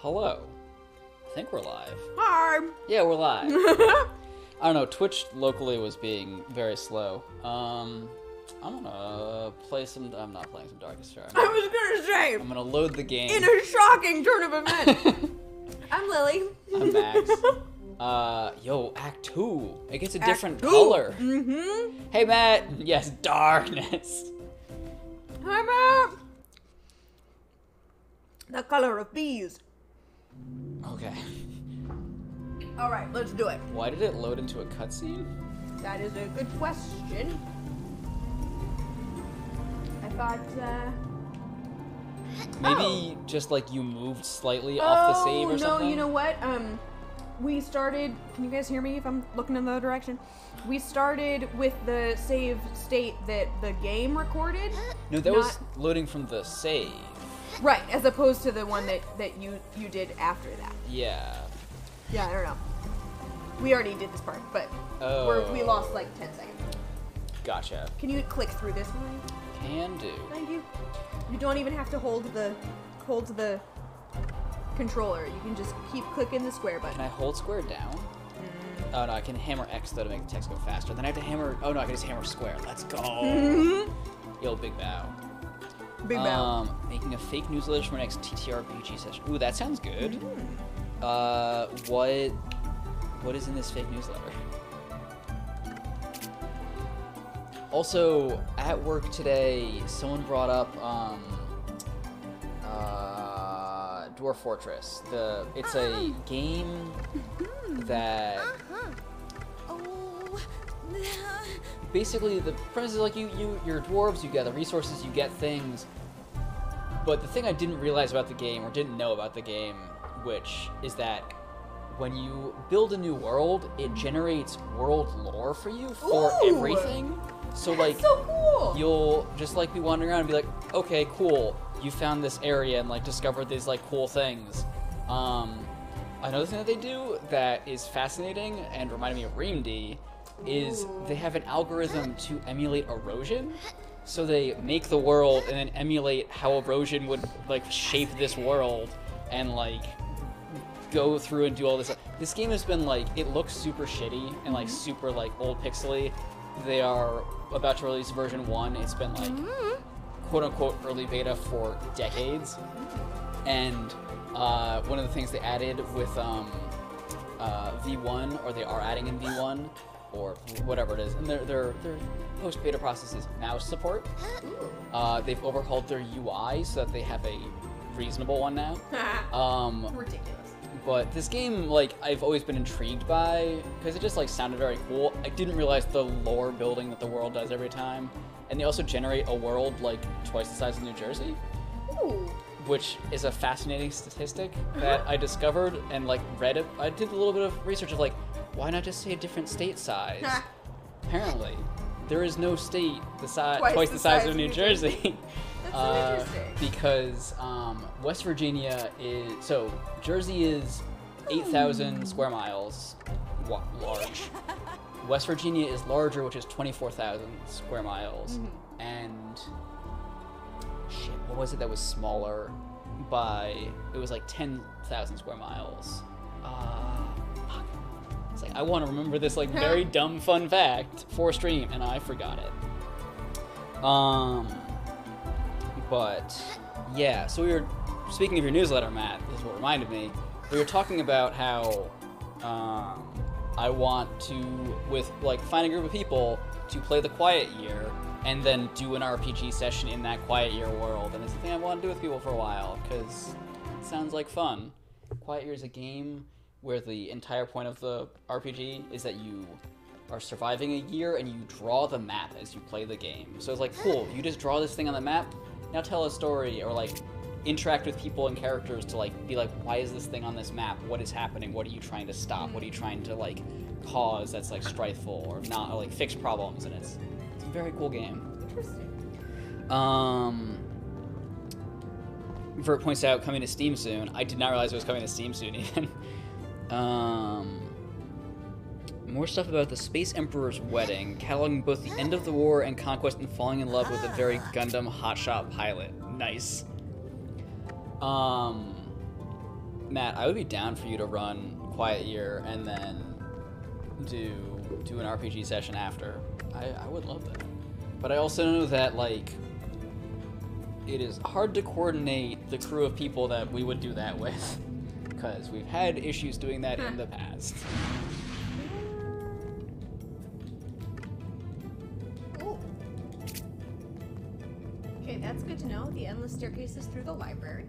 Hello. I think we're live. Hi. Yeah, we're live. I don't know, Twitch locally was being very slow. I'm gonna play some... I'm not playing some Darkest Aerie. I was gonna say, I'm gonna load the game. in a shocking turn of events. I'm Lily. I'm Max. Yo, Act 2. It gets a different Two. color. Mm-hmm. Hey, Matt. Yes, darkness. Hi, Matt. The color of bees. Okay. All right, let's do it. Why did it load into a cutscene? That is a good question. I thought, Maybe just like you moved slightly off the save or something? No, you know what? We started, can you guys hear me if I'm looking in the other direction? We started with the save state that the game recorded. No, that was loading from the save. Right, as opposed to the one that you did after that. Yeah. Yeah, I don't know. We already did this part, but we lost like 10 seconds. Gotcha. Can you click through this one? Can do. Thank you. You don't even have to hold the controller. You can just keep clicking the square button. Can I hold square down? Oh no, I can hammer X though to make the text go faster. Then I have to hammer... Oh no, I can just hammer square. Let's go! Yo, big bow. Big bow. Making a fake newsletter for my next TTRPG session. Ooh, that sounds good. What is in this fake newsletter? Also, at work today, someone brought up Dwarf Fortress. It's a game that basically the premise is like you're dwarves, you gather resources, you get things. But the thing I didn't realize about the game, or didn't know about the game, which is that when you build a new world, it generates world lore for you for everything. So like, so cool. You'll just like be wandering around and be like, okay, cool, you found this area and like discovered these like cool things. Another thing that they do that is fascinating and reminded me of ReamD is they have an algorithm to emulate erosion. So they make the world and then emulate how erosion would like shape this world and like go through and do all this. This game has been like, it looks super shitty and like super like old pixely. They are about to release version 1. It's been like quote unquote early beta for decades. And one of the things they added with V1, or they are adding in V1, or whatever it is, and their post beta process is mouse support. They've overhauled their UI so that they have a reasonable one now. Ridiculous. But this game, like, I've always been intrigued by, because it just, like, sounded very cool. I didn't realize the lore building that the world does every time. And they also generate a world, like, twice the size of New Jersey. Ooh. Which is a fascinating statistic that I discovered and, like, read it. I did a little bit of research of, like, why not just say a different state size? Apparently, there is no state twice the size of New Jersey. That's so interesting. Because West Virginia is... So, Jersey is 8,000 square miles large. West Virginia is larger, which is 24,000 square miles. And... Shit, what was it that was smaller by... It was like 10,000 square miles. Fuck. It's like, I want to remember this, like, very dumb fun fact for stream, and I forgot it. But, yeah, so we were, speaking of your newsletter, Matt, this is what reminded me, we were talking about how I want to, with, like, find a group of people to play the Quiet Year, and then do an RPG session in that Quiet Year world, and it's the thing I want to do with people for a while, because it sounds like fun. Quiet Year is a game where the entire point of the RPG is that you are surviving a year, and you draw the map as you play the game. So it's like, cool, you just draw this thing on the map, now tell a story, or like interact with people and characters to like be like, why is this thing on this map? What is happening? What are you trying to stop? What are you trying to like cause that's like strifeful or not, or like fix problems? And it's a very cool game. Interesting. Vert points out coming to Steam soon. I did not realize it was coming to Steam soon even. More stuff about the Space Emperor's wedding, cataloging both the end of the war and conquest and falling in love with a very Gundam hotshot pilot. Nice. Matt, I would be down for you to run Quiet Year and then do an RPG session after. I would love that. But I also know that, like, it is hard to coordinate the crew of people that we would do that with, because we've had issues doing that in the past. Oh. Okay, that's good to know. The endless staircase is through the library.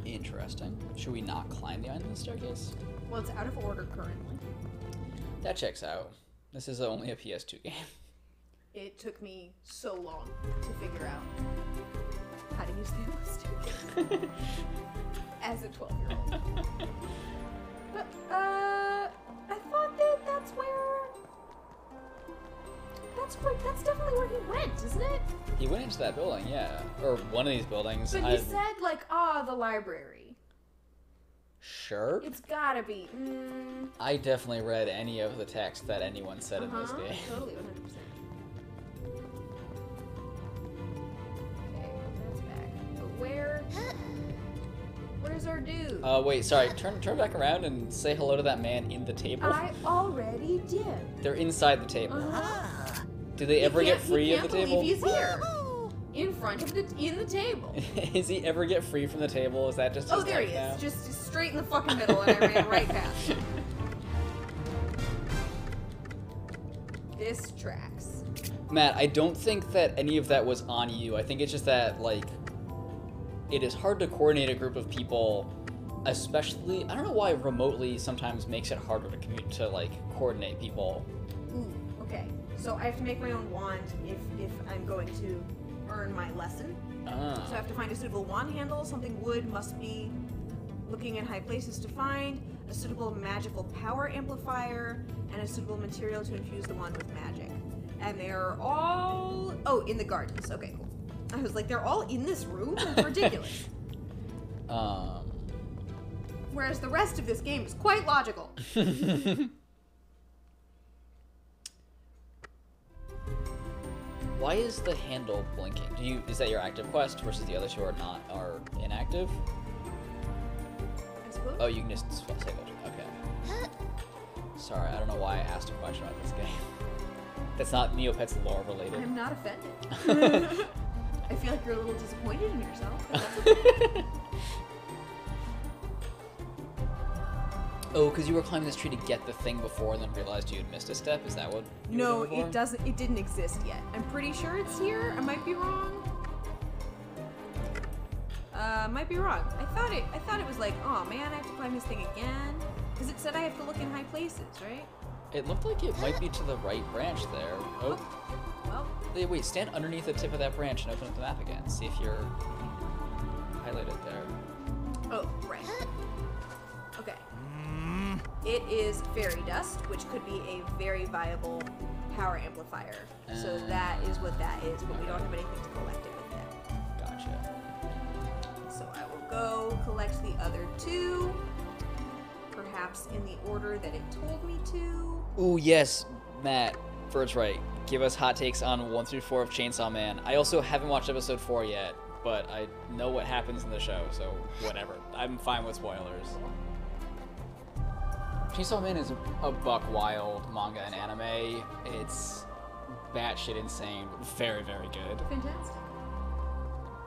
Interesting. Should we not climb the endless staircase? Well, it's out of order currently. That checks out. This is only a PS2 game. It took me so long to figure out how to use the endless staircase as a 12-year-old. But, I thought that's definitely where he went, isn't it? He went into that building, yeah. Or one of these buildings. But he said, like, the library. Sure. It's gotta be. I definitely read any of the text that anyone said in this game. Totally, 100%. Okay, that's back. But where's our dude? Wait, sorry. Turn back around and say hello to that man in the table. I already did. They're inside the table. Do they ever get free of the table? He's here. In front of in the table. Is he ever get free from the table? Is that just his there he now? is. Just straight in the fucking middle, and I ran right past. This tracks. Matt, I don't think that any of that was on you. I think it's just that, like, it is hard to coordinate a group of people, especially, I don't know why remotely sometimes makes it harder to like, coordinate people. Ooh, okay. So I have to make my own wand if I'm going to earn my lesson. So I have to find a suitable wand handle, something wood must be looking in high places to find, a suitable magical power amplifier, and a suitable material to infuse the wand with magic. And they're all... Oh, in the gardens. Okay, cool. I was like, they're all in this room? That's ridiculous. Whereas the rest of this game is quite logical. Why is the handle blinking? Is that your active quest versus the other two are inactive? I suppose. Oh, you can just save it. Okay. Sorry, I don't know why I asked a question about this game. That's not Neopets lore related. I'm not offended. I feel like you're a little disappointed in yourself. But that's okay. Oh, because you were climbing this tree to get the thing before and then realized you had missed a step? Is that what you No, were doing it doesn't. It didn't exist yet. I'm pretty sure it's here. I might be wrong. Might be wrong. I thought it was like, oh man, I have to climb this thing again. Because it said I have to look in high places, right? It looked like it might be to the right branch there. Oh. Well. Wait, stand underneath the tip of that branch and open up the map again. See if you're highlighted there. Oh, right. Okay. It is fairy dust, which could be a very viable power amplifier. So that is what that is, but we don't have anything to collect it with yet. Gotcha. So I will go collect the other two, perhaps in the order that it told me to. Ooh, yes, Matt. Bird's right. Give us hot takes on 1 through 4 of Chainsaw Man. I also haven't watched episode 4 yet, but I know what happens in the show, so whatever. I'm fine with spoilers. Chainsaw Man is a buck wild manga and anime. It's batshit insane, but very, very good. Fantastic.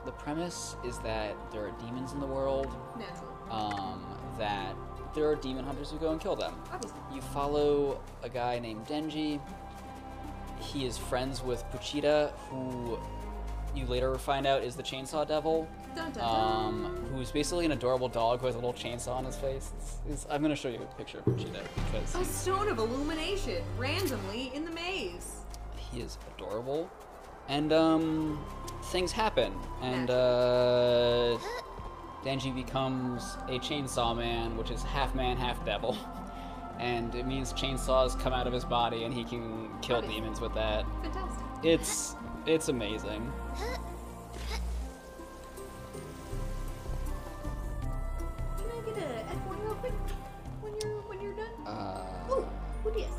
The premise is that there are demons in the world. Natural. That there are demon hunters who go and kill them. Obviously. You follow a guy named Denji. He is friends with Puchita, who you later find out is the Chainsaw Devil. Dun, dun, dun. Who's basically an adorable dog who has a little chainsaw on his face. I'm going to show you a picture of Puchita because A stone of illumination, randomly in the maze. he is adorable. And things happen. And Denji becomes a chainsaw man, which is half man, half devil. And it means chainsaws come out of his body and he can kill demons with that. Fantastic. It's amazing. Can I get a F1 real quick when you're done? Ooh, who dis?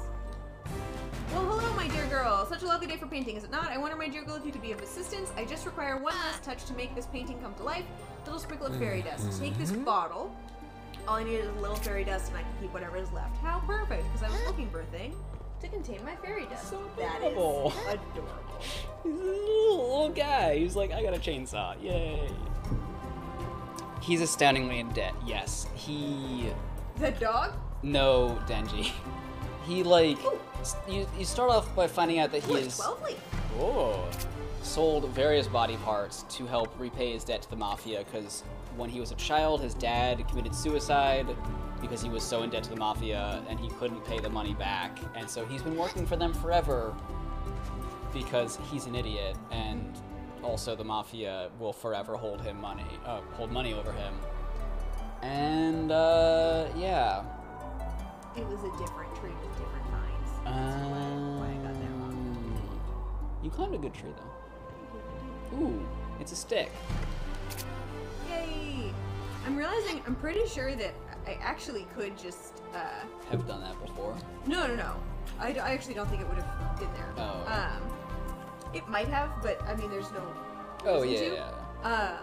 Well, hello, my dear girl. Such such a lovely day for painting, is it not? I wonder, my dear girl, if you could be of assistance. I just require one last touch to make this painting come to life. A little sprinkle of fairy dust. Take this bottle. All I need is a little fairy dust, and I can keep whatever is left. How perfect, because I was looking for a thing to contain my fairy dust. So that is adorable. adorable. He's a little guy. He's like, I got a chainsaw. Yay. He's astoundingly in debt. Yes. The dog? No, Denji. He, like... You start off by finding out that he is... 12 leaf. Oh. Sold various body parts to help repay his debt to the Mafia, because when he was a child, his dad committed suicide because he was so in debt to the Mafia, and he couldn't pay the money back. And so he's been working for them forever because he's an idiot, and also the Mafia will forever hold money over him. And, yeah. It was a different tree with different vines. That's why I got that wrong. You climbed a good tree, though. Ooh, it's a stick. Yay! I'm realizing I'm pretty sure that I actually could just, Have done that before. No. I actually don't think it would have been there. Oh. It might have, but I mean, there's no Oh, reason yeah, to. yeah.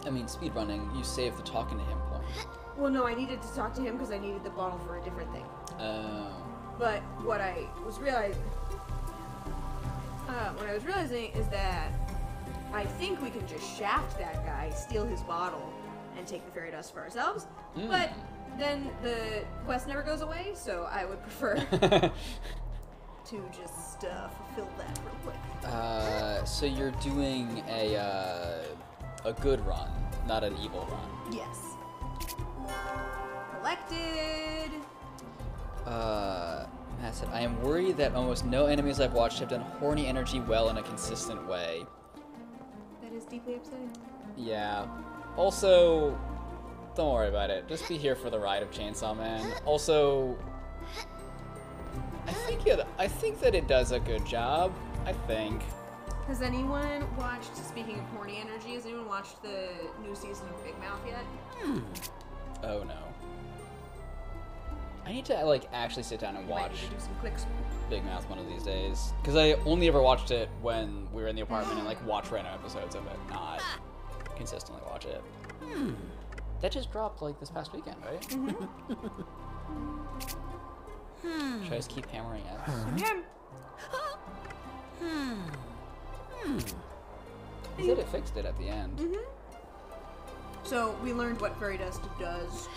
I mean, speedrunning, you save the talking to him point. Well, no, I needed to talk to him because I needed the bottle for a different thing. Oh. But what I was realizing is that I think we can just shaft that guy, steal his bottle, and take the fairy dust for ourselves. But then the quest never goes away, so I would prefer to just fulfill that real quick. So you're doing a good run, not an evil run. Yes. Collected. Matt said, I am worried that almost no enemies I've watched have done horny energy well in a consistent way. That is deeply upsetting. Yeah. Also, don't worry about it. Just be here for the ride of Chainsaw Man. Also, I think that it does a good job. I think. Has anyone watched, speaking of horny energy, has anyone watched the new season of Big Mouth yet? Oh no. I need to like actually sit down and You might watch need to do some clicks. Big Mouth one of these days. Because I only ever watched it when we were in the apartment and like watch random episodes of it, not consistently watch it. That just dropped like this past weekend, right? Should I just keep hammering it? Yeah. He said it fixed it at the end. So we learned what fairy dust does.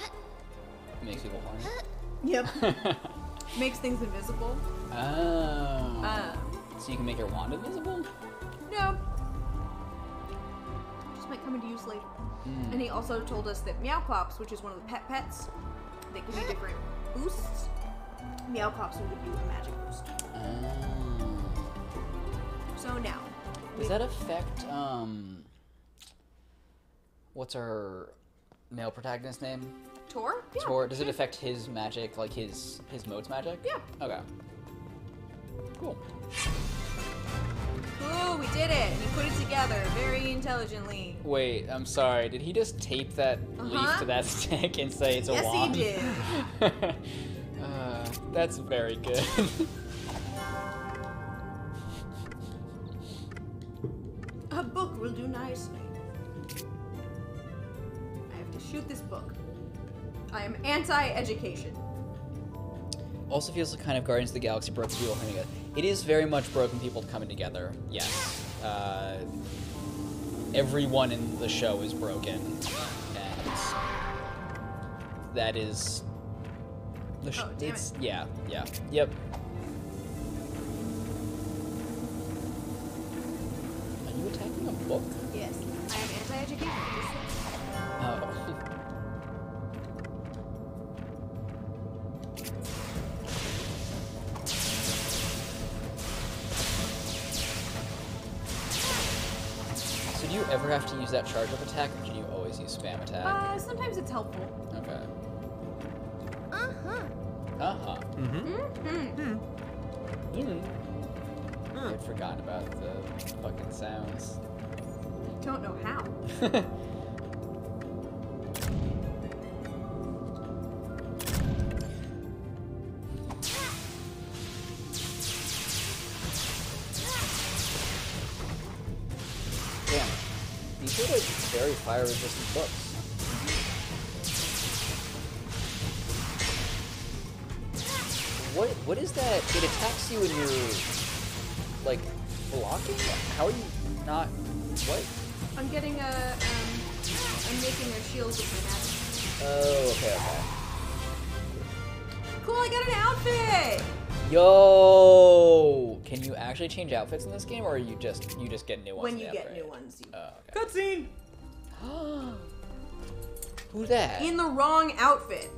It makes people horny. Yep. Makes things invisible. Oh. So you can make your wand invisible? No. Just might come into use later. And he also told us that Meowpops, which is one of the pets, they can do different boosts. Meowpops will give you a magic boost. So now. Does that affect, what's our male protagonist's name? Tor? Yeah. Tor. Does it affect his magic, like his mode's magic? Yeah. Okay. Cool. Ooh, we did it! We put it together very intelligently. Wait, I'm sorry. Did he just tape that leaf to that stick and say it's a wand? Yes, he did. That's very good. A book will do nicely. I have to shoot this book. I am anti-education. Also feels like kind of Guardians of the Galaxy broken people coming together. It is very much broken people coming together. Yes. Everyone in the show is broken, and that is the Oh, damn it. Yeah. Yep. Are you attacking a book? Yes, I am anti-education. Oh. So do you ever have to use that charge-up attack, or do you always use spam attack? Sometimes it's helpful. Okay. I'd forgotten about the fucking sounds. Don't know how. These are like very fire-resistant books. What is that? It attacks you when you're like blocking? How are you not? What? I'm getting a I'm making a shield with my magic. Oh, okay. Cool, I got an outfit! Yo! Can you actually change outfits in this game, or you just get new ones? When you get new ones, you... Cutscene! Who's that? In the wrong outfit.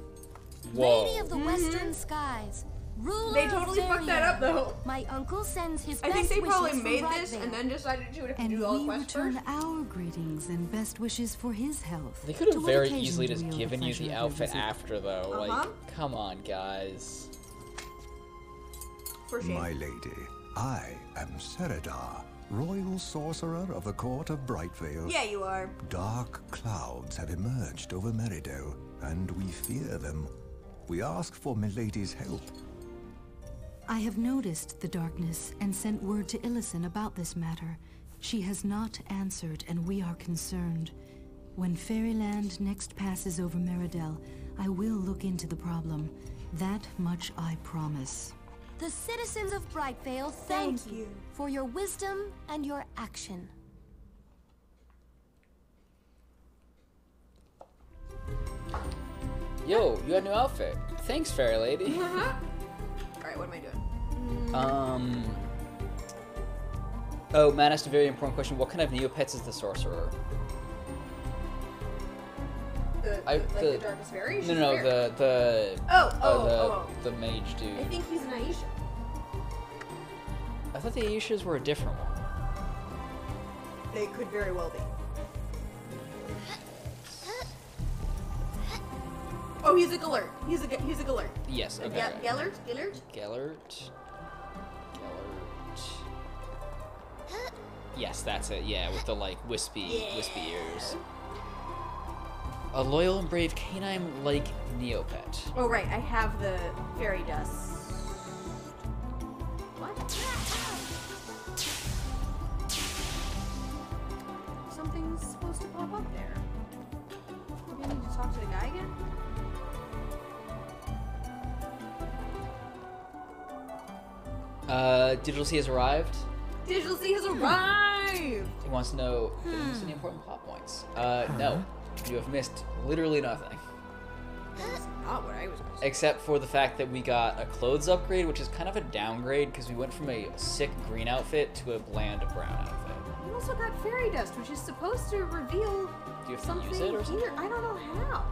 Whoa. Lady of the Western Skies. Ruler They totally fucked that up, though. My uncle sends his I think best they probably wishes made from this Brightvale. and then decided to have to And do all the we quests return first. our greetings and best wishes for his health. They could have To what very occasion easily do just we owe given you pleasure the of your outfit visit? after, though. Like, come on, guys. For shame. My lady, I am Seradar, royal sorcerer of the court of Brightvale. Yeah, you are. Dark clouds have emerged over Meridel, and we fear them. We ask for Milady's help. I have noticed the darkness and sent word to Illison about this matter. She has not answered, and we are concerned. When Fairyland next passes over Meridel, I will look into the problem. That much I promise. The citizens of Brightvale thank you for your wisdom and your action. Yo, you got a new outfit. Thanks, fairy lady. Alright, what am I doing? Oh, Matt asked a very important question. What kind of Neopets is the sorcerer? The Darkest Faerie? She's No, a fairy. the mage dude. I think he's an Aisha. I thought the Aishas were a different one. They could very well be. Oh, he's a Gellert. He's a Gellert. Yes, okay. Gellert? Gellert. Yes, that's it. Yeah, with the like wispy ears. A loyal and brave canine like Neopet. Oh, right. I have the fairy dust. What? Something's supposed to pop up there. Maybe I need to talk to the guy again? Digital C has arrived. Digital C has arrived! He wants to know if you missed any important plot points. No. You have missed literally nothing. That's not what I was supposed to Except for the fact that we got a clothes upgrade, which is kind of a downgrade because we went from a sick green outfit to a bland brown outfit. We also got fairy dust, which is supposed to reveal Do you have to something use it or something? here. I don't know how.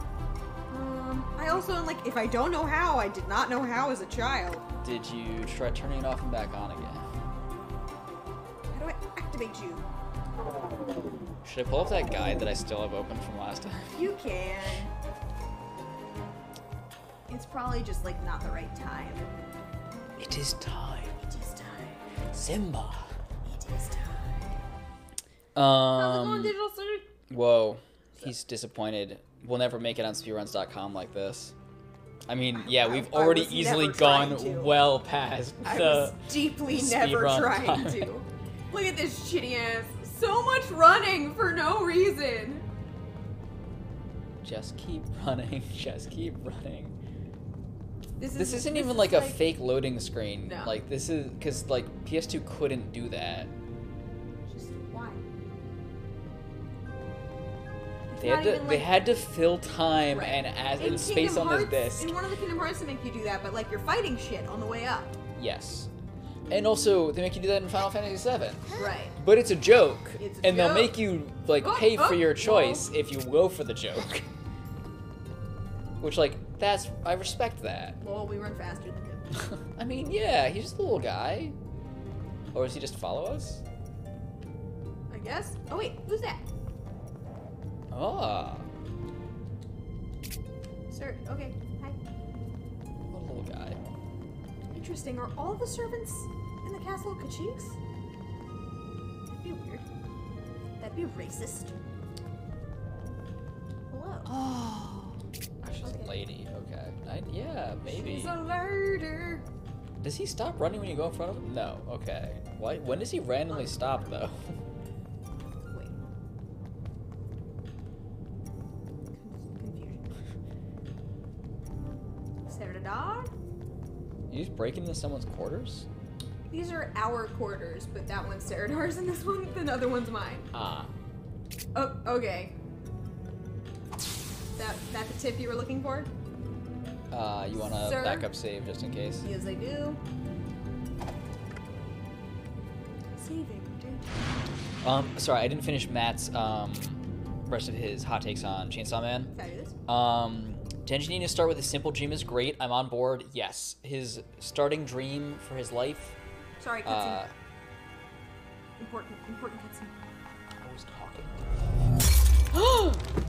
I also am like, if I don't know how, I did not know how as a child. Did you try turning it off and back on again? How do I activate you? Should I pull up that guide that I still have open from last time? You can. It's probably just like not the right time. It is time. It is time. Simba. It is time. How's it going, Digital C? Whoa. He's disappointed. We'll never make it on speedruns.com like this. I mean, yeah, we've already was easily never trying gone to. well past I the was deeply never speedrun trying time. to. Look at this shitty ass. So much running for no reason. Just keep running. Just keep running. This isn't even like a fake loading screen. No. Like this is because like PS2 couldn't do that. Just why? They had to fill time Right. and add In in space Kingdom on this Hearts- disc. In one of the Kingdom Hearts, they make you do that, but like you're fighting shit on the way up. Yes. And also they make you do that in Final Fantasy VII. Right. But it's a joke. It's a and they'll joke. make you like Oh, pay for oh, your choice if you go for the joke. Which like I respect that. Well, we run faster than him. I mean, yeah, he's just a little guy. Or does he just follow us? I guess. Oh wait, who's that? Ah, Sir. Okay. Hi. what a little guy. Interesting. Are all the servants in the castle Kachiks? That'd be weird. That'd be racist. Hello. Oh, She's a lady. Okay. Yeah, maybe. She's a murder. Does he stop running when you go in front of him? No. Okay. Why? When does he randomly stop though? Wait. Seradar? You just break into someone's quarters? These are our quarters, but that one's Seradar's and this one, the other one's mine. Ah. Oh, okay. That the tip you were looking for? You want to Sir? backup save just in case? Yes, I do. Saving, dude. Sorry, I didn't finish Matt's rest of his hot takes on Chainsaw Man. Can I do this? Denji needing to start with a simple dream is great. I'm on board. Yes, his starting dream for his life. Sorry, cutscene. Important cutscene. I was talking.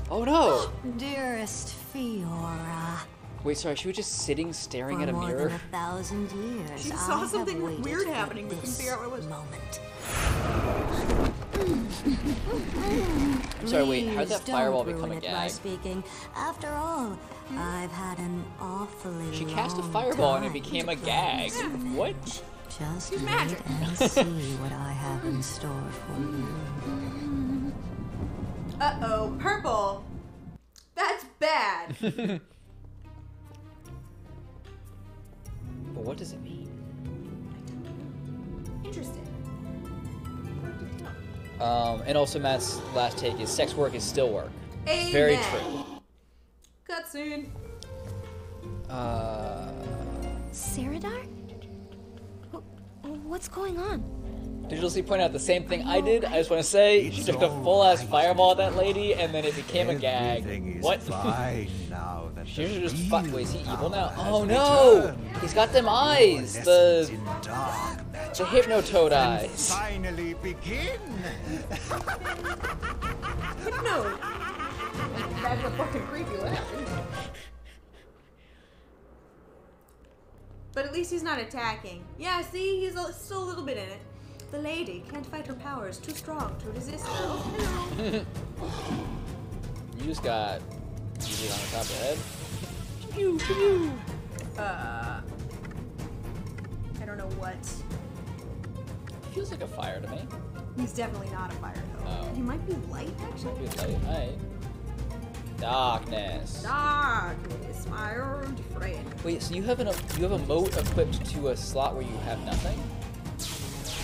Oh no! Dearest Fiora, Wait, sorry. She was just sitting staring for at a more mirror. than 1,000 years, She I saw have something waited weird for happening, but couldn't this figure out what it was. moment. Sorry, wait. How did Please that fireball don't become a ruin it by gag? speaking. After all, I've had an awfully She cast a long fireball and it time became a to gag. plan What? Just She's wait magic. and see what I have in store for you. Uh-oh, purple. That's bad. But what does it mean? Interesting. And also Matt's last take is sex work is still work. Amen. Very true. Cutscene. Seradar? What's going on? Digital C pointed out the same thing I did. I just want to say she took a full-ass fireball at that lady, and then it became a gag. Everything is What? fine now that She the just real wait, is he evil now? power Oh has no! returned. He's got them eyes! Lessons The in dark magic Hypnotoad can eyes. finally begin. No. That's a fucking creepy what happened. But at least he's not attacking. Yeah, see? He's still a little bit in it. The lady can't fight her powers. Too strong to resist her. Oh, no. You just got usually on the top of the head. I don't know what. Feels like a fire to me. He's definitely not a fire though. Oh. He might be light, actually. Feels like alright. Darkness. Darkness, my old friend. Wait, so you have a moat equipped to a slot where you have nothing?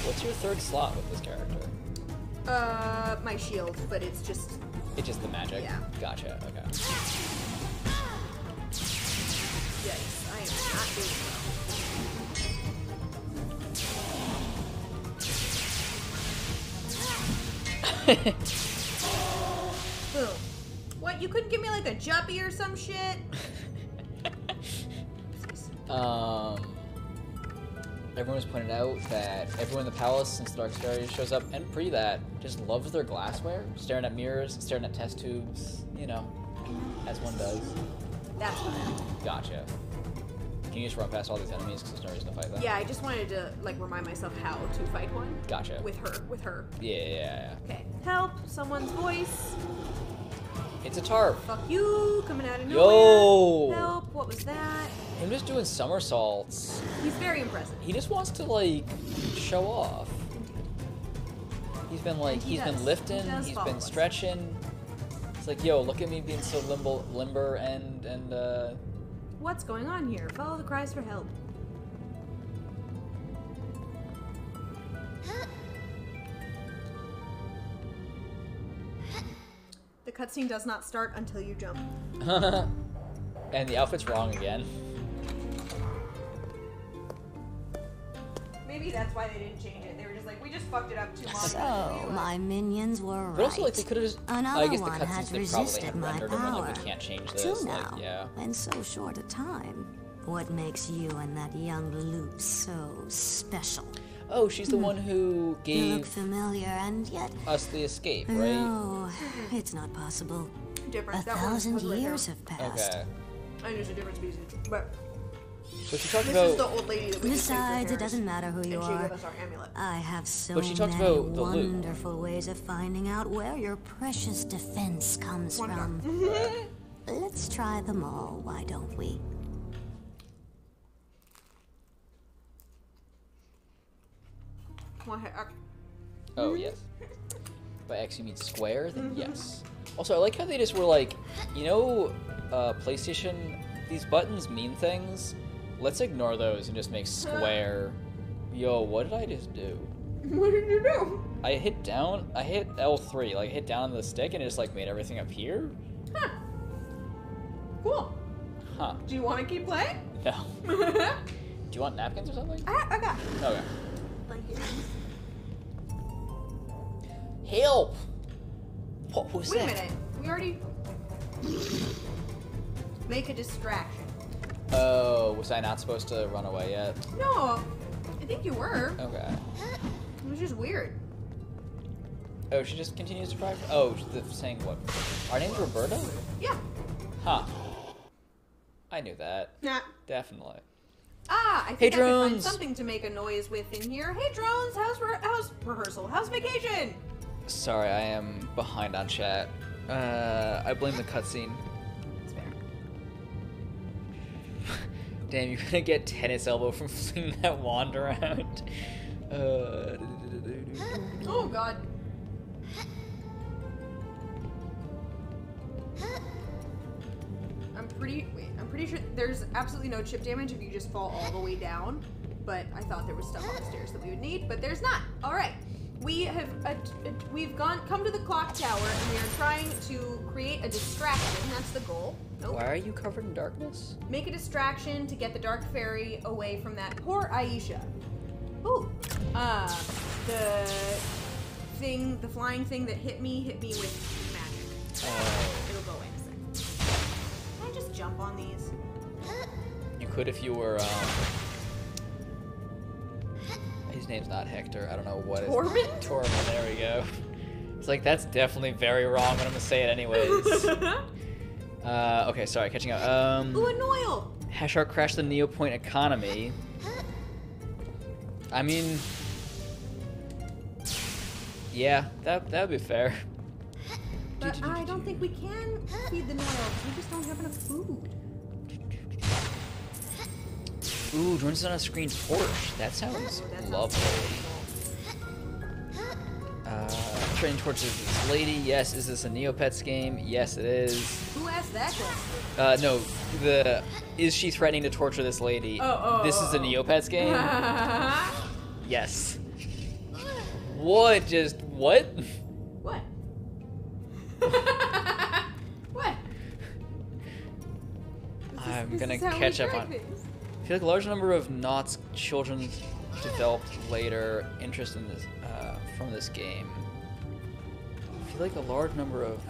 What's your third slot with this character? My shield, but it's just. It's just the magic. Yeah. Gotcha. Okay. Yikes, I am not doing well. Boom. What? You couldn't give me like a jumpy or some shit? Everyone has pointed out that everyone in the palace, since the HashHeartDarkestAerie shows up, and pre that, just loves their glassware, staring at mirrors, staring at test tubes, you know, as one does. That's fine. Gotcha. Can you just run past all these enemies because there's no reason to fight them? Yeah, I just wanted to like remind myself how to fight one. Gotcha. With her. Yeah. Okay. Help! Someone's voice. It's a tarp. Fuck you! Coming out of Yo! nowhere. Help! What was that? Him just doing somersaults. He's very impressive. He just wants to like show off. He's been like He he's does. been lifting, He does he's follow been us. stretching. It's like, yo, look at me being so limber and What's going on here? Follow the cries for help. The cutscene does not start until you jump. and the outfit's wrong again. Maybe that's why they didn't change it. They were just like, we just fucked it up too long. So, my minions were right. But also, like, they could have just. Another I guess the one has cutscenes they probably resisted had my rendered them and like, power. we can't change Two this. now, Like, yeah. in so short a time. What makes you and that young loop so special? Oh, she's the one who You look gave familiar, and yet us the escape, right? no, it's not possible. Difference. 1,000 years have passed. Okay. I know there's a different species, but But she talked this about. is the old lady that we just paid for Besides, it hairs, doesn't matter who you and she are. gave us our amulet. I have so But she talked many about the loop. wonderful ways of finding out where your precious defense comes Wonder. from. Let's try them all, why don't we? Oh, yes. By X you mean square? Then yes. Also, I like how they just were like, you know, PlayStation, these buttons mean things, Let's ignore those and just make square. Yo, what did I just do? What did you do? I hit down. I hit L3. Like hit down on the stick and it just like made everything appear. Huh. Cool. Huh. Do you want to keep playing? No. Do you want napkins or something? I got. Okay. Thank you. Help! What was Wait that? a minute. We already make a distraction. Oh, was I not supposed to run away yet? No, I think you were. Okay. It was just weird. Oh, she just continues to cry? Oh, saying what? Our name's Roberta? Yeah. Huh. I knew that. Yeah. Definitely. Ah, I Hey, think I can find drones. something to make a noise with in here. Hey, drones, how's rehearsal? How's vacation? Sorry, I am behind on chat. I blame the cutscene. It's fair. Damn, you're gonna get tennis elbow from flinging that wand around. Oh God. I'm pretty sure there's absolutely no chip damage if you just fall all the way down. But I thought there was stuff on the stairs that we would need, but there's not. All right. We've come to the clock tower and we are trying to create a distraction. That's the goal. Nope. Why are you covered in darkness? Make a distraction to get the dark fairy away from that poor Aisha. Ooh. The flying thing that hit me with magic. It'll go away in a second. Can I just jump on these? You could if you were, his name's not Hector. I don't know what Tormund? Tormund, there we go. It's like, that's definitely very wrong, but I'm gonna say it anyways. Okay, sorry, catching up. Ooh, a Noil! HashHeart crashed the Neopoint economy. I mean... Yeah, that would be fair. But I don't think we can feed the Noils. We just don't have enough food. Ooh, joins on a screen torch. That sounds lovely. Trading torches this lady. Yes, is this a Neopets game? Yes, it is. Who asked that question? No, is she threatening to torture this lady? This is a Neopets game? Yes. What? What? What? What? I'm This gonna is how we catch up track on... things. I feel like a large number of Knott's children developed later interest in this, from this game. I feel like a large number of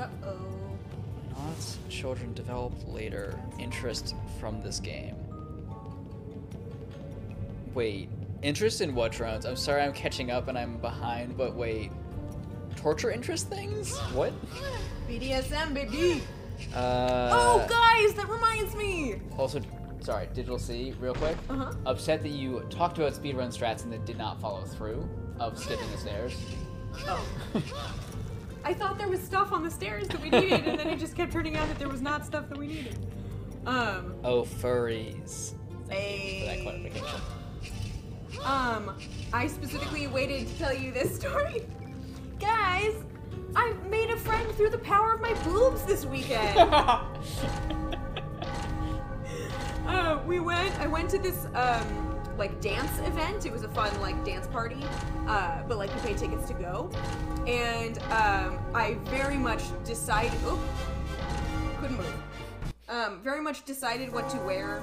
Knott's children developed later interest from this game. Wait, interest in what, drones? I'm sorry I'm catching up and I'm behind, but wait. Torture interest things? What? BDSM, baby! Oh, Oh, guys, that reminds me! Also, sorry, Digital C, real quick. Upset that you talked about speedrun strats and that did not follow through of skipping the stairs. Oh. I thought there was stuff on the stairs that we needed, and then it just kept turning out that there was not stuff that we needed. Oh, furries. Thank you for that Hey. clarification. I specifically waited to tell you this story. Guys, I made a friend through the power of my boobs this weekend. I went to this, like, dance event. It was a fun, like, dance party, but, like, you pay tickets to go. And, I very much decided, couldn't move. Very much decided what to wear,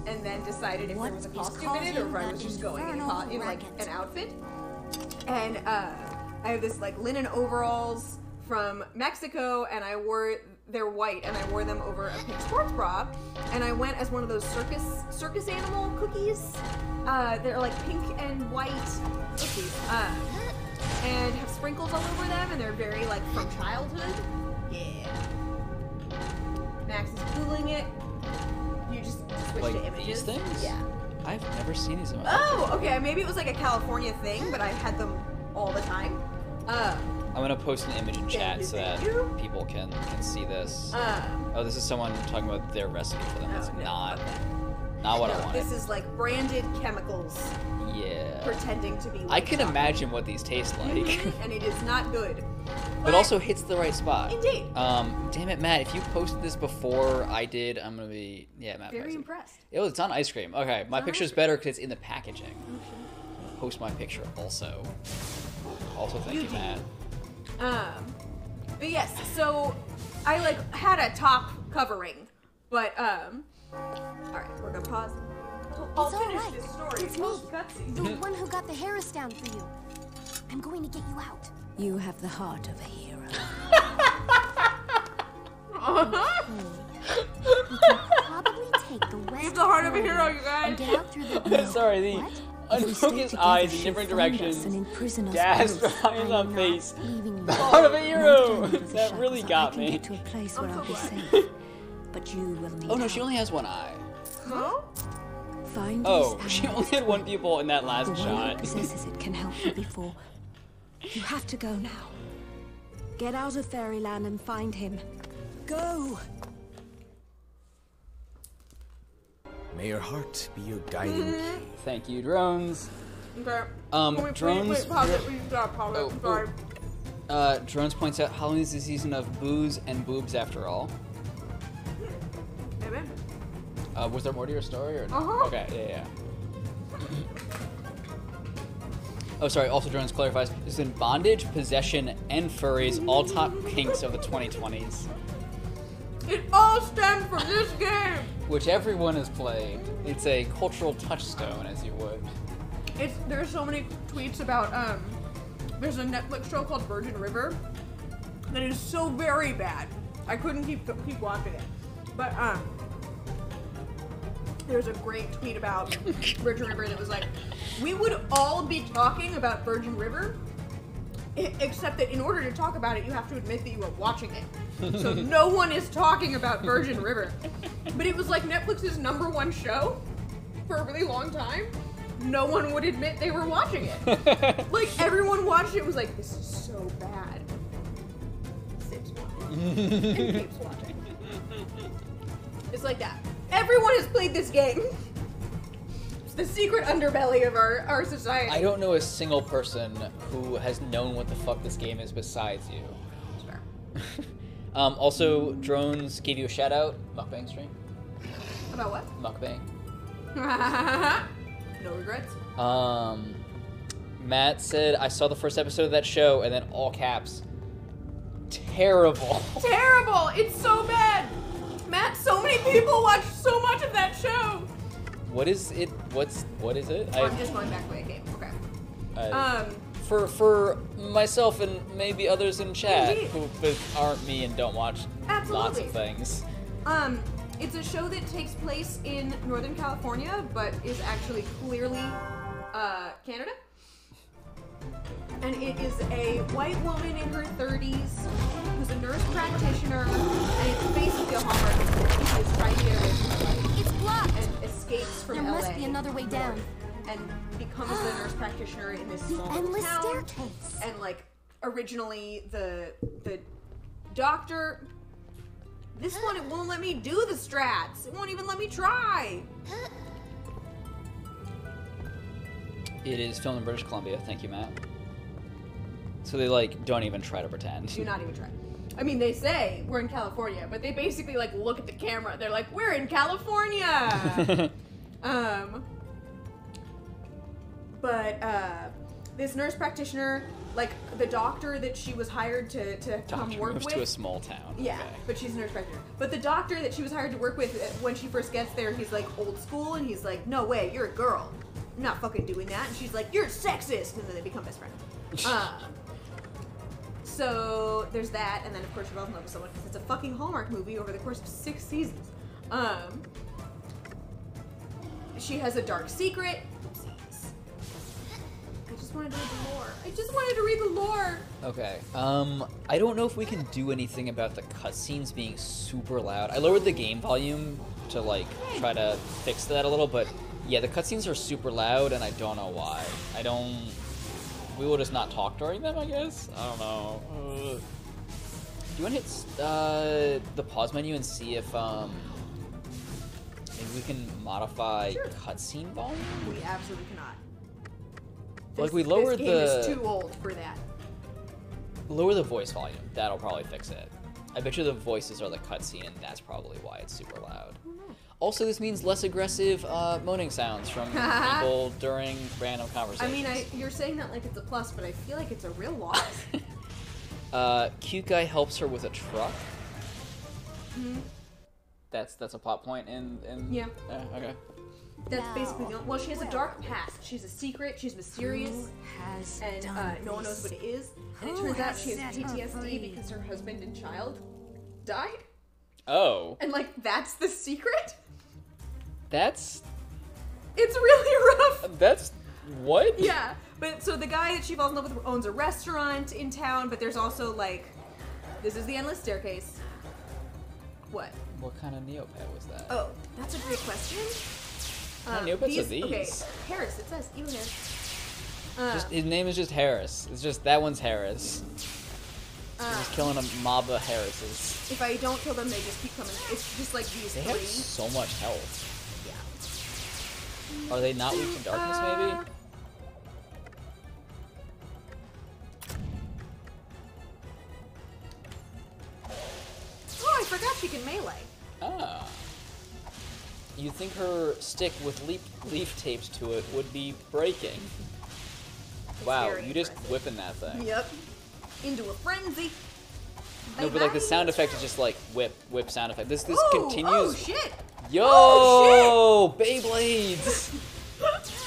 and then decided if there was a costume in it, or if I was just going in like, an outfit. And, I have this, like, linen overalls from Mexico, and they're white, and I wore them over a pink sports bra, and I went as one of those circus animal cookies. They're like pink and white cookies, and have sprinkles all over them, and they're very like from childhood. Yeah. Max is Googling it. You just switch Like to images. these things? Yeah. I've never seen these in my life. Oh, okay. Maybe it was like a California thing, but I had them all the time. I'm gonna post an image in chat so that you. people can see this. Oh, this is someone talking about their recipe for them. It's not what I wanted. This is like branded chemicals Yeah. pretending to be I white can chocolate. imagine what these taste like. And it is not good. but also hits the right spot. Indeed. Damn it, Matt, if you posted this before I did, I'm gonna be, Matt. Very impressed. Oh, it's on ice cream. Okay, my picture's better because it's in the packaging. Post my picture also. Also, thank you, Matt. But yes, so I like had a top covering, but all right, we're gonna pause. I'll finish alright. this story. It's me. Cutscene. The one who got the Harris down for you. I'm going to get you out. You have the heart of a hero. Probably take the west. He's the heart of a hero, you and guys. get out through the Sorry, the What? unfocused eyes in different directions. Dash behind on face. Leaving you. The heart of a hero! That really got me. To a place where I'm I'll be so safe. But you will need Oh no, she help. only has one eye. Huh? Find Oh, this she animal. only had one pupil in that The last one who shot. possesses it can help you before. You have to go now. Get out of Fairyland and find him. Go! May your heart be your guiding key. Thank you, drones. Okay. Drones. Wait, pause it. We gotta pause it. Oh, Sorry. Drones points out Halloween is the season of booze and boobs after all. Maybe. Was there more to your story? Or no? Uh-huh. Okay, yeah. Oh, sorry. Also, Drones clarifies is in bondage, possession, and furries, all top kinks of the 2020s, It all stemmed from this game. which everyone has played. It's a cultural touchstone, as you would. There's so many tweets about there's a Netflix show called Virgin River that is so very bad. I couldn't keep watching it. But there's a great tweet about Virgin River that was like, we would all be talking about Virgin River, except that in order to talk about it, you have to admit that you were watching it. So no one is talking about Virgin River. But it was like Netflix's #1 show for a really long time. No one would admit they were watching it. Like, everyone watched it and was like, this is so bad. Sips watching. And keeps watching. It's like that. Everyone has played this game. It's the secret underbelly of our society. I don't know a single person who has known what the fuck this game is besides you. It's fair. Also, Drones gave you a shout out. Mukbang stream. About what? Mukbang. No regrets. Matt said, I saw the first episode of that show, and then all caps, terrible. Terrible! It's so bad! Matt, so many people watch so much of that show! What is it? What is it? I'm just going back to the game. Okay. For myself and maybe others in chat Indeed. who aren't me and don't watch lots Absolutely. of things. It's a show that takes place in Northern California, but is actually clearly Canada. And it is a white woman in her 30s who's a nurse practitioner, and it's basically a Hallmark movie. She's trying to get away from her life It's blocked. and escapes from There LA. must be another way down. And becomes the nurse practitioner in this small The little endless town. staircase. And like originally the doctor. This one, it won't let me do the strats. It won't even let me try. It is filmed in British Columbia. Thank you, Matt. So they like don't even try to pretend. Do not even try. I mean, they say we're in California, but they basically like look at the camera. They're like, we're in California. This nurse practitioner, like the doctor that she was hired to come Doctor work moves with. to a small town. Yeah, Okay. but she's a nurse practitioner. But the doctor that she was hired to work with, when she first gets there, he's like old school, and he's like, no way, you're a girl. I'm not fucking doing that. And she's like, you're sexist, and then they become best friends. So there's that, and then of course she falls in love with someone because it's a fucking Hallmark movie over the course of 6 seasons. She has a dark secret. Oopsies. I just wanted to read the lore. I just wanted to read the lore. Okay. I don't know if we can do anything about the cutscenes being super loud. I lowered the game volume to like try to fix that a little, but yeah, the cutscenes are super loud, and I don't know why. We will just not talk during them, I guess? I don't know. Do you want to hit the pause menu and see if maybe we can modify cutscene volume? We absolutely cannot. Like, we lowered this game the- is too old for that. Lower the voice volume. That'll probably fix it. I bet you the voices are the cutscene, and that's probably why it's super loud. Also, this means less aggressive moaning sounds from people during random conversations. I mean, you're saying that like it's a plus, but I feel like it's a real loss. Cute guy helps her with a truck. That's a plot point in Yeah. Okay. That's basically well, she has a dark past. She's a secret. She's mysterious, and no one knows what it is. And it turns out she has PTSD because her husband and child died. Oh. And like that's the secret. It's really rough. That's what? Yeah, but so the guy that she falls in love with owns a restaurant in town, but there's also like, this is the endless staircase. What? What kind of Neopet was that? Oh, that's a great question. What kind of Neopets are these? Okay, Harris. It says even Harris. His name is just Harris. It's just that one's Harris. He's just killing a mob of Harrises. If I don't kill them, they just keep coming. It's just like these They three. have so much health. Yeah. Are they not weak to darkness, maybe? Oh, I forgot she can melee. Ah. You'd think her stick with leaf taped to it would be breaking. Wow, very you just impressive. whipping that thing. Yep. Into a frenzy. No, but like the sound effect is just like whip sound effect. This continues. Oh shit! Yo, Oh, Beyblades!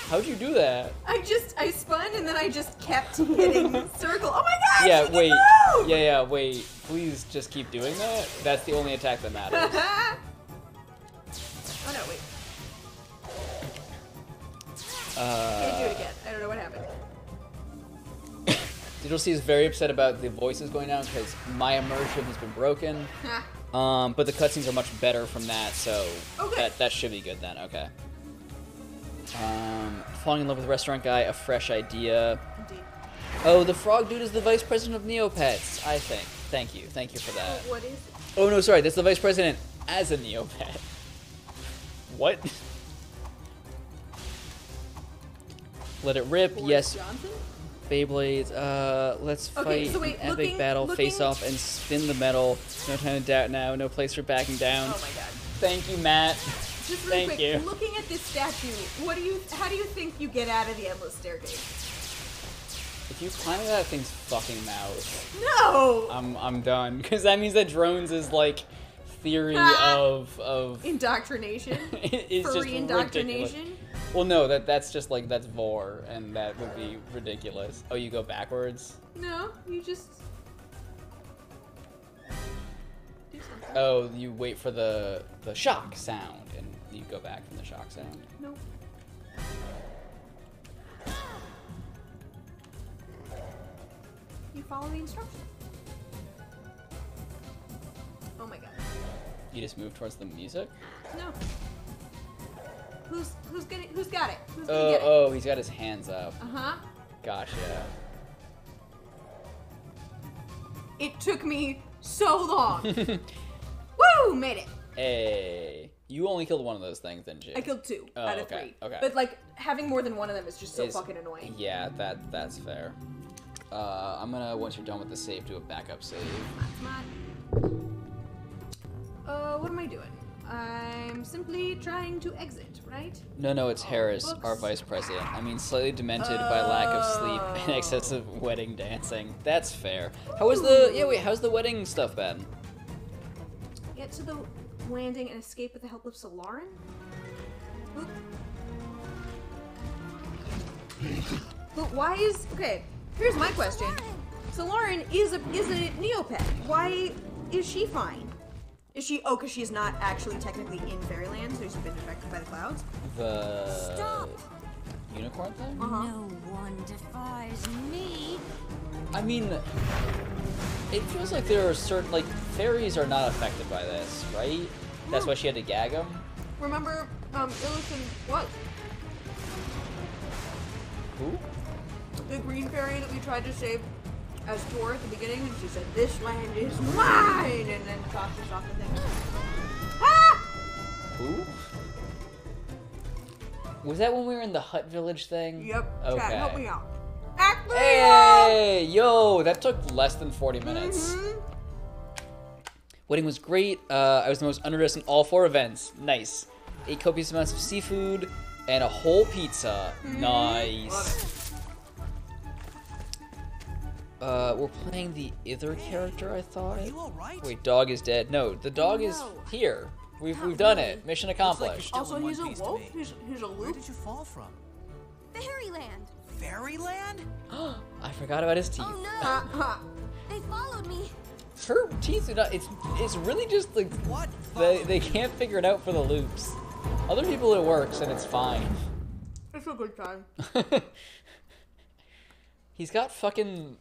How'd you do that? I spun and then I just kept hitting circle. Oh my god! Yeah, she can wait. move! Yeah, wait. Please just keep doing that. That's the only attack that matters. Oh no, wait. Can't do it again. I don't know what happened. Digital C is very upset about the voices going down because my immersion has been broken. But the cutscenes are much better from that, so Okay. that should be good then. Okay. Falling in love with the restaurant guy, a fresh idea. Indeed. Oh, the frog dude is the vice president of Neopets, I think. Thank you for that. What is it? Oh no, sorry, that's the vice president as a Neopet. What? Let it rip, Boris yes. Johnson? Beyblades, let's Okay, fight so wait, an epic looking- battle, face looking- off, and spin the metal. No time to doubt now, no place for backing down. Oh my god. Thank you, Matt. Just really Thank quick, you. looking at this statue, how do you think you get out of the endless staircase? If you climb into that thing's fucking mouth, No! I'm done. Because that means that drones is like theory of Indoctrination? it's just Furry indoctrination? ridiculous. Well, no, that's just like that's vor, and that would be ridiculous. Oh, you go backwards? No, you just do something. Oh, you wait for the shock sound, and you go back from the shock sound. Nope. You follow the instructions. Oh my god. You just move towards the music? No. Who's got it? Who's gonna Oh, get it? oh, he's got his hands up. Uh-huh. Gotcha. It took me so long. Woo! Made it. Hey. You only killed one of those things, didn't you? I killed 2 Oh, out of okay, 3. okay. But like having more than one of them is just so Is- fucking annoying. Yeah, that's fair. I'm gonna, once you're done with the save, do a backup save. What am I doing? I'm simply trying to exit, right? No, it's Harris, books. our vice president. I mean, slightly demented by lack of sleep and excessive wedding dancing. That's fair. How's the wedding stuff been? Get to the landing and escape with the help of Solarin? Oop. But why is... Okay, here's my question. Solarin is a Neopet. Why is she fine? Is she... Oh, because she's not actually technically in Fairyland, so she's been affected by the clouds? The... Stop! unicorn thing? Uh-huh. No one defies me. I mean, it feels like there are certain, like, fairies are not affected by this, right? That's why she had to gag them? Remember, Illison, what? Who? The green fairy that we tried to save as Tor at the beginning, and she said, "This land is mine!" and then tossed us off the thing. Ah! Who? Was that when we were in the hut village thing? Yep. Okay. Chat, help me out. Act Hey, yo, that took less than 40 minutes. Wedding was great. I was the most underdressed in all 4 events. Nice. Ate copious amounts of seafood and a whole pizza. Nice. We're playing the other character, I thought. Are you all right? Wait, dog is dead. No, the dog is here. We've done it. Mission accomplished. Also, he's a wolf. He's a Where loop. did you fall from? Fairyland. Fairyland? I forgot about his teeth. Oh no. They followed me. Her teeth are not. It's really just like What? they can't figure it out for the loops. Other people it works and it's fine. It's a good time. He's got fucking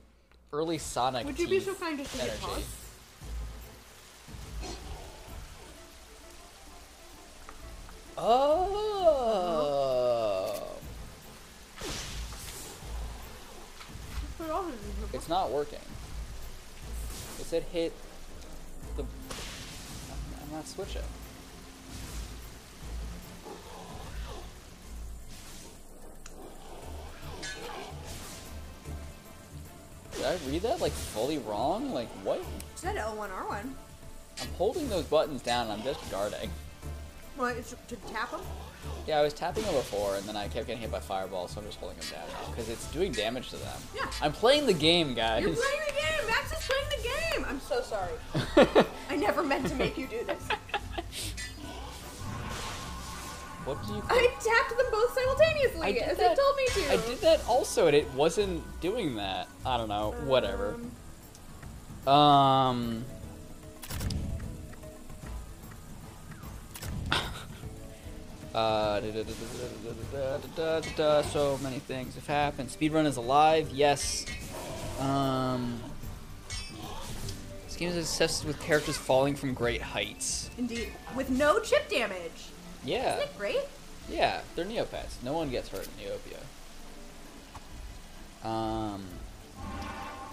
early Sonic. Would you be teeth so kind as to hit energy. pause? Oh. It's not working. It said hit the. I'm not switching. Did I read that like fully wrong? Like what? It said L1R1. I'm holding those buttons down and I'm just guarding. What, it's to tap them? Yeah, I was tapping them before and then I kept getting hit by fireball, so I'm just holding them down now because it's doing damage to them. Yeah. I'm playing the game, guys. You're playing the game! Max is playing the game! I'm so sorry. I never meant to make you do this. What do you? I tapped them both simultaneously, as they told me to. I did that also, and it wasn't doing that. I don't know. Whatever. So many things have happened. Speedrun is alive. Yes. This game is obsessed with characters falling from great heights. Indeed. With no chip damage. Yeah. Isn't it great? Yeah, they're Neopets. No one gets hurt in Neopia.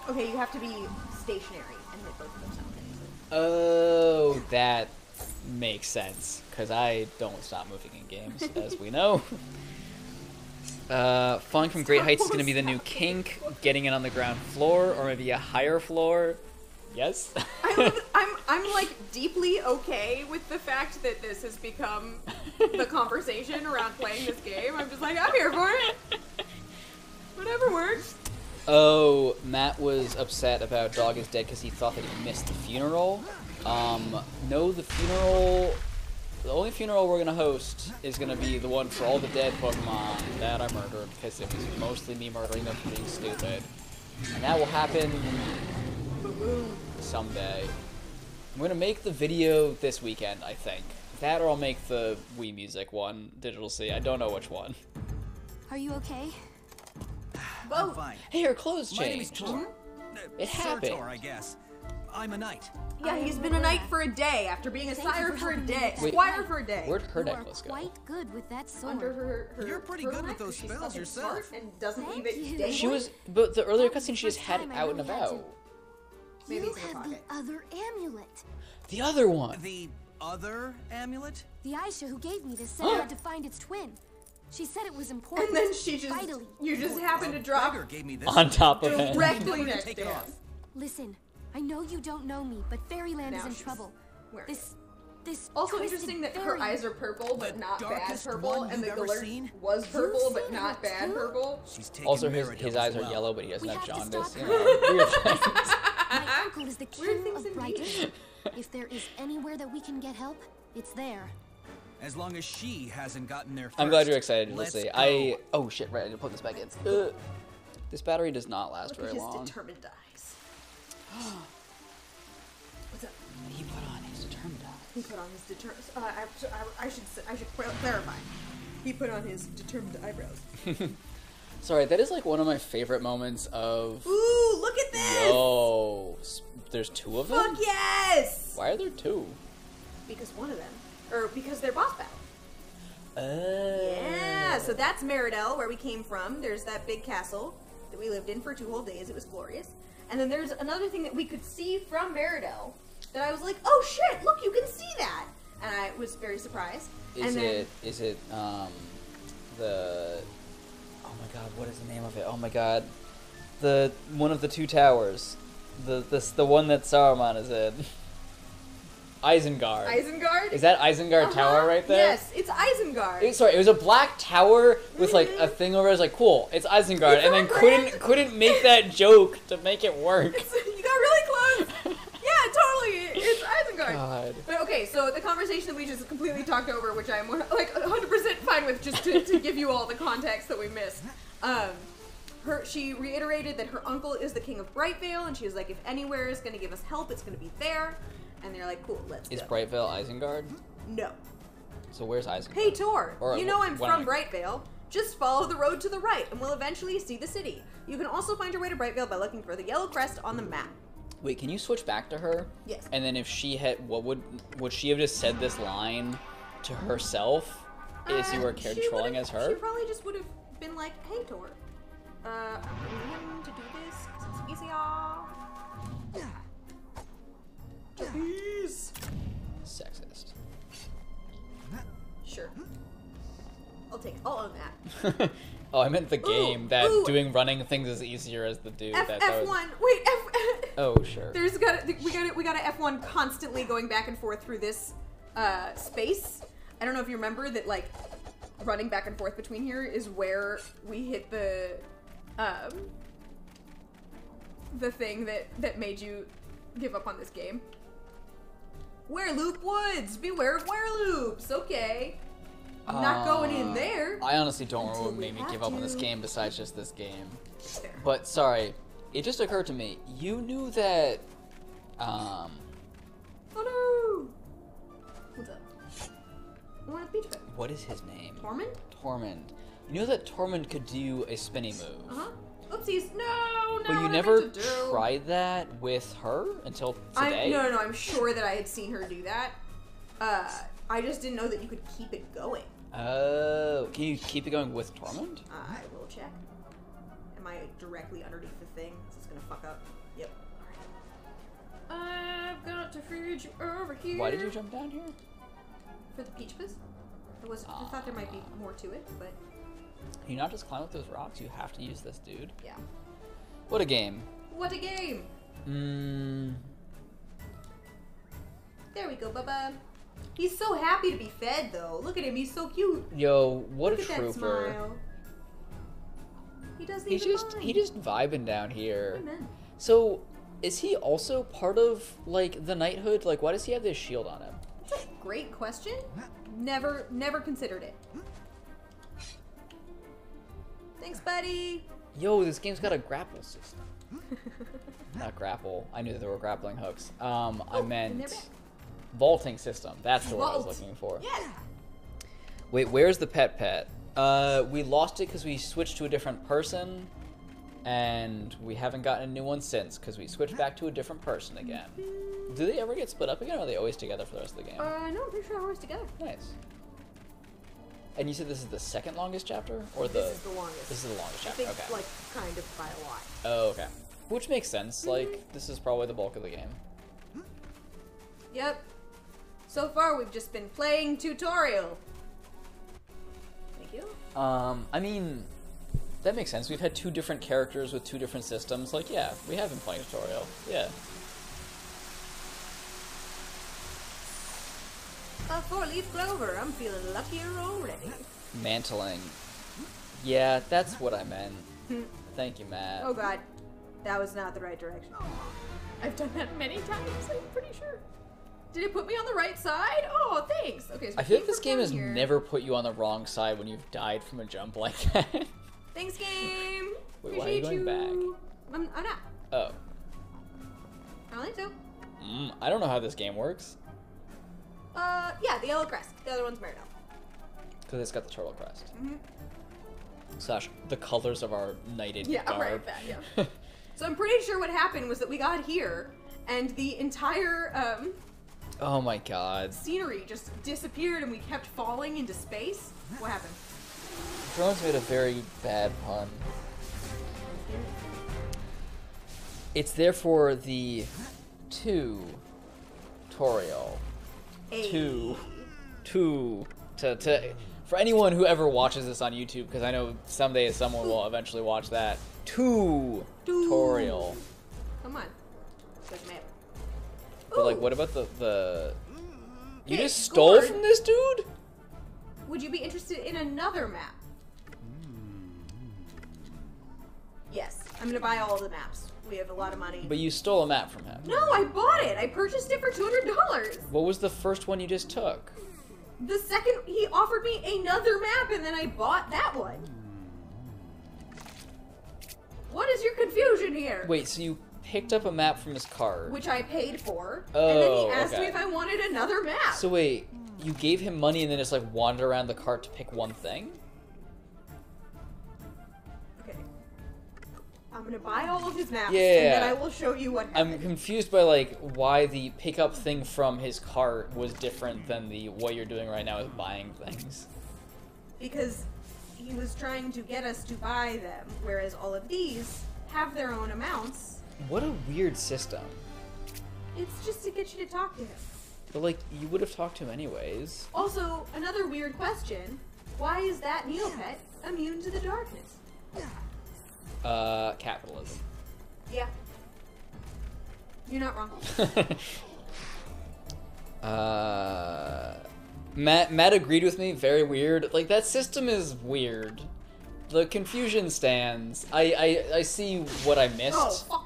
Okay, you have to be stationary and hit both of them simultaneously. Oh, that makes sense. Because I don't stop moving in games, as we know. Falling from great heights is going to be the new kink. Getting it on the ground floor, or maybe a higher floor. Yes? I'm like deeply okay with the fact that this has become the conversation around playing this game. I'm just like, I'm here for it. Whatever works. Oh, Matt was upset about Dog is Dead because he thought that he missed the funeral. No, the only funeral we're gonna host is gonna be the one for all the dead Pokemon that I murdered, because it was mostly me murdering them for being stupid. And that will happen someday. I'm gonna make the video this weekend, I think. That or I'll make the Wii Music one, Digital C. I don't know which one. Are you okay? I'm fine. Hey, her clothes My name is changed. Tor. It Sir happened. Tor, I guess. I'm a knight. Yeah, he's been a knight for a day after being a Thank you sire for for a helping me day. with that. Squire for a day. Where'd her You are necklace go? quite good with that sword. Under her You're pretty good with turtleneck, those she's spells fucking yourself. smart and doesn't Thank leave it you. dangling. She was, but the earlier That was cutscene, the she just first had it time I out and really had about. to. Maybe You it's in her have the pocket. other amulet. The other one. The other amulet? The Aisha who gave me this said I had to find its twin. She said it was important. And then she just, vitally. you just happen to drop Beggar gave me this On top of it. directly Take next it to him. off. Listen, I know you don't know me, but Fairyland Now is in she's trouble. wearing This Also twisted interesting that her fairy. eyes are purple, but The not bad darkest purple, one and the you've ever alert seen? was purple, but seen not her bad too? purple. She's taken Also, Meridel his as eyes are well. yellow, but he doesn't We have have to jaundice. stop You her. know, weird things. My uncle is the Weird king things of indeed. Brighton. If there is anywhere that we can get help, it's there. As long as she hasn't gotten there first. I'm glad you're excited to Let's see. go. Oh shit! Right, I didn't plug this back in. This battery does not last Look at very his long. determined eyes. What's up? He put on his determined eyes. He put on his determined. I should clarify. He put on his determined eyebrows. Sorry, that is like one of my favorite moments of. Ooh, look at this! Yo, there's 2 of them. Fuck yes! Why are there 2? Because one of them, or because they're boss battle. Oh. Yeah, so that's Meridel, where we came from. There's that big castle that we lived in for 2 whole days. It was glorious. And then there's another thing that we could see from Meridel that I was like, oh shit, look, you can see that! And I was very surprised. Is and it the? Oh my god, what is the name of it? Oh my god. The one of the two towers. The one that Saruman is in. Isengard. Isengard? Is that Isengard Tower right there? Yes, it's Isengard. Sorry, it was a black tower with like a thing over it. I was like, cool, it's Isengard, It's and on then couldn't make that joke to make it work. You got really close. Yeah, totally. It's Isengard. God. But okay, so the conversation that we just completely talked over, which I'm like 100% fine with, just to give you all the context that we missed. She reiterated that her uncle is the king of Brightvale, and she was like, if anywhere is going to give us help, it's going to be there. And they're like, cool, let's go. Is Brightvale Isengard? No. So where's Isengard? Hey, Tor, Or, you know I'm from I- Brightvale. Just follow the road to the right, and we'll eventually see the city. You can also find your way to Brightvale by looking for the yellow crest on the map. Wait, can you switch back to her? Yes. And then if she had, would she have just said this line to herself? Is you were controlling as her? She probably just would have been like, hey, Tor, I'm going to do this because it's easier. Please. Sexist. Sure. I'll take all of that. Oh, I meant the game that ooh. doing running things is easier as the dude. that F1. was... Wait, F. Oh, sure. We got a F1 constantly going back and forth through this space. I don't know if you remember that, like, running back and forth between here is where we hit the thing that made you give up on this game. Wereloop Woods! Beware of wereloops! Okay. I'm not going in there. I honestly don't remember Until what we made me have give up on this to. game besides just this game. There. But, sorry, it just occurred to me. You knew that, Oh no! What's up? I want a beach bed. what is his name? Tormund? Tormund. You know that Tormund could do a spinny move. Uh-huh. Oopsies. No, But what you I never meant to do. tried that with her until today? No, I'm sure that I had seen her do that. I just didn't know that you could keep it going. Oh, can you keep it going with Tormund? I will check. Am I directly underneath the thing? This is gonna fuck up. Yep. Alright. I've got to feed you over here. Why did you jump down here? For the peach fizz? I thought there might be more to it, but Can you not just climb up those rocks? You have to use this dude. yeah. What a game. What a game! There we go, Bubba. He's so happy to be fed, though. Look at him, he's so cute. Yo, what Look a at that trooper. smile. He doesn't He's even just mind. he just vibing down here. Amen. So, is he also part of like the knighthood? Like, why does he have this shield on him? That's a great question. Never considered it. Thanks, buddy. Yo, this game's got a grapple system. Not grapple. I knew that there were grappling hooks. I and they're meant back. vaulting system. That's the word I was Vault. looking for. Yeah. Wait, where's the pet? We lost it because we switched to a different person, and we haven't gotten a new one since because we switched back to a different person again. Do they ever get split up again, or are they always together for the rest of the game? No, I'm pretty sure we're always together. Nice. And you said this is the second longest chapter, or This is the longest. This is the longest I chapter. think, Okay. like, kind of by a lot. Oh, okay. Which makes sense. Like, this is probably the bulk of the game. Yep. So far, we've just been playing tutorial. Thank you. I mean, that makes sense. We've had two different characters with two different systems. Like, yeah, we have been playing tutorial. Yeah. A 4-leaf clover. I'm feeling luckier already. Mantling. Yeah, that's what I meant. Thank you, Matt. Oh god. That was not the right direction. I've done that many times, I'm pretty sure. Did it put me on the right side? Oh, thanks. Okay, so I feel keep like this from game down has here. never put you on the wrong side when you've died from a jump like that. Thanks, game. Wait, why are you Appreciate going I'm not. Oh. I don't think so. I don't know how this game works. Yeah, the yellow crest. The other one's Meridell. Because it's got the turtle crest. Slash, the colors of our knighted Yeah, garb. right, that, yeah. So I'm pretty sure what happened was that we got here, and the entire, Oh my god. scenery just disappeared and we kept falling into space. What happened? Drones made a very bad pun. It's therefore the tutorial. Hey. For anyone who ever watches this on YouTube, because I know someday someone will eventually watch that, tutorial. Come on. Good map. But like, Ooh. what about the? You Hey, just stole Gord. from this dude? Would you be interested in another map? Yes. I'm gonna buy all the maps. We have a lot of money. But you stole a map from him. No, I bought it. I purchased it for $200. What was the first one you just took? The second he offered me another map, and then I bought that one. What is your confusion here? Wait, so you picked up a map from his card? Which I paid for, and Oh, then he asked okay. me if I wanted another map. So wait, you gave him money and then just like wandered around the cart to pick one thing? Okay. I'm gonna buy all of his maps, Yeah. and then I will show you what happened. I'm confused by like why the pickup thing from his cart was different than the what you're doing right now is buying things. Because he was trying to get us to buy them, whereas all of these have their own amounts. What a weird system. It's just to get you to talk to him. But like, you would have talked to him anyways. Also, another weird question. Why is that Neopet immune to the darkness? Capitalism. Yeah. You're not wrong. Matt agreed with me. Very weird. Like, that system is weird. The confusion stands. I see what I missed. Oh, fuck.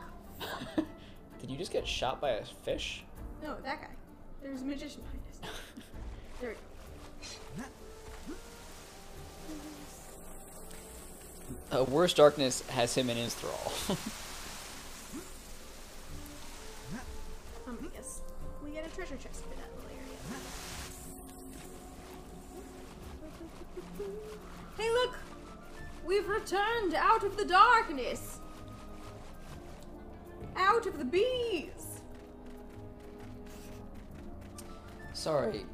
Did you just get shot by a fish? No, that guy. There's a magician behind us. There we go. Worst Darkness has him in his thrall. Yes. We get a treasure chest for that little area. Hey, look! We've returned out of the darkness! Out of the bees! Sorry.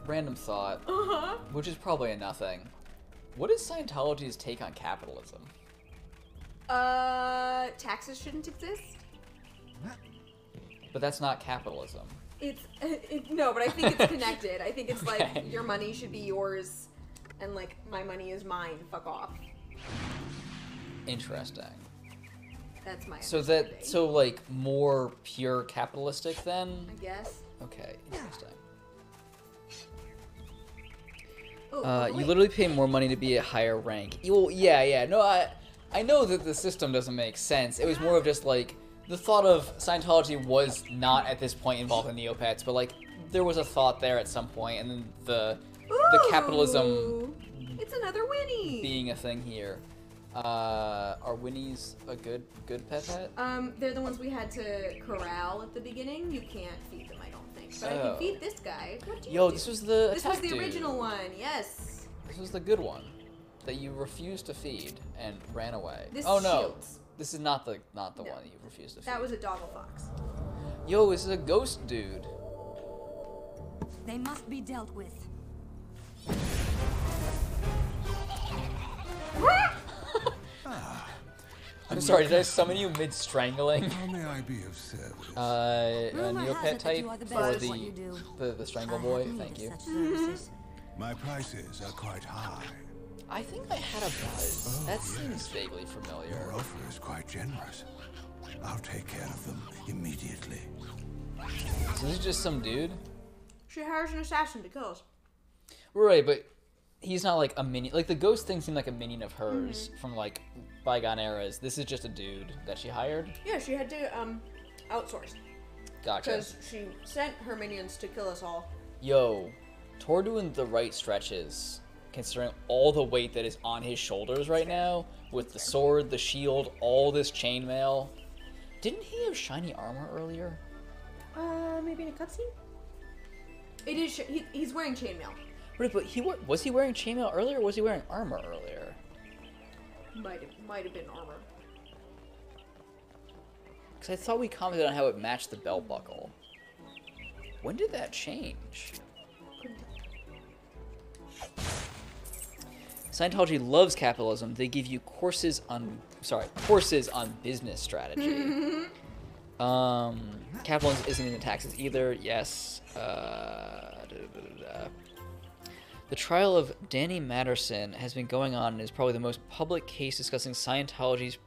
Random thought, Uh-huh. which is probably a nothing. What is Scientology's take on capitalism? Taxes shouldn't exist? But that's not capitalism. No, but I think it's connected. I think it's like, Okay. your money should be yours, and like, my money is mine, fuck off. Interesting. That's my So understanding. so like more pure capitalistic then? I guess. Okay, interesting. Oh, You wait. literally pay more money to be a higher rank. Well, yeah. No, I know that the system doesn't make sense. It was more of just like the thought of Scientology was not at this point involved in Neopets, but like there was a thought there at some point, and then the capitalism Ooh, it's another Winnie. being a thing here. Are Winnies a good pet? They're the ones we had to corral at the beginning. You can't feed them, I don't think. But I Oh. can feed this guy. What do you Yo, do? this was the This was attack the dude. original one. Yes. This was the good one that you refused to feed and ran away. This oh no, shields. this is not the No. one that you refused to feed. That was a doggle fox. Yo, this is a ghost dude. They must be dealt with. I'm sorry, did I summon you mid-strangling? How may I be of service? A Rumor has Neopet it that type you are the for best at what you do. the Strangle I Boy, have need thank of you. such services. My prices are quite high. I think I had a buzz. That seems vaguely familiar. Your offer is quite generous. I'll take care of them immediately. So this is just some dude? She hires an assassin to kill us. Right, but he's not like a minion. Like the ghost thing seemed like a minion of hers from like bygone eras. This is just a dude that she hired. Yeah, she had to outsource Gotcha. because she sent her minions to kill us all. Yo, Tor doing the right stretches, considering all the weight that is on his shoulders right now, with the sword, the shield, all this chainmail. Didn't he have shiny armor earlier? Maybe in a cutscene. It is. He's wearing chainmail. Right, but was he wearing chainmail earlier, or was he wearing armor earlier? Might have been armor. Because I thought we commented on how it matched the belt buckle. When did that change? Scientology loves capitalism. They give you courses on business strategy. Capitalism isn't in the taxes either. Yes. The trial of Danny Matterson has been going on and is probably the most public case discussing Scientology's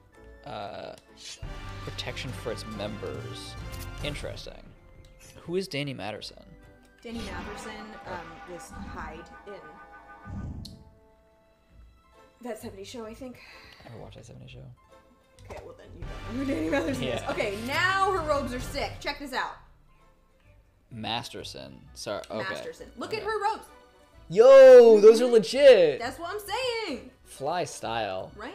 protection for its members. Interesting. Who is Danny Matterson? Danny Matterson was Hyde in that 70s show, I think. I never watched that 70s show. Okay, well then you don't know who Danny Matterson is. Yeah. Okay, now her robes are sick. Check this out. Masterson. Sorry. Okay. Masterson. Look at her robes. Yo, those are legit. That's what I'm saying. Fly style. Right?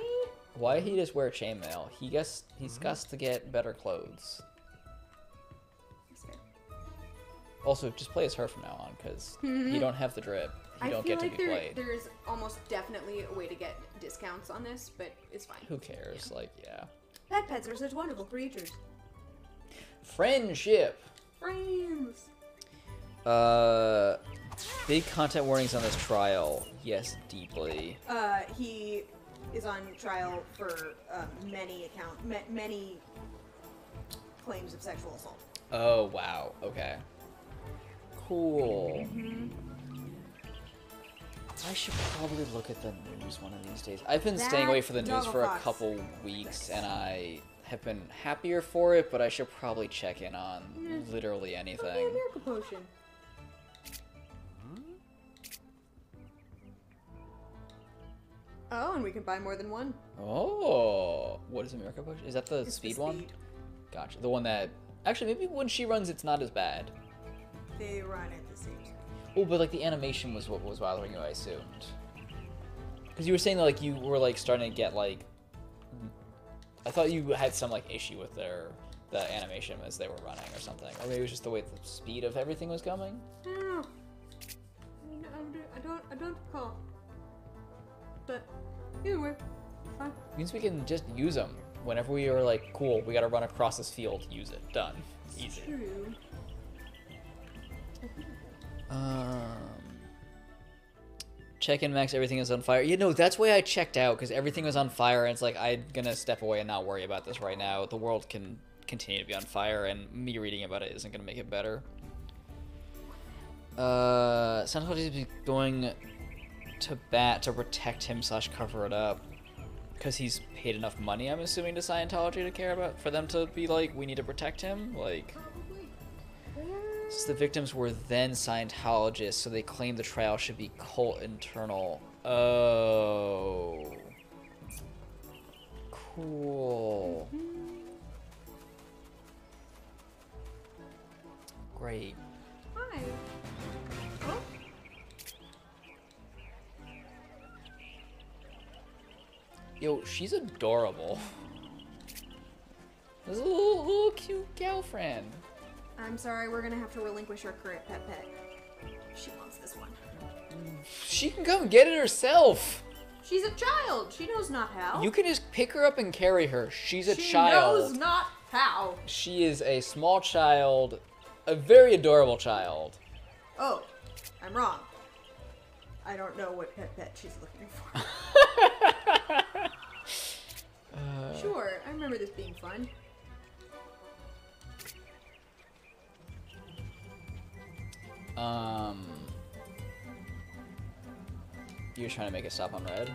Why he just wear chainmail? He's got to get better clothes. Also, just play as her from now on, because you don't have the drip. You don't get to be played. There's almost definitely a way to get discounts on this, but it's fine. Who cares? Like, yeah. Pets are such wonderful creatures. Friendship. Friends. Big content warnings on this trial. Yes, deeply. He is on trial for many claims of sexual assault. Oh, wow. Okay. Cool. I should probably look at the news one of these days. I've been staying away from the news for a couple weeks, and I have been happier for it, but I should probably check in on literally anything. Okay, miracle potion. Oh, and we can buy more than one. Oh, what is a miracle potion? Is that the speed one? Gotcha. The one that actually maybe when she runs, it's not as bad. They run at the same speed. Oh, but like the animation was what was bothering you, I assumed. Because you were saying that, like you were like starting to get like, I thought you had some like issue with the animation as they were running or something, or maybe it was just the way the speed of everything was coming. I don't know. I don't recall. But anyway, fine. Means we can just use them whenever we are like, cool, we got to run across this field. Use it. Done. Easy. True. Check in, Max. Everything is on fire. You know, that's why I checked out, because everything was on fire, and it's like, I'm gonna step away and not worry about this right now. The world can continue to be on fire, and me reading about it isn't gonna make it better. Scientology is going to bat to protect him / cover it up, because he's paid enough money, I'm assuming, to Scientology to care about, for them to be like, we need to protect him, like. Since the victims were then Scientologists, so they claimed the trial should be cult internal. Oh. Cool. Great. Hi. Oh. Yo, she's adorable. This is a little cute gal friend. I'm sorry, we're gonna have to relinquish our current pet. She wants this one. She can come get it herself. She's a child. She knows not how. You can just pick her up and carry her. She's a She child. knows not how. She is a small child, a very adorable child. Oh, I'm wrong. I don't know what pet she's looking for. Sure, I remember this being fun. You're trying to make it stop on red?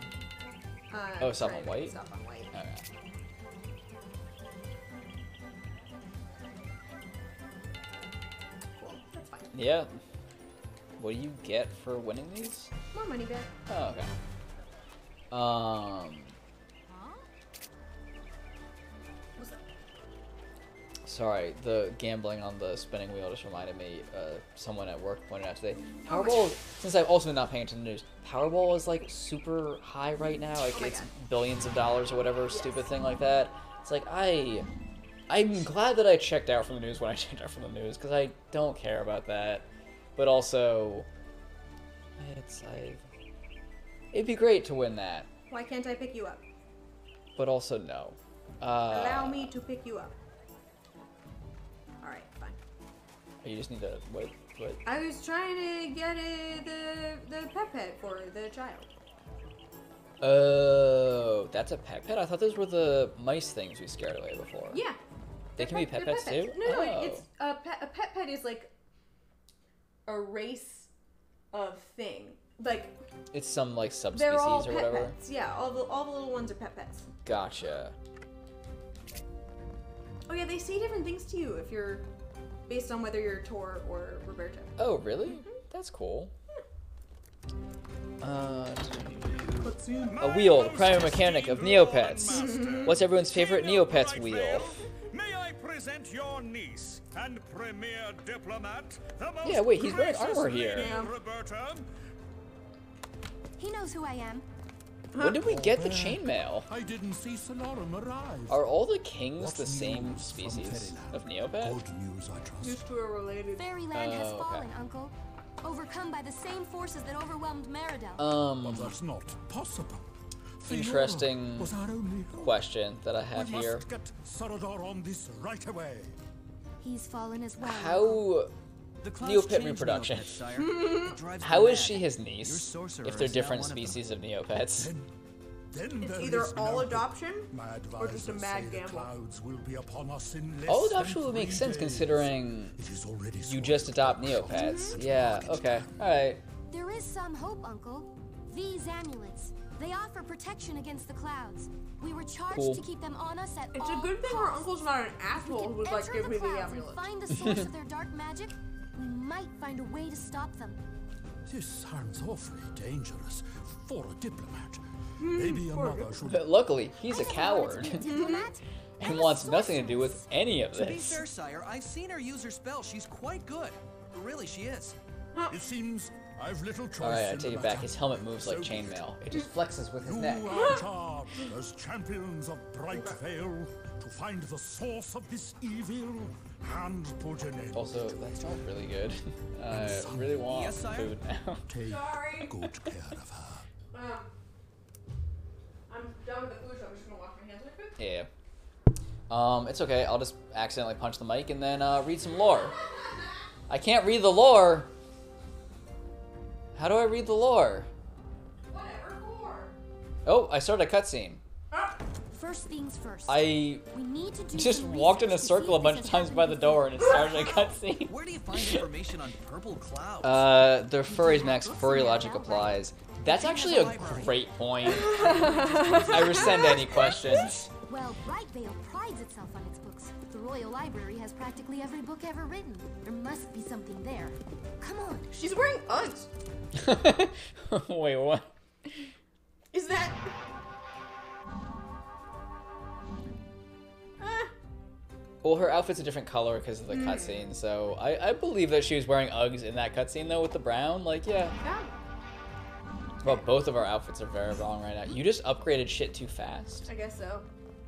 Oh, stop on white? Stop on white. Okay. Cool, that's fine. Yeah. What do you get for winning these? More money back. Oh, okay. What's up? Sorry, the gambling on the spinning wheel just reminded me, someone at work pointed out today. Powerball, since I've also been not paying attention to the news, Powerball is like super high right now. Like it's billions of dollars or whatever stupid thing like that. It's like, I'm glad that I checked out from the news when I checked out from the news, because I don't care about that. But also, it's like, it'd be great to win that. Why can't I pick you up? But also, no. Allow me to pick you up. Alright, fine. You just need to, what? I was trying to get the pet for the child. Oh, that's a pet? I thought those were the mice things we scared away before. Yeah. They can be pets too? No, it's a pet is like a race of thing. Like, it's some like they're all subspecies or whatever. Pets. Yeah, all the little ones are pets. Gotcha. Oh yeah, they say different things to you if you're based on whether you're Tor or Roberta. Oh, really? That's cool. A wheel, the primary mechanic of Neopets. What's everyone's favorite Neopets wheel? May I present your niece and premier diplomat, the most Yeah, wait, he's wearing gracious armor here. Lady Yeah. Roberta. He knows who I am. When did we get the chainmail? I didn't see Sonorum arrive. Are all the kings What the same news from species Fairyland? of Neopet? Good news, I trust. These two are related. Fairyland has Oh, okay. fallen, Uncle. Overcome by the same forces that overwhelmed Meridel. But that's not possible. Interesting Fiora was our only hope. question that I have We here. must get Saradar on this right away. He's fallen as well. How The clouds Neopet changed reproduction. Neopets, sire. It drives me How is mad. she his Your niece sorcerer if they're is now different one of them. species of Neopets? Then It's there either is all no hope. adoption My or just a advisors mad say the gamble. clouds will be upon us in less All than adoption would make 3 sense days. considering It is already you sworn just adopt to Neopets. Yeah, okay, alright. There is some hope, Uncle. These amulets. They offer protection against the clouds. We were charged Cool. to keep them on us at It's all a good thing our costs. uncle's not an If we asshole can who's like, enter give me the clouds amulet. and find the source of their dark magic, we might find a way to stop them. This sounds awfully dangerous for a diplomat. Maybe another should. But luckily, he's a I never wanted coward to be a diplomat. and I'm a wants nothing to do sorceress. with any of To be this. fair, sire, I've seen her use her spell. She's quite good. Really, she is. It seems I've little choice. Alright, I in the take it back. matter. His helmet moves like So chainmail. It just flexes with his You neck. are charged as champions of Brightvale to find the source of this evil and put an end. Also, that smells really good. I really want Yes, sire? food now. Take Sorry. good care of her. I'm done with the food, so I'm just gonna wash my hands real quick. Yeah. It's okay. I'll just accidentally punch the mic and then read some lore. I can't read the lore. How do I read the lore? Whatever for. Oh, I started a cutscene. First things first. I We need to do just some walked in a research to see circle a if bunch this of has times by the happened door and it before. started a cutscene. Where do you find information on purple clouds? The furries max furry logic applies. That's actually a great point. I rescind any questions. Well, Brightvale prides itself on its books. The Royal Library has practically every book ever written. There must be something there. Come on. She's wearing Uggs. Wait, what? Is that? Well, her outfit's a different color because of the cutscene, so I believe that she was wearing Uggs in that cutscene, though, with the brown. Like, yeah. Yeah. Well, both of our outfits are very wrong right now. You just upgraded shit too fast. I guess so.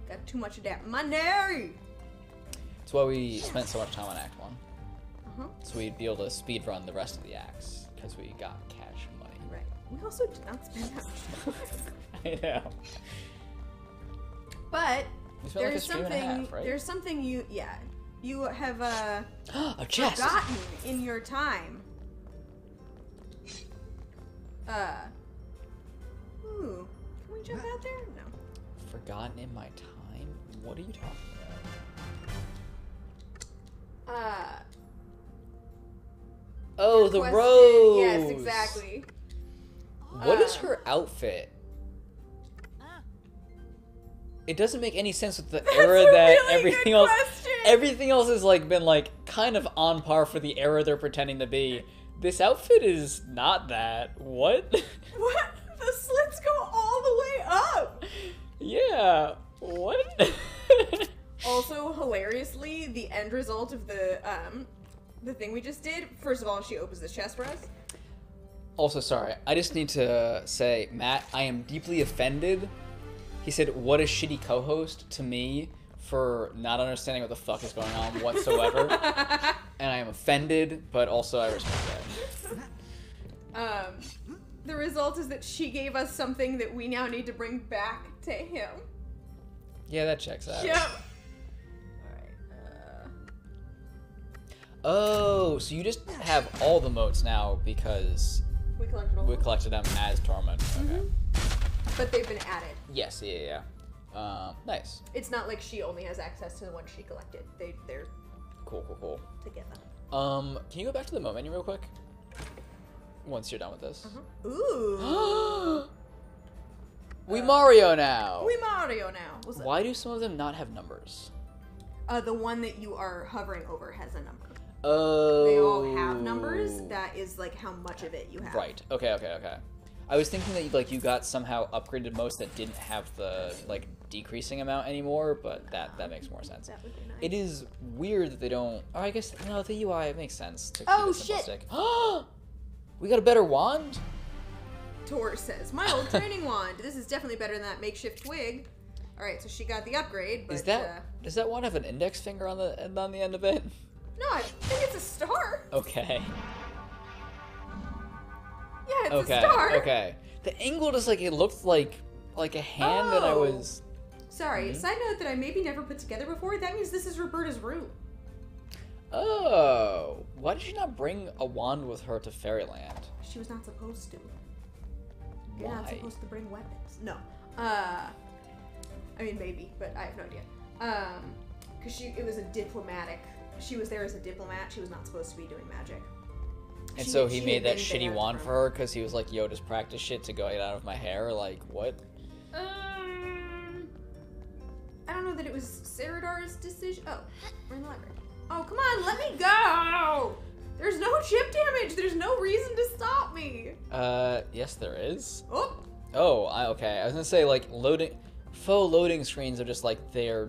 Got too much of that money. That's why we spent so much time on Act 1. So we'd be able to speed run the rest of the acts, because we got cash money. Right. We also did not spend that much time. I know. But We spent like a there's stream and a something. half, right? There's something you have A chest! forgotten in your time. Ooh. Can we jump out there? No. Forgotten in my time? What are you talking Oh, the question- rose! Yes, exactly. What is her outfit? It doesn't make any sense with the era a that really everything good else question. everything else has like been like kind of on par for the era they're pretending to be. This outfit is not that. What? What? The slits go all the way up. Yeah. What? Also, hilariously, the end result of the thing we just did. First of all, she opens the chest for us. Also, sorry. I just need to say, Matt, I am deeply offended. He said, "What a shitty co-host" to me for not understanding what the fuck is going on whatsoever. And I am offended, but also I respect that. The result is that she gave us something that we now need to bring back to him. Yeah, that checks out. Yep. Oh, so you just have all the motes now because We collected all we of them. collected them as Torment. Okay. But they've been added. Yes, yeah. Nice. It's not like she only has access to the ones she collected. They're Cool. together. Can you go back to the moat menu real quick? Once you're done with this. Ooh. We Mario now! We Mario now. What's that? Why do some of them not have numbers? The one that you are hovering over has a number. Oh. They all have numbers. That is like how much of it you have. Right. Okay. I was thinking that like you got somehow upgraded most that didn't have the like decreasing amount anymore, but that makes more sense. That would be nice. It is weird that they don't. Oh, I guess no. The UI it makes sense to keep Oh, it shit. simplistic. We got a better wand. Tor says, "My old training wand. This is definitely better than that makeshift twig." All right, so she got the upgrade. But, Does that wand have an index finger on the end of it? No, I think it's a star. Okay. Yeah, it's a star. Okay. The angle just like it looked like a hand, and I was. Sorry. Side note that I maybe never put together before. That means this is Roberta's room. Oh, why did she not bring a wand with her to Fairyland? She was not supposed to. You're Why? not supposed to bring weapons. No. I mean maybe, but I have no idea. Because it was a diplomatic. She was there as a diplomat. She was not supposed to be doing magic. And so he she made had that been shitty banned wand from- for her because he was like, yo, just practice shit to go get out of my hair. Like, what? I don't know that it was Saradar's decision. Oh, we're in the library. Oh, come on, let me go! There's no chip damage. There's no reason to stop me. Yes, there is. Oh, Oh, okay. I was gonna say, like, faux loading screens are just like they're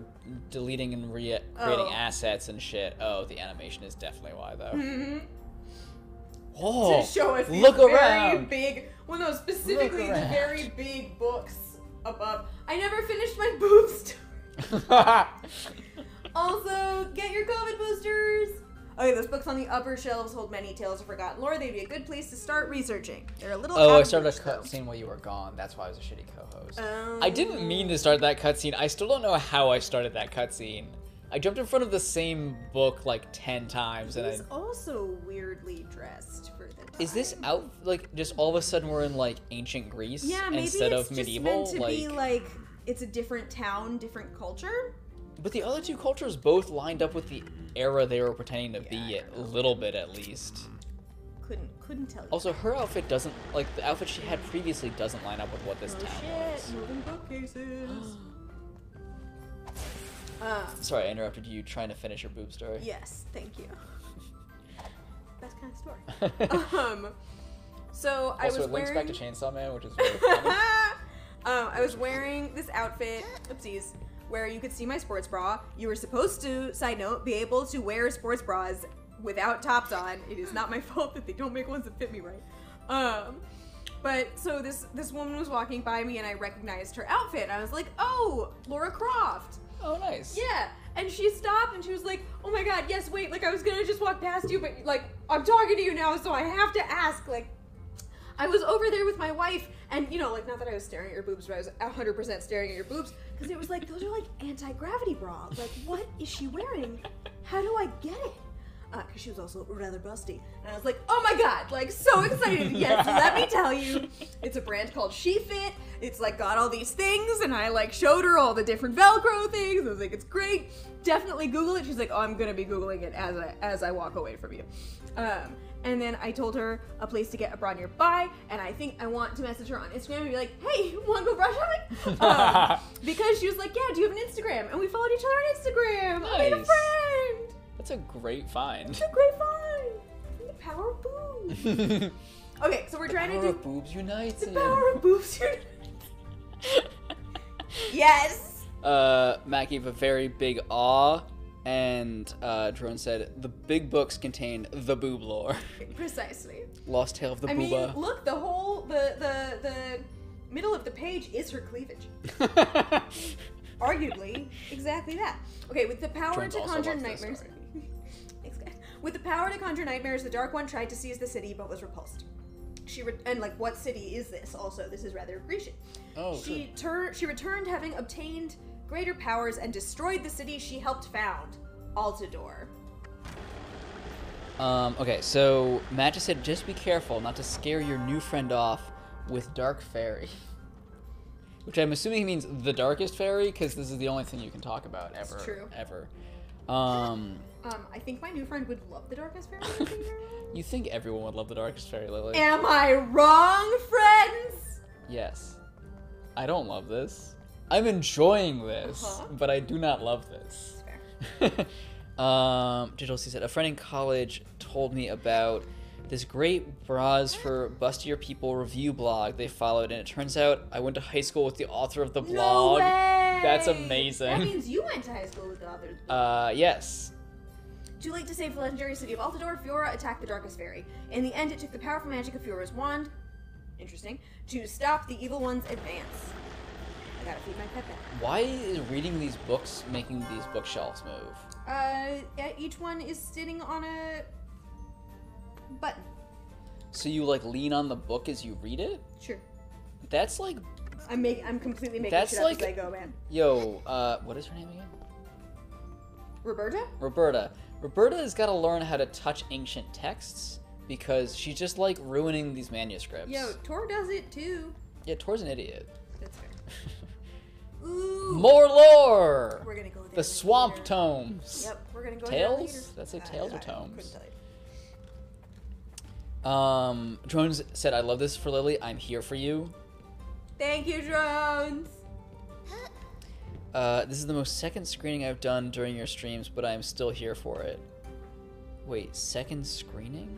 deleting and creating assets and shit. Oh, the animation is definitely why, though. mm-hmm. Oh, To show us these look very around. big, well, no, specifically Look the around. very big books above. I never finished my boob story. Also, get your COVID boosters. Okay, those books on the upper shelves hold many tales of forgotten lore. They'd be a good place to start researching. They're a little. Oh, out I of started a reach, though. cutscene while you were gone. That's why I was a shitty co-host. Oh. I didn't mean to start that cutscene. I still don't know how I started that cutscene. I jumped in front of the same book like 10 times, and He's also weirdly dressed for the time. Is this out like just all of a sudden we're in like ancient Greece Yeah, maybe instead it's of just medieval? meant to be like it's a different town, different culture. But the other two cultures both lined up with the era they were pretending to Yeah, be I a little bit at least. Couldn't tell you. Also, her outfit doesn't like the outfit she had previously doesn't line up with what this Oh town shit! was. Moving bookcases. Sorry, I interrupted you trying to finish your boob story. Yes, thank you. Best kind of story. So I Also, was it links wearing. back to Chainsaw Man, which is very funny. I was wearing this outfit. Oopsies. Where you could see my sports bra. You were supposed to, side note, be able to wear sports bras without tops on. It is not my fault that they don't make ones that fit me right. But so this woman was walking by me and I recognized her outfit. I was like, oh, Laura Croft. Oh, nice. Yeah. And she stopped and she was like, oh my god, yes, wait, like I was gonna just walk past you, but like I'm talking to you now, so I have to ask. Like, I was over there with my wife, and you know, like, not that I was staring at your boobs, but I was 100% staring at your boobs, because it was like, those are like anti-gravity bra. Like, what is she wearing? How do I get it? Because she was also rather busty. And I was like, oh my god, like, so excited. Yes, let me tell you. It's a brand called SheFit. It's like got all these things, and I like showed her all the different Velcro things. I was like, it's great. Definitely Google it. She's like, oh, I'm gonna be Googling it as I walk away from you. And then I told her a place to get a bra nearby, and I think I want to message her on Instagram and be like, hey, wanna go bra shopping? Because she was like, yeah, do you have an Instagram? And we followed each other on Instagram. I made a Nice. friend. That's a great find. It's a great find. The power of boobs. Okay, so we're trying to Power do of boobs unites. the power of boobs. Yes. Matt gave a very big awe, and Drone said the big books contain the boob lore. Precisely. Lost Tale of the I mean, Booba. look, the whole the middle of the page is her cleavage. Arguably, exactly that. Okay, with the power Drones to also conjure loves this nightmares. story. Thanks, guys. With the power to conjure nightmares, the Dark One tried to seize the city but was repulsed. And like, what city is this? Also, this is rather Grecian. Oh, She returned having obtained greater powers and destroyed the city she helped found, Altador. Okay, so Matt just said, just be careful not to scare your new friend off with Dark Faerie. Which I'm assuming he means the Darkest Faerie, because this is the only thing you can talk about ever. It's true. Ever. I think my new friend would love the Darkest Fairy. You think everyone would love the Darkest Faerie, Lily? Am I wrong, friends? Yes. I don't love this. I'm enjoying this, Uh-huh. but I do not love this. Fair. Digital C said, a friend in college told me about this great Bras for Bustier People review blog they followed, and it turns out I went to high school with the author of the blog. No way! That's amazing. That means you went to high school with the author of the blog. Yes. Too late to save the legendary city of Altador, Fiora attacked the Darkest Faerie. In the end, it took the powerful magic of Fiora's wand, interesting, to stop the evil one's advance. I gotta feed my pet. Why is reading these books making these bookshelves move? Each one is sitting on a button. So you like lean on the book as you read it? Sure. That's like... I'm completely making That's shit up like... as I go, man. Yo, what is her name again? Roberta? Roberta has got to learn how to touch ancient texts because she's just like ruining these manuscripts. Yo, Tor does it too. Yeah, Tor's an idiot. That's fair. Ooh. More lore! We're gonna go there the swamp later. tomes. Yep, we're gonna go Tales? there later. That's it, tales or tomes? Couldn't tell you. Drones said, I love this for Lily. I'm here for you. Thank you, Drones! This is the most second screening I've done during your streams, but I am still here for it. Wait, second screening?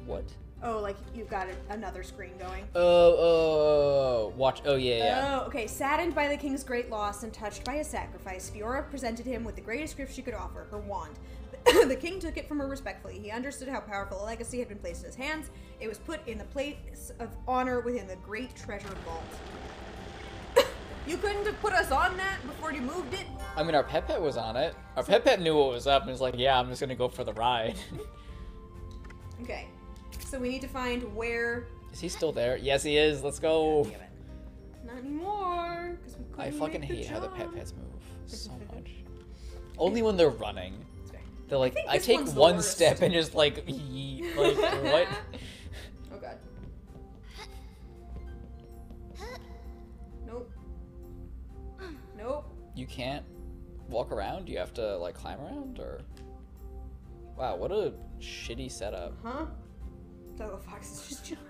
What? Oh, like you've got another screen going. Watch. Oh, yeah. Oh, okay. Saddened by the king's great loss and touched by his sacrifice, Fiora presented him with the greatest gift she could offer, her wand. The king took it from her respectfully. He understood how powerful a legacy had been placed in his hands. It was put in the place of honor within the great treasure vault. You couldn't have put us on that before you moved it? I mean, our Pet was on it. Our Pet knew what was up and was like, yeah, I'm just gonna go for the ride. Okay. So we need to find where... Is he still there? Yes, he is. Let's go. Damn it. Not anymore. Because we couldn't I fucking make the hate how the jump. Pets move so much. Only when they're running. They're like, I this take one's the one worst. step and just like, yeet. Like, what? Oh god. Nope. Nope. You can't walk around? You have to like climb around, or? Wow, what a shitty setup. Huh? So the fox is just chilling.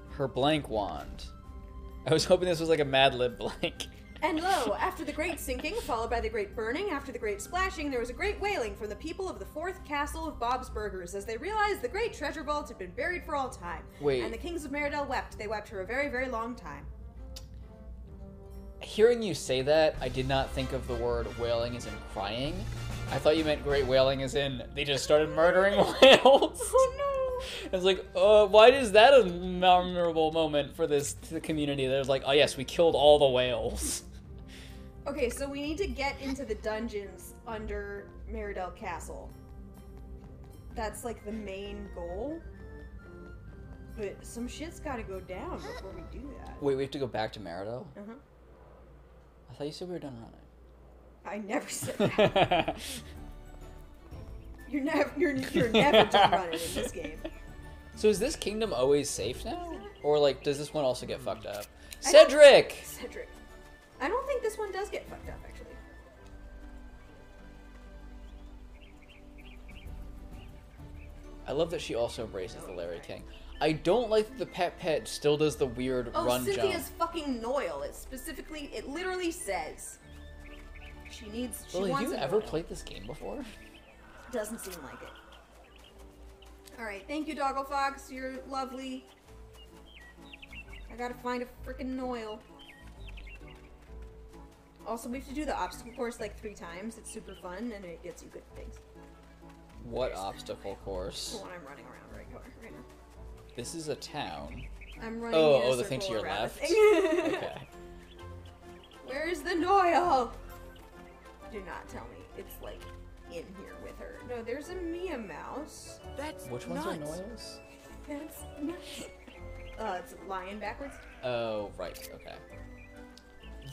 Her blank wand. I was hoping this was like a Mad Lib blank. And lo, after the great sinking, followed by the great burning, after the great splashing, there was a great wailing from the people of the fourth castle of Bob's Burgers as they realized the great treasure vault had been buried for all time. Wait. And the kings of Meridel wept. They wept for a very, very long time. Hearing you say that, I did not think of the word wailing as in crying. I thought you meant great wailing as in they just started murdering whales. Oh no! I was like, why is that a memorable moment for the community? There's like, oh yes, we killed all the whales. Okay, so we need to get into the dungeons under Meridel Castle. That's like the main goal. But some shit's gotta go down before we do that. Wait, we have to go back to Meridel? Uh-huh. I thought you said we were done running. I never said that. You're never done running in this game. So is this kingdom always safe now? Or like, does this one also get fucked up? Cedric! Cedric. I don't think this one does get fucked up, actually. I love that she also embraces the Larry King. I don't like that the pet still does the weird run jump. Cynthia's fucking Noil. It literally says she Lily, have wants you a ever Noil. played this game before? Doesn't seem like it. Alright, thank you, Doggle Fox. You're lovely. I gotta find a freaking Noil. Also, we have to do the obstacle course like 3 times. It's super fun, and it gets you good things. What obstacle course? The one I'm running around right now. This is a town. I'm running in a the thing to circle your around left? the thing. Okay. Where's the Noil? Do not tell me it's like in here with her. No, there's a Mia Mouse. That's Which ones are Noils? That's nuts. It's a lion backwards. Oh, right, okay.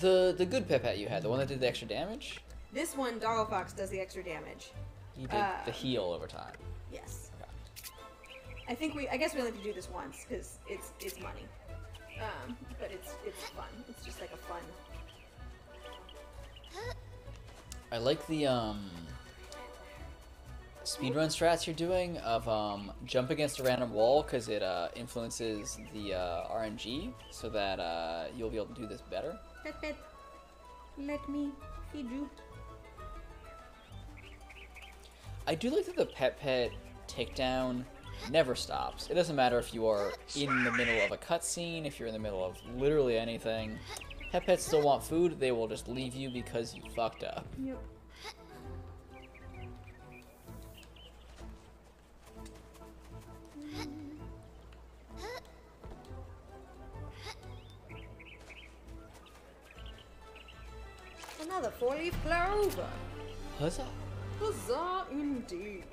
The good Pet you had, the one that did the extra damage? This one, Doggle Fox, does the extra damage. He did the heal over time. Yes. Okay. I guess we only have to do this once because it's money. But it's fun. It's just like a fun. I like the speedrun strats you're doing of jump against a random wall because it influences the RNG so that you'll be able to do this better. Pet, let me Feed you. I do like that the pet takedown never stops. It doesn't matter if you are in the middle of a cutscene, if you're in the middle of literally anything. Pets still want food, they will just leave you because you fucked up. Yep. Another 4-leaf clover. Huzzah. Huzzah indeed.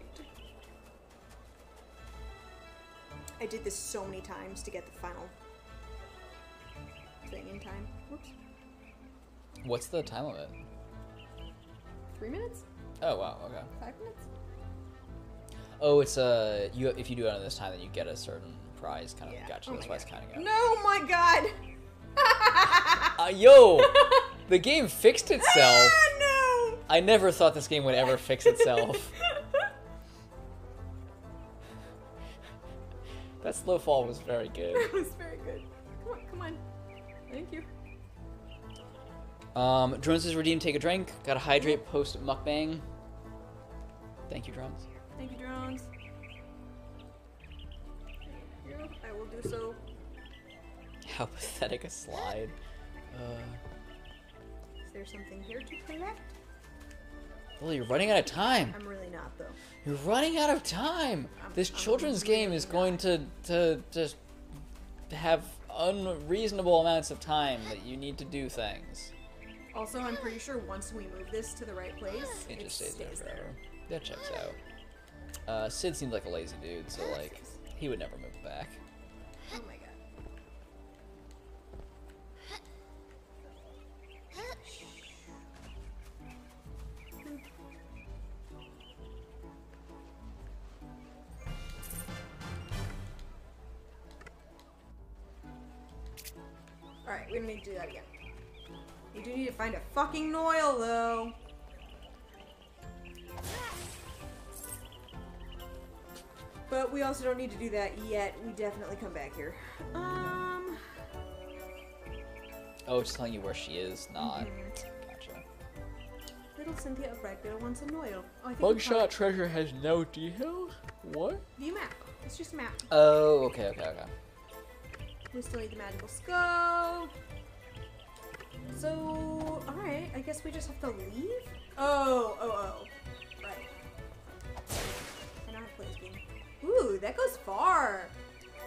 I did this so many times to get the final thing in time. Whoops. What's the time limit? 3 minutes? Oh wow, okay. 5 minutes? Oh, it's if you do it on this time, then you get a certain prize. Kind of gotcha. That's why it's counting out. No, my God! Yo, the game fixed itself. No! I never thought this game would ever fix itself. That slow fall was very good. That was very good. Come on, come on. Thank you. Drones is redeemed. Take a drink. Gotta hydrate post mukbang. Thank you, Drones. Thank you, drones. Here, I will do so. How pathetic a slide. Is there something here to collect? Well, you're running out of time. I'm really not, though. You're running out of time. This children's game is going to just have unreasonable amounts of time that you need to do things. Also, I'm pretty sure once we move this to the right place, It just stays there forever. That checks out. Sid seems like a lazy dude, so like he would never move back. Oh my God. Alright, we're gonna need to do that again. We do need to find a fucking Noil, though. But we also don't need to do that yet. We definitely come back here. Oh, it's telling you where she is, not. Gotcha. Little Cynthia of Brightbill wants a Noil. Oh, I think Bugshot treasure has no details? What? the map. It's just a map. Oh, okay. We still need the magical skull. So, alright, I guess we just have to leave? Oh. Right. I know how to play this game. Ooh, that goes far.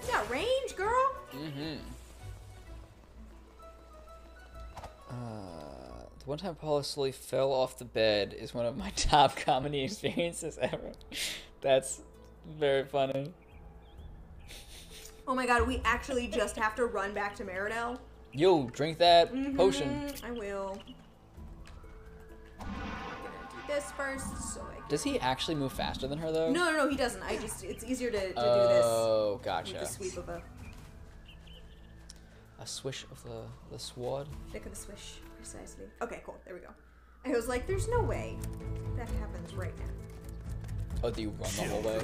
You got range, girl. The one time Paula slowly fell off the bed is one of my top comedy experiences ever. That's very funny. Oh my God, we actually just have to run back to Meridell. Yo, drink that potion. I will. I'm gonna do this first, so I can... Does he actually move faster than her, though? No, he doesn't. it's easier to do this. Oh, gotcha. With the sweep of a swish of the sword. thick of a swish, precisely. Okay, cool. There we go. I was like, there's no way that happens right now. Oh, do you run the whole way?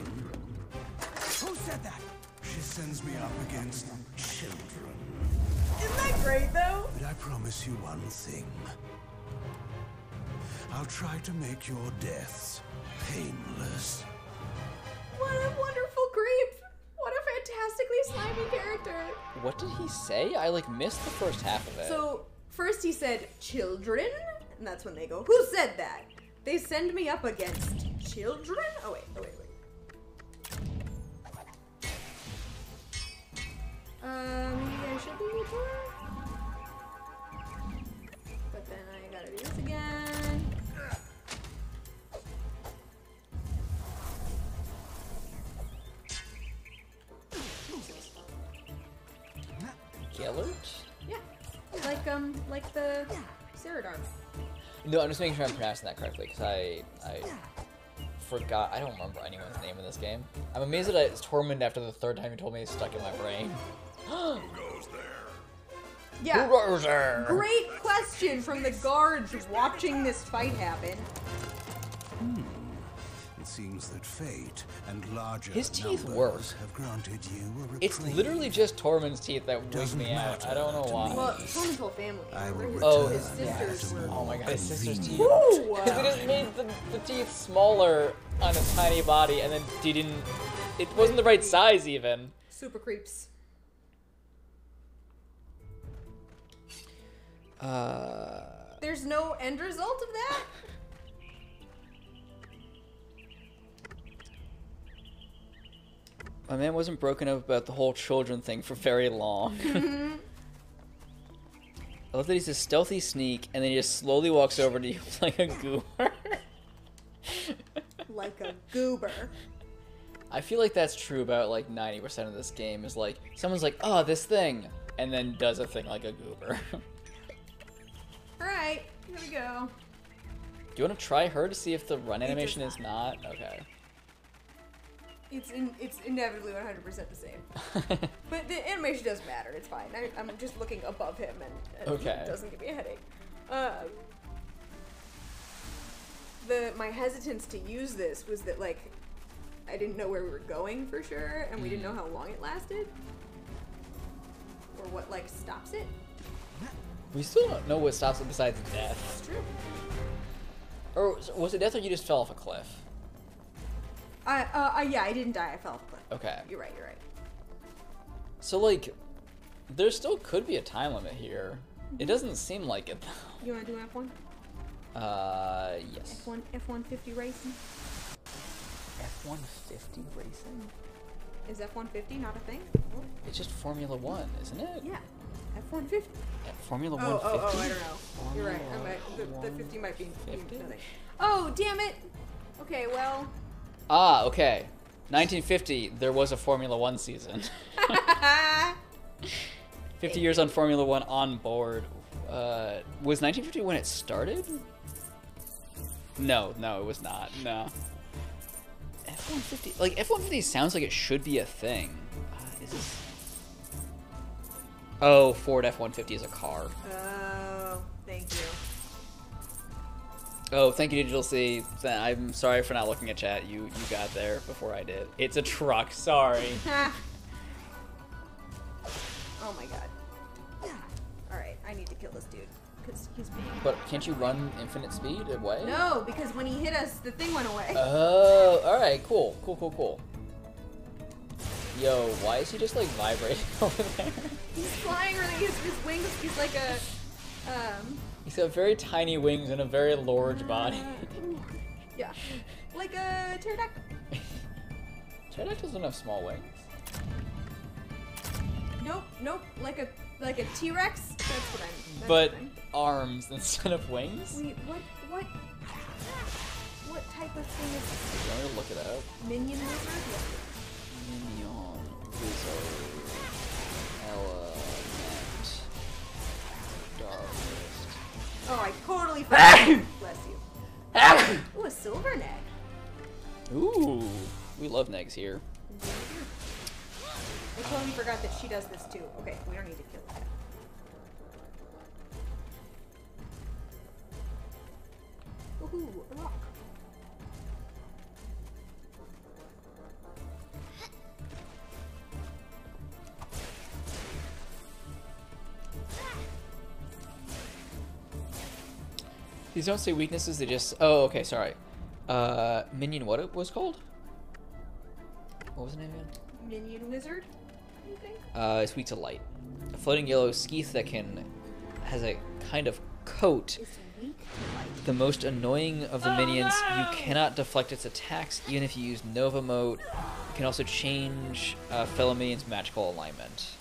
Who said that? She sends me up against children. Isn't that great, though? But I promise you one thing. I'll try to make your deaths painless. What a wonderful creep! What a fantastically slimy character! What did he say? I like missed the first half of it. So, first he said, children? And that's when they go, who said that? They send me up against children? Oh, wait. Maybe I should be with her? But then I gotta do this again. Gellert? Yeah. Like the Ceradar. No, I'm just making sure I'm pronouncing that correctly, because I forgot. I don't remember anyone's name in this game. I'm amazed that it's Tormund after the third time you told me it's stuck in my brain. Who goes there? Yeah. Who goes there? Great question from the guards watching this fight happen. It seems that fate and larger His teeth numbers work. have granted you a It's reprieve. literally just Tormund's teeth that wig Doesn't me out. matter I don't know to why. me. Well, Tormund's whole family. I will His, Oh, his return sisters at a were. Oh my god, his sister's teeth. Woo! Because they just made the teeth smaller on a tiny body and then didn't... It wasn't the right size even. Super creeps. There's no end result of that? My man wasn't broken up about the whole children thing for very long. I love that he's a stealthy sneak and then he just slowly walks over to you like a goober. Like a goober. I feel like that's true about like 90% of this game is like, someone's like, oh, this thing, and then does a thing like a goober. Alright, here we go. Do you want to try her to see if the run It animation does is not? Okay. It's inevitably 100% the same. But the animation does matter, it's fine. I'm just looking above him and Okay. it doesn't give me a headache. My hesitance to use this was that, like, I didn't know where we were going for sure, and we didn't know how long it lasted. Or what, like, stops it. We still don't know what stops it besides death. It's true. Or was it death or you just fell off a cliff? Yeah, I didn't die, I fell off a cliff. Okay. You're right. So, like, there still could be a time limit here. It doesn't seem like it, though. You wanna do F1? Yes. F150 racing? F-150 racing? Is F-150 not a thing? It's just Formula 1, isn't it? Yeah. F-150. Formula 150? Oh, I don't know. You're right. The 50 might be 50? nothing. Oh, damn it! Okay, well... Ah, okay. 1950, there was a Formula 1 season. 50 years on Formula 1 on board. Was 1950 when it started? No, it was not. No. F-150, like, F-150 sounds like it should be a thing. Is this... Oh, Ford F-150 is a car. Oh, thank you. Oh, thank you, Digital C. I'm sorry for not looking at chat. You got there before I did. It's a truck. Sorry. Oh my god. Alright, I need to kill this dude. Because he's being... But can't you run infinite speed away? No, because when he hit us, the thing went away. Oh, alright, cool. Yo, why is he just like vibrating over there? He's flying really, his wings, he's like a, He's got very tiny wings and a very large body. yeah, like a pterodactyl. Pterodactyls don't have small wings. Nope, like a T-Rex. That's what I'm. But arms instead of wings? Wait, what type of thing is this? You want me to look it up? Minion wizard? Minion wizard element darkest. Oh, I totally forgot. Bless you. Ooh, a silver neck. Ooh, we love negs here. I totally forgot that she does this too. Okay, we don't need to kill that. Ooh, a rock. These don't say weaknesses, they just... Oh, okay, sorry. Minion what it was called? What was the name again? Minion wizard, you think? It's weak to light. A floating yellow skeeth that has a kind of coat. It's weak to light. The most annoying of the minions, you cannot deflect its attacks even if you use Nova Mode. You can also change fellow minions' magical alignment.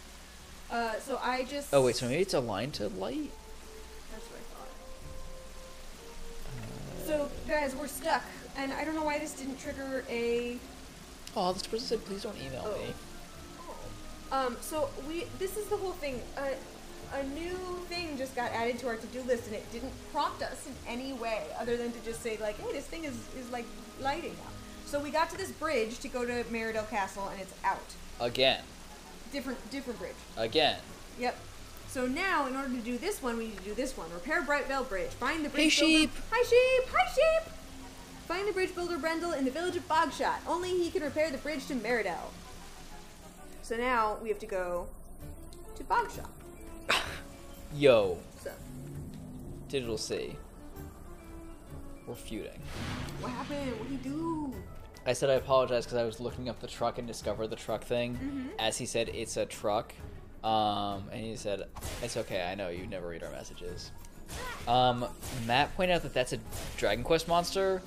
So I just... Oh wait, so maybe it's aligned to light? That's what I thought. So, guys, we're stuck. And I don't know why this didn't trigger a... Oh, this person said please don't email me. So this is the whole thing. A new thing just got added to our to-do list, and it didn't prompt us in any way other than to just say, like, hey, this thing is like lighting now. So we got to this bridge to go to Meridell Castle, and it's out. Again. Different bridge. Again. Yep. So now, in order to do this one, we need to do this one. Repair Bright Veil Bridge. Find the bridge. Hey, sheep! Hi, sheep! Hi, sheep! Find the bridge builder Brendel in the village of Bogshot. Only he can repair the bridge to Meridel. So now we have to go to Bogshot. Yo. So. Digital C. We're feuding. What happened? What'd he do? I said I apologize because I was looking up the truck and discovered the truck thing. As he said, it's a truck. And he said, it's okay, I know, you never read our messages. Matt pointed out that that's a Dragon Quest monster,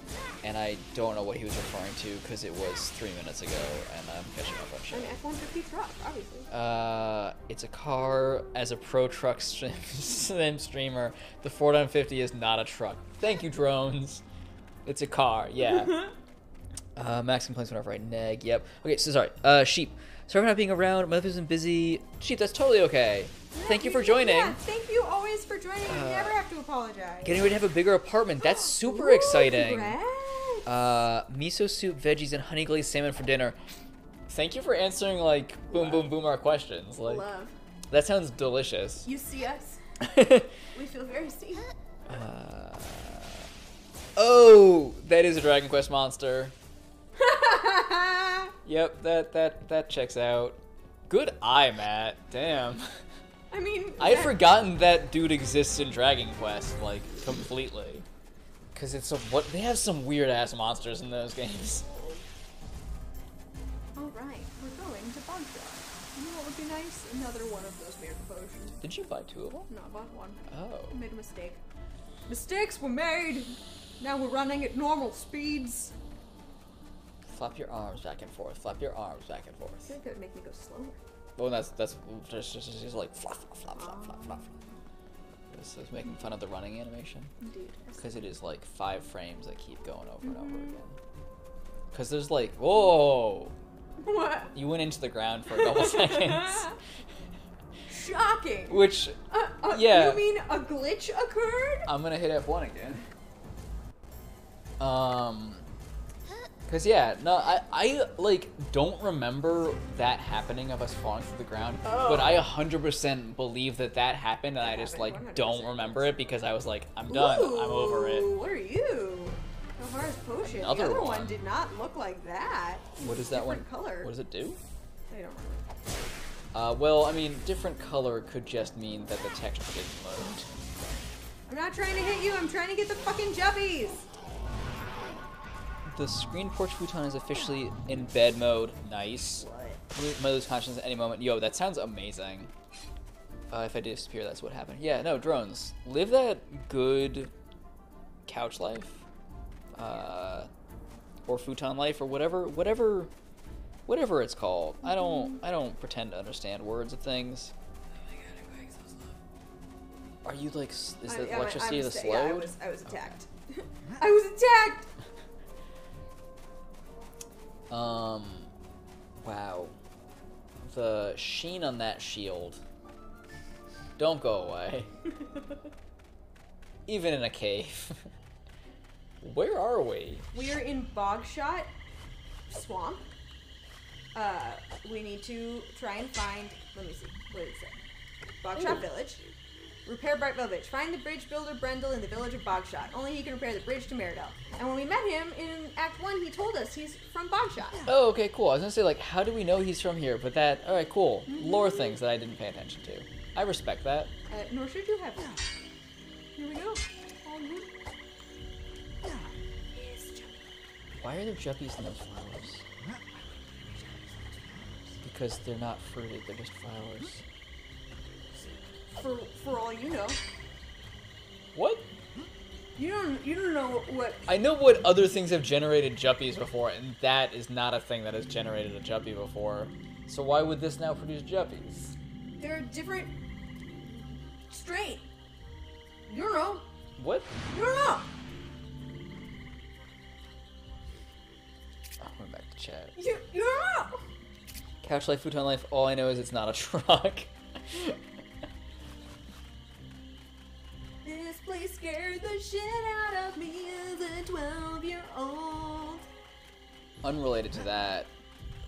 and I don't know what he was referring to because it was 3 minutes ago, and I'm catching up on shit. An F-150 truck, obviously. It's a car. As a pro truck sim streamer, the Ford F-150 is not a truck. Thank you, drones. It's a car, yeah. Max complaints whenever I nag, yep. Okay, so sorry. Sheep. Sorry for not being around. My life been busy. Sheep, that's totally okay. Thank you for joining. Yeah, thank you always for joining. You never have to apologize. Getting ready to have a bigger apartment. That's super exciting. Congrats. Miso soup, veggies, and honey glazed salmon for dinner. Thank you for answering, like, boom, boom, boom our questions. Like, Love. that sounds delicious. You see us. We feel very seen. Oh, that is a Dragon Quest monster. Yep, that checks out. Good eye, Matt. Damn. I mean, I had forgotten that dude exists in Dragon Quest, like, completely. Cause it's they have some weird ass monsters in those games. Alright, we're going to Bogshot. You know what would be nice? Another one of those miracle potions. Did you buy 2 of them? No, I bought one. Oh. I made a mistake. Mistakes were made! Now we're running at normal speeds. Flap your arms back and forth. Flap your arms back and I forth. think that would make me go slower. Well, that's just like flap, flap, flap, flap, flap. This is making fun of the running animation. Indeed. Because it is like 5 frames that keep going over and over again. Because there's like, whoa! What? You went into the ground for a couple seconds. Shocking! Which, yeah. You mean a glitch occurred? I'm gonna hit F1 again. Cause yeah, no, I like don't remember that happening of us falling through the ground, but I 100% believe that happened, and I just like 100%. don't remember it because I was like, I'm done, I'm over it. What are you? Nohar's potion. Another the other one. one did not look like that. What is that one? Different color. What does it do? I don't remember. Well, I mean, different color could just mean that the texture didn't load. I'm not trying to hit you. I'm trying to get the fucking juppies. The screen porch futon is officially in bed mode. Nice. Might lose consciousness at any moment. Yo, that sounds amazing. If I disappear, that's what happened. Yeah, no, drones. Live that good couch life. Or futon life, or whatever it's called. I don't pretend to understand words of things. Are you like, is the electricity the slowed? Yeah, I was attacked. I was attacked! Wow. The sheen on that shield. Don't go away. Even in a cave. Where are we? We are in Bogshot Swamp. We need to try and find, let me see, what did it say? Bogshot Village. Repair Bright Village. Find the bridge builder Brendel in the village of Bogshot. Only he can repair the bridge to Meridel. And when we met him in Act 1, he told us he's from Bogshot. Oh, okay, cool. I was gonna say, like, how do we know he's from here? But that, alright, cool. Lore things that I didn't pay attention to. I respect that. Nor should you have that. Here we go. All good. Why are there juppies in those flowers? Because they're not fruited, they're just flowers. For all you know. What? You don't know what. I know what other things have generated juppies before, and that is not a thing that has generated a juppie before. So why would this now produce juppies? They're a different strain. You don't know. What? You don't know. I went back to chat. You don't know. Couch life, futon life, all I know is it's not a truck. This place scared the shit out of me as a 12-year-old. Unrelated to that,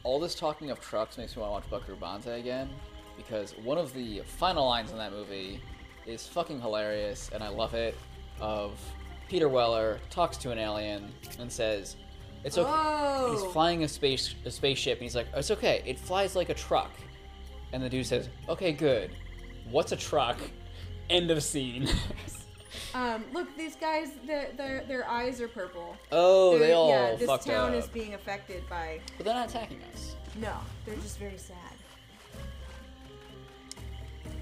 all this talking of trucks makes me want to watch Buckaroo Banzai again, because one of the final lines in that movie is fucking hilarious, and I love it, of Peter Weller talks to an alien and says, "It's okay." Oh. He's flying a spaceship, and he's like, "It's okay. It flies like a truck." And the dude says, "Okay, good. What's a truck?" End of scene. Look, these guys, their eyes are purple. Oh, they all yeah, this fucked town up. is being affected by... But they're not attacking us. No, they're just very sad.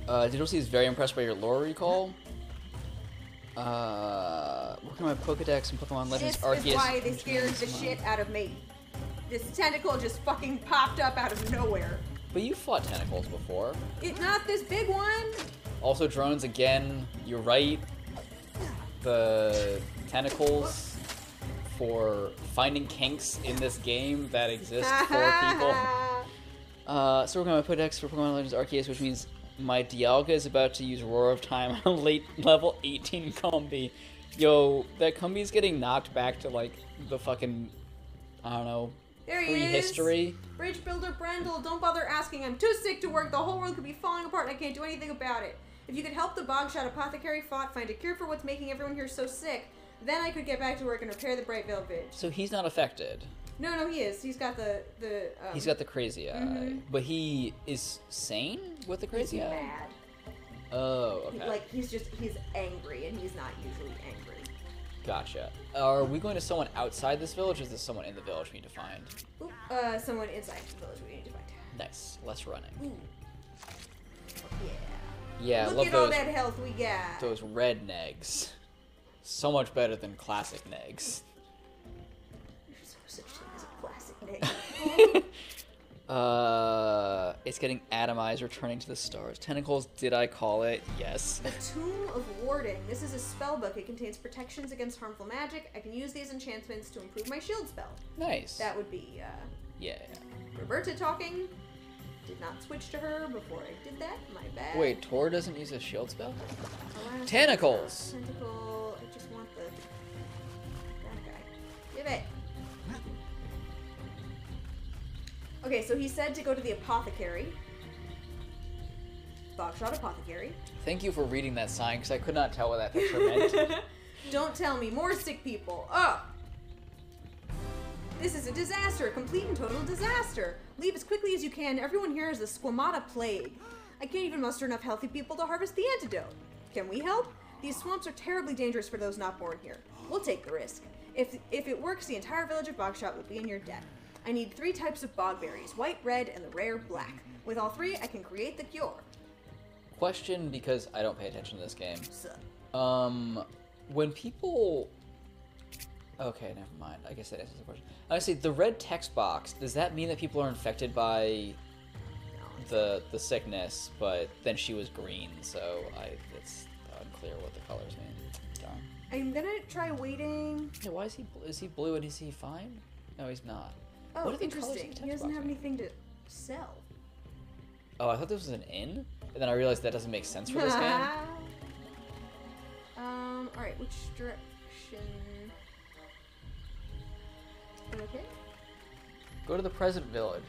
Diddlesey is very impressed by your lore recall. Working on my Pokedex and Pokemon Legends Arceus. This is why they scared the shit out of me. This tentacle just fucking popped up out of nowhere. But you fought tentacles before. It's not this big one. Also, drones again. You're right. The tentacles for finding kinks in this game that exist for people. So we're going to put X for Pokemon Legends Arceus, which means my Dialga is about to use Roar of Time on a late level 18 Combi. Yo, that Combi's getting knocked back to like the fucking, I don't know, there he prehistory. is. Bridge Builder Brendel, don't bother asking. I'm too sick to work. The whole world could be falling apart and I can't do anything about it. If you could help the Bogshot Apothecary find a cure for what's making everyone here so sick, then I could get back to work and repair the Bright Veil Bridge. So he's not affected. No, he is. He's got the he's got the crazy eye. But he is sane with the crazy eye? Mad. Oh, okay. Like, he's angry, and he's not usually angry. Gotcha. Are we going to someone outside this village, or is this someone in the village we need to find? Ooh, someone inside the village we need to find. Nice. Less running. Ooh. Yeah. Yeah, Look love at all those, that health we got. those red negs. So much better than classic negs. There's no such thing as a classic neg. It's getting atomized, returning to the stars. Tentacles, did I call it? Yes. The Tomb of Warding. This is a spell book. It contains protections against harmful magic. I can use these enchantments to improve my shield spell. Nice. That would be, Yeah. Roberta talking. Did not switch to her before I did that. My bad. Wait, Tor doesn't use a shield spell? Alas, Tentacles! Tentacle. I just want that guy. Give it. Okay, so he said to go to the apothecary. Bogshot Apothecary. Thank you for reading that sign, because I could not tell what that picture meant. Don't tell me. More sick people. Oh! This is a disaster. A complete and total disaster. Leave as quickly as you can. Everyone here is the Squamata Plague. I can't even muster enough healthy people to harvest the antidote. Can we help? These swamps are terribly dangerous for those not born here. We'll take the risk. If it works, the entire village of Bogshot will be in your debt. I need 3 types of bogberries, white, red, and the rare black. With all 3, I can create the cure. Question, because I don't pay attention to this game. So. When people... Okay, never mind. I guess that answers the question. Honestly, the red text box, does that mean that people are infected by the sickness, but then she was green, so it's unclear what the colors mean. Darn. I'm gonna try waiting. Yeah, why is he blue and is he fine? No, he's not. Oh, What are the colors of interesting. the He text doesn't box have mean? anything to sell. Oh, I thought this was an inn, and then I realized that doesn't make sense for this game. Alright, which direction? Okay. Go to the present village.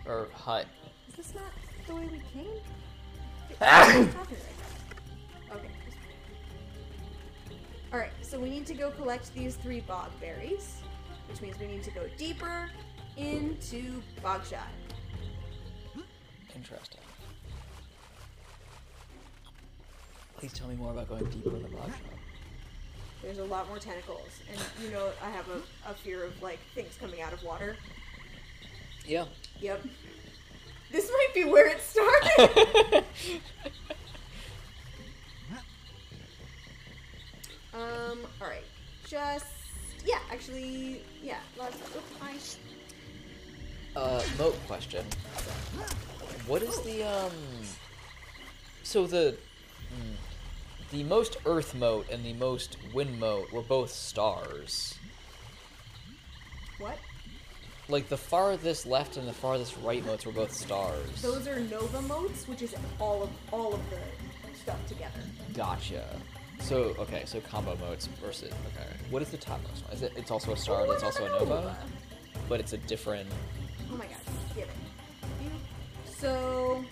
Or hut. Is this not the way we came? Ah! Okay. Alright, so we need to go collect these 3 bog berries, which means we need to go deeper into Bogshot. Interesting. Please tell me more about going deeper in the Bogshot. There's a lot more tentacles, and you know I have a fear of like things coming out of water. Yeah. Yep. This might be where it started. Alright. Actually, yeah. Moat question. What is the, So the most Earth moat and the most Wind moat were both stars. What? Like, the farthest left and the farthest right moats were both stars. Those are Nova moats, which is all of the stuff together. Gotcha. So, okay, so combo moats versus, okay. What is the topmost one? Is it, it's also a star that's also a Nova? But it's a different... Oh my god, give it. So...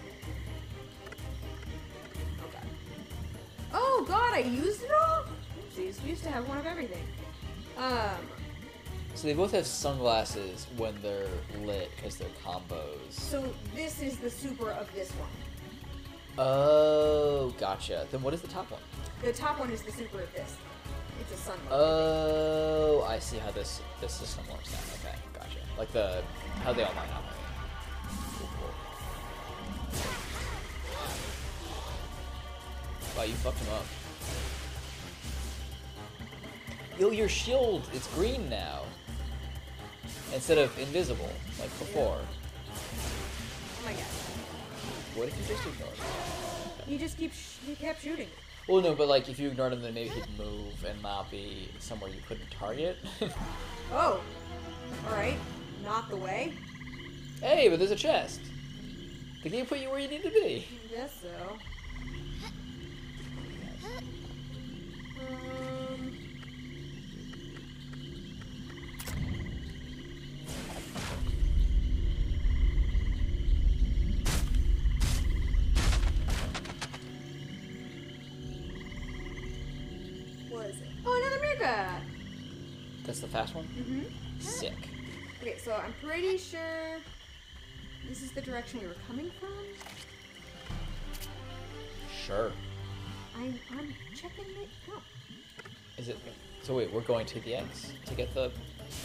Oh god, I used it all? Oopsies. We used to have one of everything. So they both have sunglasses when they're lit because they're combos. So this is the super of this one. Oh, gotcha. Then what is the top one? The top one is the super of this. It's a sun mode. Oh, I see how this system works now. Okay, gotcha. Like how they all line up. Cool, cool. Wow, you fucked him up. Yo, your shield, it's green now. Instead of invisible, like before. Oh my god. What if you just ignored him? He just he kept shooting. Well, no, but like if you ignored him, then maybe he'd move and not be somewhere you couldn't target. Oh. Alright. Not the way. Hey, but there's a chest. The game put you where you need to be. I guess so. What is it? Oh, another meerkat! That's the fast one? Mm-hmm. Sick. Okay, so I'm pretty sure this is the direction we were coming from. Sure. I'm checking it out. Is it? So wait, we're going to the X to get the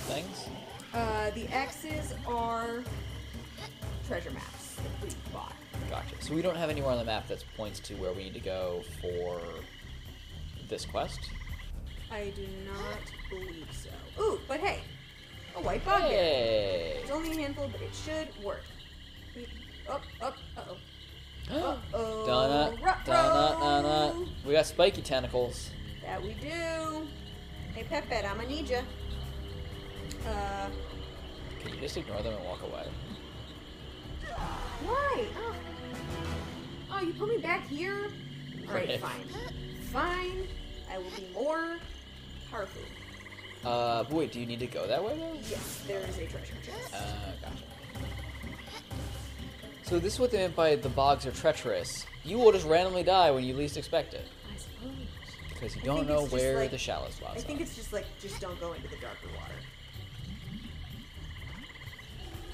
things? The X's are treasure maps that we bought. Gotcha. So we don't have anywhere on the map that points to where we need to go for this quest? I do not believe so. Ooh, but hey, a white bug here. Hey! It's only a handful, but it should work. Up, uh-oh. Uh-oh. Donut, donut, donut. We got spiky tentacles. That we do. Hey, Pepette, I'ma need ya. Can you just ignore them and walk away? Why? Oh, you put me back here? Alright, Right. fine. Fine. I will be more powerful. But wait, do you need to go that way though? Yes, there is a treasure chest. Gotcha. So this is what they meant by the bogs are treacherous. You will just randomly die when you least expect it. I suppose. Because you I don't think know it's just where like- the shallow spots I think are. it's just like, just don't go into the darker water.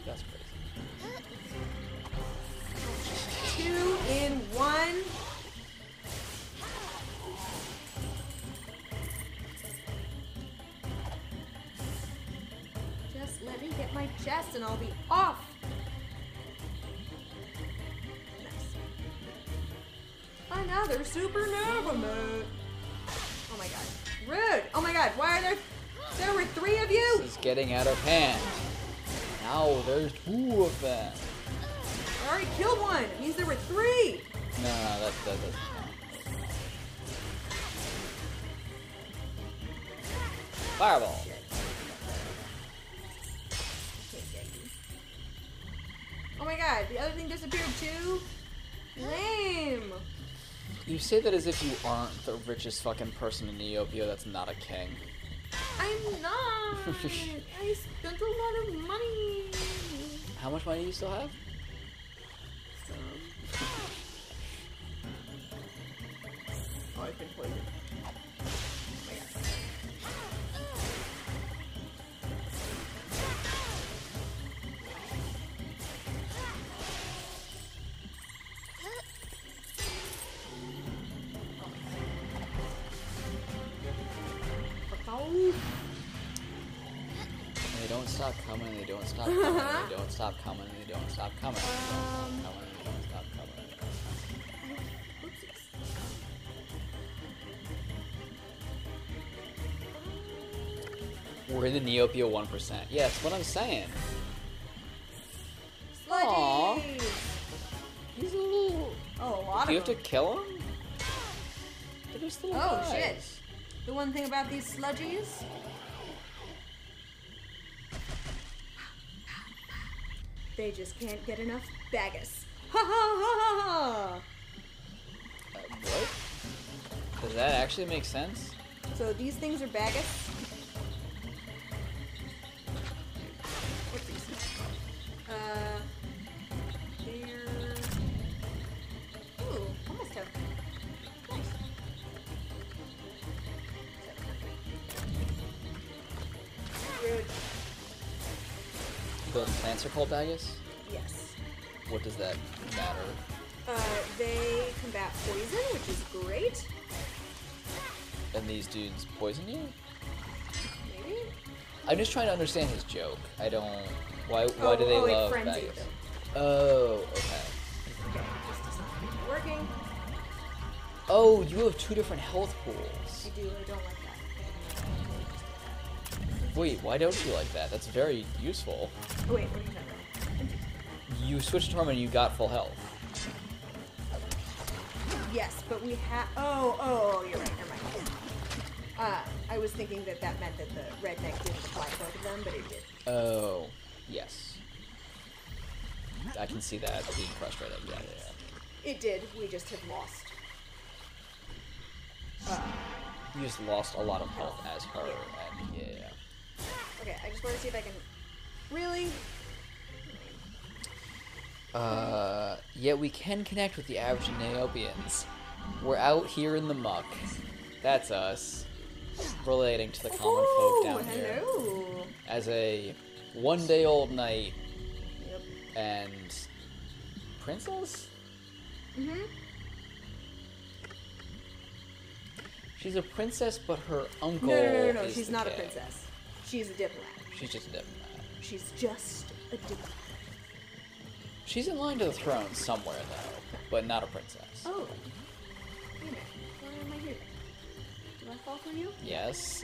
That's crazy. 2 in 1. Just let me get my chest and I'll be off. Nice. Another supernova mode. Oh my god. Rude. Oh my god. Why are there were 3 of you? This is getting out of hand. Now there's 2 of them. I already killed one. It means there were 3. No, that doesn't count. Fireball. Oh my god, the other thing disappeared too? Lame! You say that as if you aren't the richest fucking person in Neopets that's not a king. I'm not! I spent a lot of money! How much money do you still have? Some. Oh, I've been poisoned. Oh my god. They don't stop coming, they don't stop coming, they don't stop coming, they don't stop coming, they don't stop coming, they don't stop coming. We're in the Neopia 1%. Yeah, that's what I'm saying. Aw. Sludgies! He's a little... Oh, a lot Do you of have to them. kill him? They're just little Oh, guys. shit. The one thing about these sludgies... They just can't get enough Bagus. Ha ha ha ha ha! What? Does that actually make sense? So these things are Bagus. What's these? They're... Ooh, almost have... Nice. The plants are called Dagus? Yes. What does that matter? They combat poison, which is great. And these dudes poison you? Maybe? I'm just trying to understand his joke. I don't... Why do they it love frenzied Dagus? them. Oh, okay. Okay, this does not seem to be working. Oh, you have 2 different health pools. I do, I don't like that. Wait, why don't you like that? That's very useful. Oh wait, what are you talking about? You switched to Torment and you got full health. Yes, but we have... Oh, you're right, never mind. I was thinking that meant that the redneck didn't apply to both of them, but it did. Oh, yes. I can see that being frustrating. Yeah. It did, we just have lost. You just lost a lot of health as her, and yeah. Okay, I just want to see if I can... Really? Yeah, we can connect with the average Neopians. We're out here in the muck. That's us. Relating to the common folk down here. Hello. As a one-day-old knight Yep. and princess? Mm-hmm. She's a princess, but her uncle No, is she's the not a king. princess. She's a diplomat. She's just a diplomat. She's just a diplomat. She's in line to the throne somewhere, though, but not a princess. Oh. Wait a minute. Why am I here? Did I fall for you? Yes.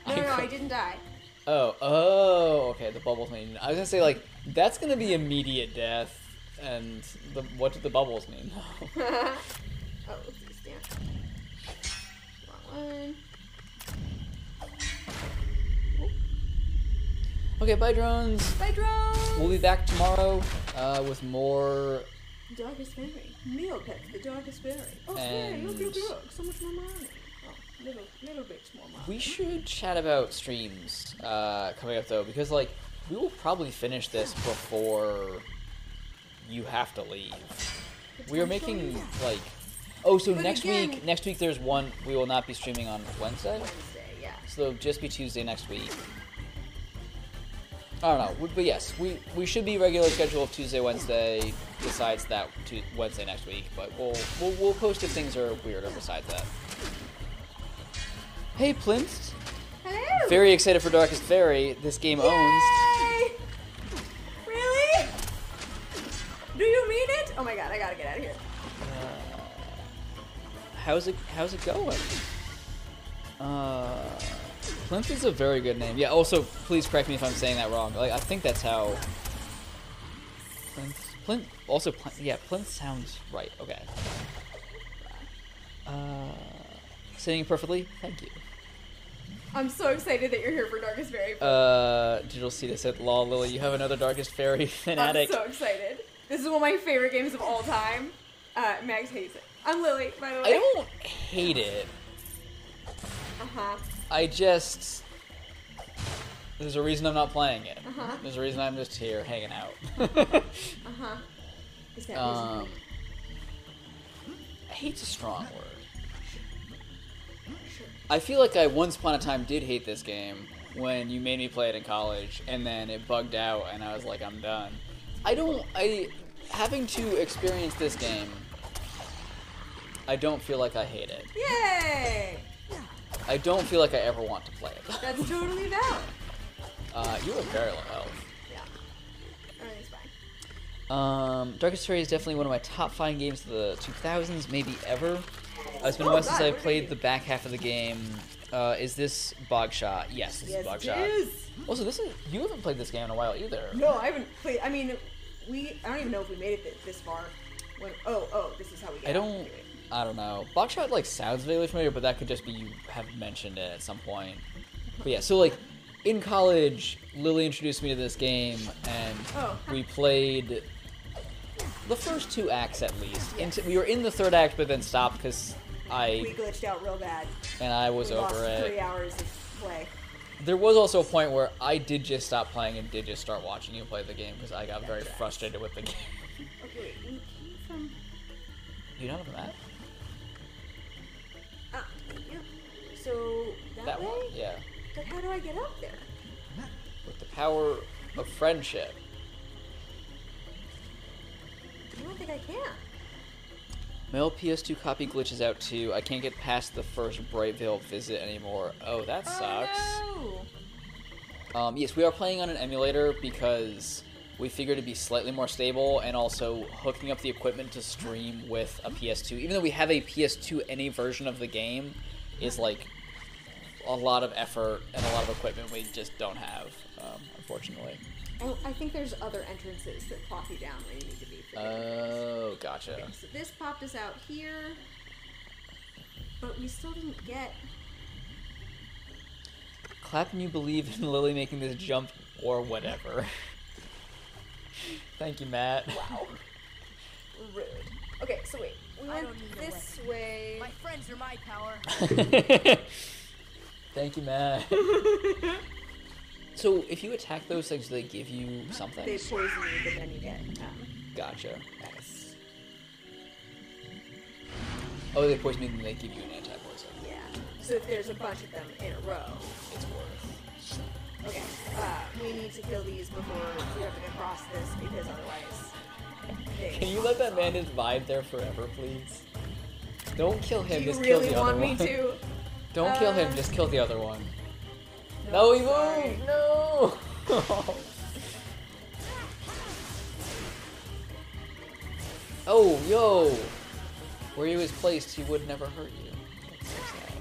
No, I didn't die. Oh, okay, the bubbles mean... I was gonna say, like, that's gonna be immediate death, and what do the bubbles mean? Oh, let's see, stand. Wrong one. Okay, bye, drones. Bye, drones! We'll be back tomorrow with more... Darkest Fairy. Neopets, the Darkest Fairy. Oh, Fairy, look, so much more money. Oh, little bits more money. We should chat about streams coming up, though, because, like, we will probably finish this before you have to leave. We are making, like... Oh, so But next again- week there's one... We will not be streaming on Wednesday? Wednesday, yeah. So it'll just be Tuesday next week. I don't know, but yes, we should be regular schedule of Tuesday, Wednesday, besides that Wednesday next week. But we'll post if things are weirder besides that. Hey, Plinth. Hello! Very excited for Darkest Fairie. This game owns. Yay! Really? Do you mean it? Oh my god, I gotta get out of here. How's it going? Plinth is a very good name. Yeah, also, please correct me if I'm saying that wrong. Like, I think that's how... Plinth sounds right. Okay. Saying it perfectly? Thank you. I'm so excited that you're here for Darkest Fairy. Digital Ceta said, lol, Lily, you have another Darkest Fairy fanatic. I'm so excited. This is one of my favorite games of all time. Max hates it. I'm Lily, by the way. I don't hate it. Uh-huh. I just... There's a reason I'm not playing it. Uh-huh. There's a reason I'm just here hanging out. Uh-huh. Is that reason? Hate's a strong word. Sure. I feel like I once upon a time did hate this game when you made me play it in college, and then it bugged out, and I was like, I'm done. Having to experience this game, I don't feel like I hate it. Yay! I don't feel like I ever want to play it. That's totally valid. You have very low health. Yeah. Everything's fine. Darkest Fairy is definitely one of my top 5 games of the 2000s, maybe ever. It's been a while since I played the back half of the game. Is this Bogshot? Yes, this is Bogshot. It is. Also, you haven't played this game in a while either. No, I haven't played. I mean, I don't even know if we made it this far. This is how we get into it. I don't know. Bogshot, like, sounds vaguely familiar, but that could just be you have mentioned it at some point. But yeah, so, like, in college, Lily introduced me to this game, and we played the first 2 acts at least. Yes. We were in the 3rd act, but then stopped because We glitched out real bad. And I was we over lost it. 3 hours of play. There was also a point where I did just stop playing and did just start watching you play the game because I got very frustrated with the game. Okay, wait. You came from... Do you not have a map? Yeah. So, that way? One? Yeah. But how do I get up there? With the power of friendship. I don't think I can. My old PS2 copy glitches out too. I can't get past the first Brightvale visit anymore. Oh, that sucks. Oh, no. Yes, we are playing on an emulator because we figured it'd be slightly more stable, and also hooking up the equipment to stream with a PS2. Even though we have a PS2, any version of the game is like a lot of effort and a lot of equipment we just don't have, unfortunately. Oh, I think there's other entrances that plop you down where you need to be. Oh, gotcha. Okay, so this popped us out here, but we still didn't get... Clap and you believe in Lily making this jump or whatever. Thank you, Matt. Wow. Rude. Okay, so wait. We went this way. My friends are my power. Thank you, Matt. So, if you attack those things, do they give you something? They poison you, but then you get... Gotcha. Nice. Oh, they poison you, and they give you an anti-poison. Yeah. So if there's a bunch of them in a row... It's worth. Okay, we need to kill these before we have to get across this, because otherwise... Can you let that man just vibe there forever, please? Don't kill him, Do you just kill really the other want one. me to? Don't kill him, just kill the other one. No, No, he sorry. moved! No! Oh, yo! Where he was placed, he would never hurt you. That's so sad.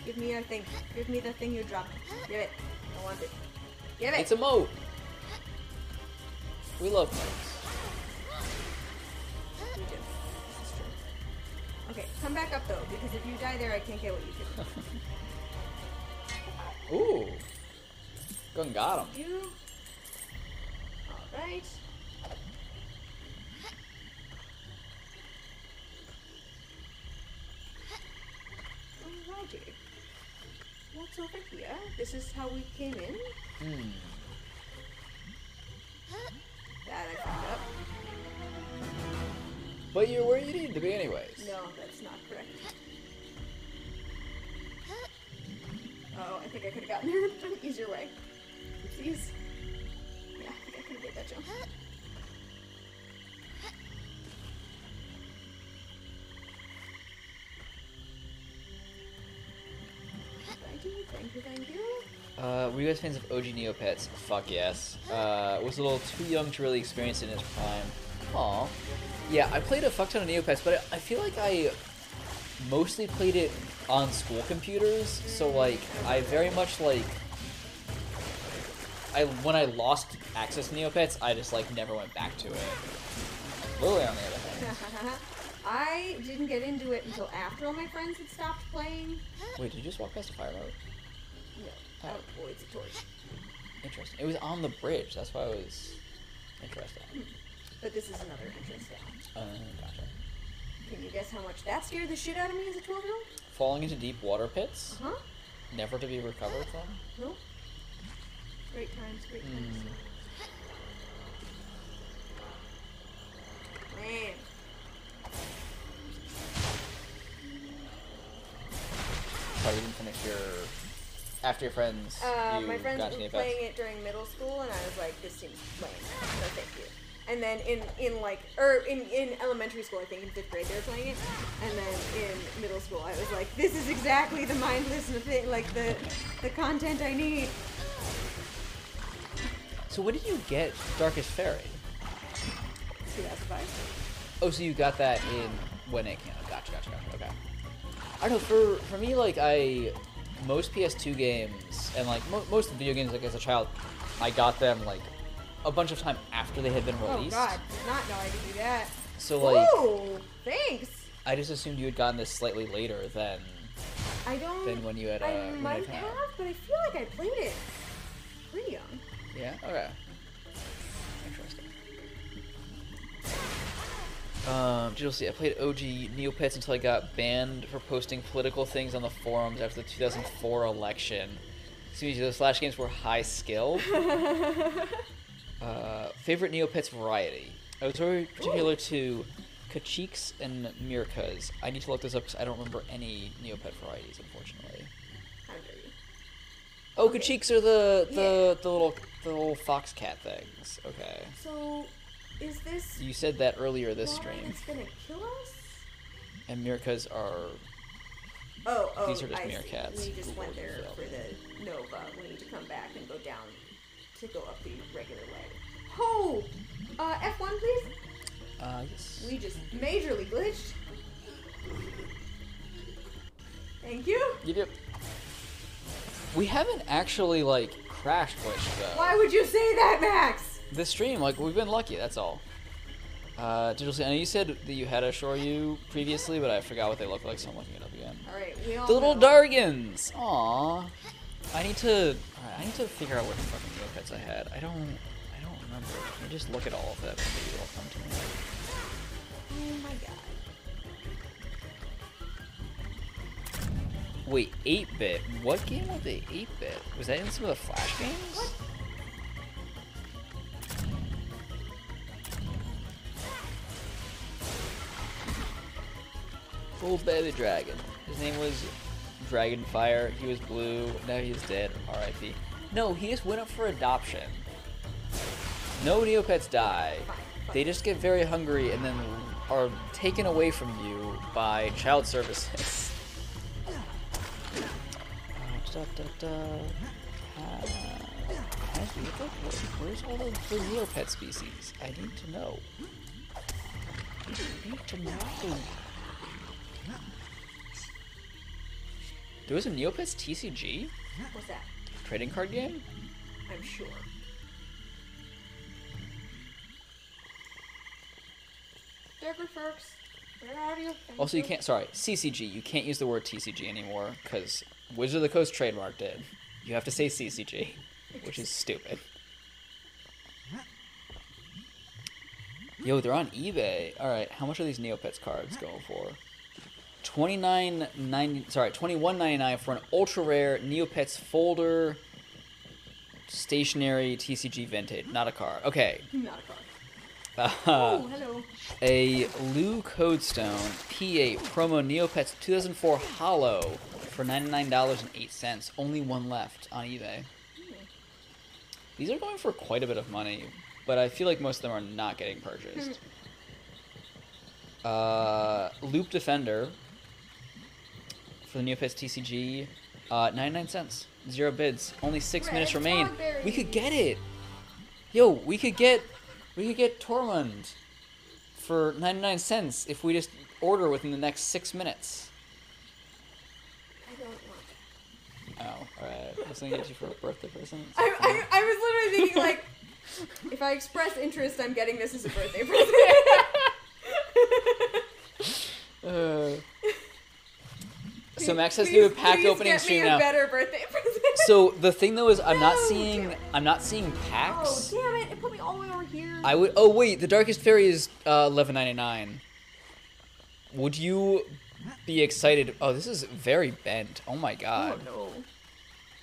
Give me your thing. Give me the thing you dropped. Give it. I want it. Give it! It's a moat! We love moats. We do. This is true. Okay, come back up though, because if you die there, I can't get what you did. Ooh! Gun got him. You. Alright. Alrighty. What's over here? This is how we came in? Hmm. That I found up. But you're where you need to be anyways. No, that's not correct. Oh, I think I could have gotten there an easier way. Oopsies. Yeah, I think I could have made that jump. Thank you, thank you. Were you guys fans of OG Neopets? Fuck yes. Was a little too young to really experience it in its prime. Aw. Yeah, I played a fuck ton of Neopets, but I feel like I mostly played it on school computers, so like, I very much like... when I lost access to Neopets, I just like never went back to it. Lily, on the other hand. I didn't get into it until after all my friends had stopped playing. Wait, did you just walk past a fire moat? No, that avoids a torch. Interesting. It was on the bridge, that's why I was interested. But this is another entrance down. Gotcha. Can you guess how much that scared the shit out of me as a 12-year-old? Falling into deep water pits? Huh? Never to be recovered from? Nope. Great times, great times. Man. Probably didn't finish your... After your friends, you my friends got to were Neopets. playing it during middle school, and I was like, this seems lame. No, thank you. And then in elementary school, I think in 5th grade they were playing it, and then in middle school I was like, this is exactly the mindless thing, like the content I need. So when did you get Darkest Faerie? 2005. Oh, so you got that in when it came out. Gotcha. Okay. I don't know, for me, like, most PS2 games, and like, most of the video games, like, as a child, I got them, like, a bunch of time after they had been released. Oh god, did not know I could do that. So, like... Ooh, thanks! I just assumed you had gotten this slightly later than when you had, I might have, but I feel like I played it pretty young. Yeah? Okay. Interesting. You'll see, I played OG Neopets until I got banned for posting political things on the forums after the 2004 election. Seems those Flash games were high skill. Favorite Neopets variety. I was very particular to Kachiks and Mirkas. I need to look this up because I don't remember any Neopet varieties, unfortunately. How dare you? Oh, Kachiks are the little fox cat things. Okay. So, is this You said that earlier this water stream. that's gonna kill us? And meerkats are... Oh, These are just I see. meerkats. We just went there Yeah. for the Nova. We need to come back and go down to go up the regular way. Oh! F1, please? Yes. We just majorly glitched. Thank you. Yep. We haven't actually, like, crash glitched, though. Why would you say that, Max? This stream, like, we've been lucky, that's all. Digital, I know you said that you had a Shoryu previously, but I forgot what they look like, so I'm looking it up again. Alright, we all The little know. Dargans! Aww. I need to figure out what fucking Neopets I had. I don't remember. Let me just look at all of them and maybe it'll come to me. Oh my god. Wait, 8-bit? What game was the 8-bit? Was that in some of the Flash games? What? Full baby dragon. His name was Dragonfire. He was blue. Now he's dead. R.I.P. No, he just went up for adoption. No Neopets die. They just get very hungry and then are taken away from you by child services. Where's all the Neopet species? I need to know. I need to know. There was a Neopets TCG? What's that? Trading card game? I'm sure. Derger Ferks, where are you? Also, you can't, sorry, CCG. You can't use the word TCG anymore because Wizard of the Coast trademarked it. You have to say CCG, which is stupid. Yo, they're on eBay. All right, how much are these Neopets cards going for? $21.99 for an ultra rare Neopets folder stationary TCG vintage, not a card. Okay. Not a card. Oh, hello. A Lou Codestone P8 promo Neopets 2004 Hollow for $99.08. Only one left on eBay. These are going for quite a bit of money, but I feel like most of them are not getting purchased. Loop Defender for the Neopets TCG, 99 cents. 0 bids. Only 6 minutes remain. We could get it. Yo, we could get Tormund for 99 cents if we just order within the next 6 minutes. I don't want that. Oh, alright. I was gonna get you for a birthday present. I was literally thinking, like, if I express interest, I'm getting this as a birthday present. So Max has to do a pack opening stream now. Better birthday present. So the thing though is, I'm not Damn seeing packs. Oh damn it! It put me all the way over here. I would. Oh wait, the Darkest Fairy is $11.99. Would you be excited? Oh, this is very bent. Oh my god. Oh no.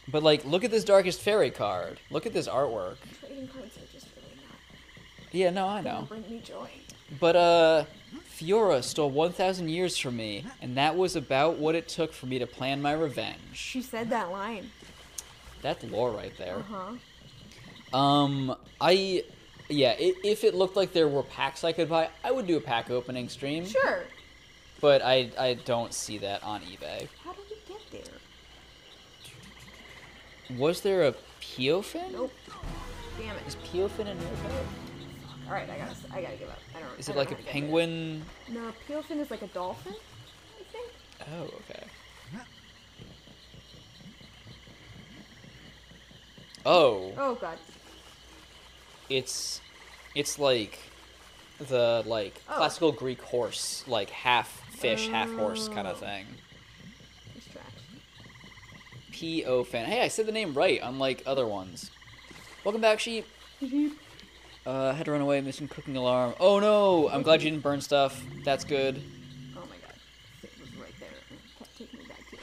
But like, look at this Darkest Fairy card. Look at this artwork. Trading cards are just really not. Yeah, no, I know. Bring me joy. But Fiora stole 1,000 years from me, and that was about what it took for me to plan my revenge. She said that line. That's lore right there. Uh-huh. If it looked like there were packs I could buy, I would do a pack opening stream. Sure. But I don't see that on eBay. How did we get there? Was there a Piofin? Nope. Damn it. Is Piofin a Neopet? All right, I gotta give up. I don't. Is I it don't like know a how to get penguin? there. No, Piofin is like a dolphin, I think. Oh, okay. Oh. Oh god. It's like the Oh. classical Greek horse, like half fish, half horse kind of thing. Distraction. Piofin. Hey, I said the name right, unlike other ones. Welcome back, sheep. Had to run away, missing cooking alarm. Oh no! I'm glad you didn't burn stuff. That's good. Oh my god. It was right there. And it kept taking me back to it.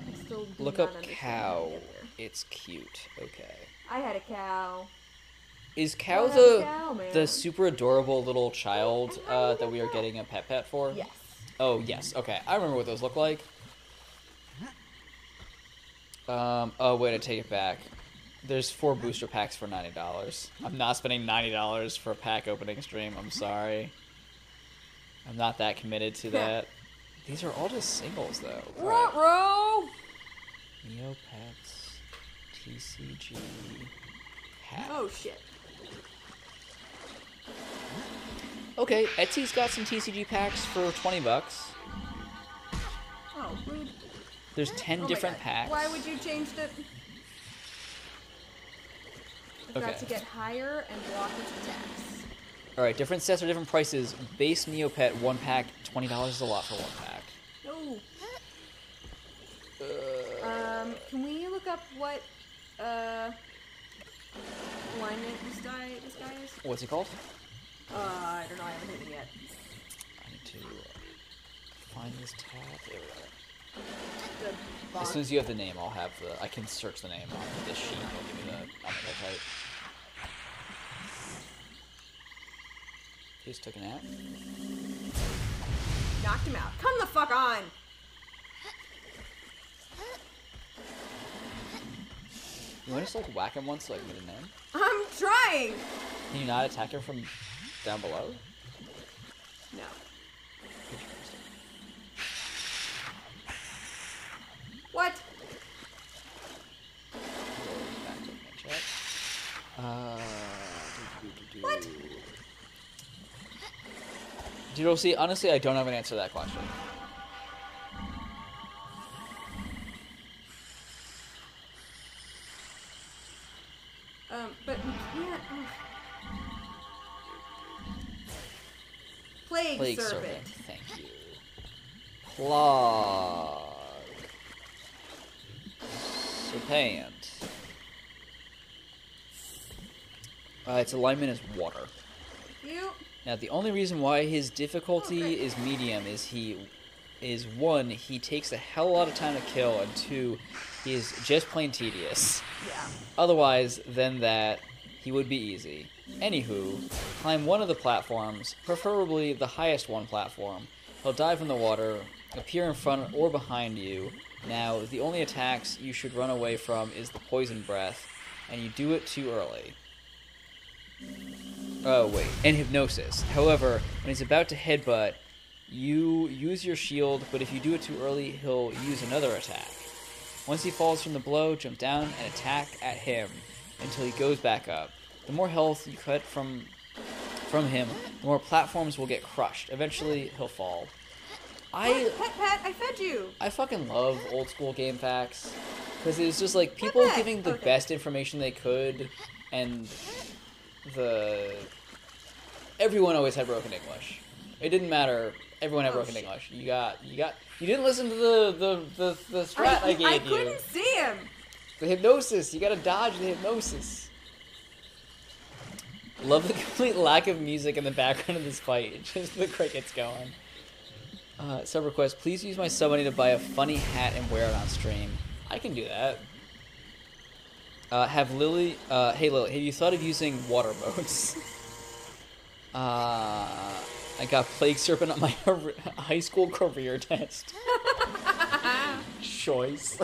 I still do Look not up understand cow. how to get there. It's cute. Okay. I had a cow. Is cow I had a cow, man. the super adorable little child that we are getting a pet for? Yes. Oh yes. Okay. I remember what those look like. Oh, wait, I take it back. There's 4 booster packs for $90. I'm not spending $90 for a pack opening stream. I'm sorry. I'm not that committed to that. These are all just singles, though. Ruh-roh! Neopets, TCG, hat. Oh, shit. Okay, Etsy's got some TCG packs for $20. Oh, rude. There's 10 different packs. Why would you change it? I've Okay. got to get higher and block its attacks. Alright, different sets are different prices. Base Neopet, 1 pack, $20 is a lot for 1 pack. No. Can we look up what alignment this guy is? What's it called? I don't know. I haven't hit it yet. I need to find this tab. There we go. The As box. soon as you have the name, I'll have the. I can search the name on this sheet. I'll give you the. On the website. He just took a nap. Knocked him out. Come the fuck on! You want to just like whack him once so I can get a name? I'm trying! Can you not attack him from down below? No. What? Back to the main chat. What? Dude, see, honestly, I don't have an answer to that question. But we can't. Plague Serpent. Thank you. Clog. Serpent. Its alignment is water. You. Now, the only reason why his difficulty is medium is one, he takes a hell of a lot of time to kill, and 2, he is just plain tedious. Yeah. Otherwise than that, he would be easy. Anywho, climb one of the platforms, preferably the highest one platform. He'll dive in the water, appear in front or behind you. Now, the only attacks you should run away from is the poison breath, and you do it too early. Oh, wait, and hypnosis. However, when he's about to headbutt, you use your shield, but if you do it too early, he'll use another attack. Once he falls from the blow, jump down and attack at him until he goes back up. The more health you cut from him, the more platforms will get crushed. Eventually, he'll fall. Pet, I fed you. I fucking love old school game facts, because it was just like people giving the best information they could, and everyone always had broken English. It didn't matter. Everyone had broken English. You didn't listen to the strat I gave you. I couldn't see him. The hypnosis. You gotta dodge the hypnosis. Love the complete lack of music in the background of this fight. Just the crickets going. Sub request. Please use my sub money to buy a funny hat and wear it on stream. I can do that. Hey Lily, have you thought of using water boats? I got Plague Serpent on my high school career test. Choice.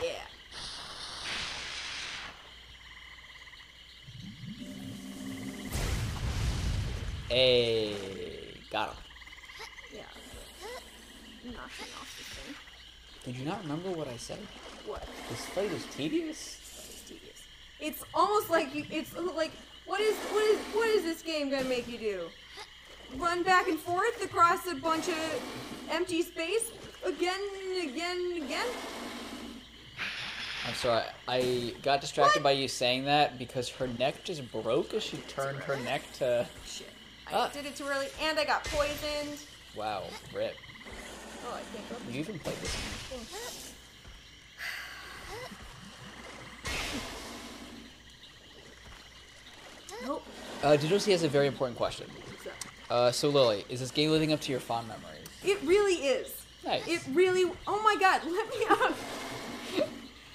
Yeah. Hey, got him. Yeah. Knocking off this thing. Did you not remember what I said? What? This fight is tedious? It's tedious. It's almost like it's like what is this game gonna make you do? Run back and forth across a bunch of empty space again and again and again? I'm sorry, I got distracted by you saying that because her neck just broke as she turned her neck to... Shit. I did it too early and I got poisoned. Wow, rip. Oh, I can't go up. You even played this Nope. Didosi has a very important question. So Lily, is this game living up to your fond memories? It really is. Nice. It really. Oh my god, let me up.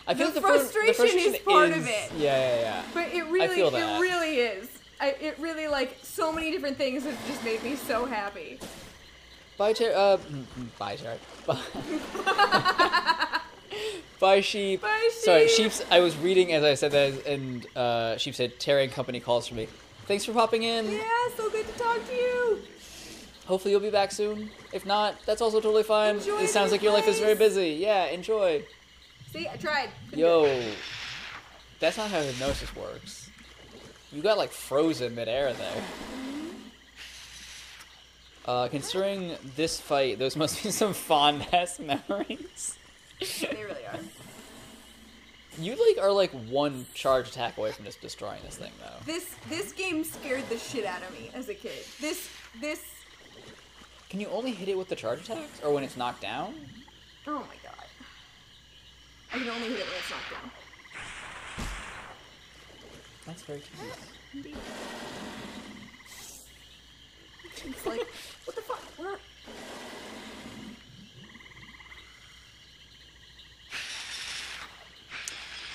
I feel The like frustration is part of it. Yeah. But it really, feel that. it really is. It really, like, so many different things have just made me so happy. Bye, bye, Terry. Bye, Sheep. Bye, Sheep. Sorry, Sheep's. I was reading as I said that, and Sheep said, Terry and company calls for me. Thanks for popping in. Yeah, so good to talk to you. Hopefully you'll be back soon. If not, that's also totally fine. Enjoy It sounds the like your life is very place. busy. Yeah, enjoy. See, I tried. Couldn't do Yo, it. that's not how hypnosis works. You got like frozen midair there. Considering this fight, those must be some fond-ass memories. They really are. You like are like one charge attack away from just destroying this thing, though. This game scared the shit out of me as a kid. This. Can you only hit it with the charge attacks, or when it's knocked down? Oh my god. I can only hit it when it's knocked down. That's very curious. Indeed. It's like, what the fuck? What?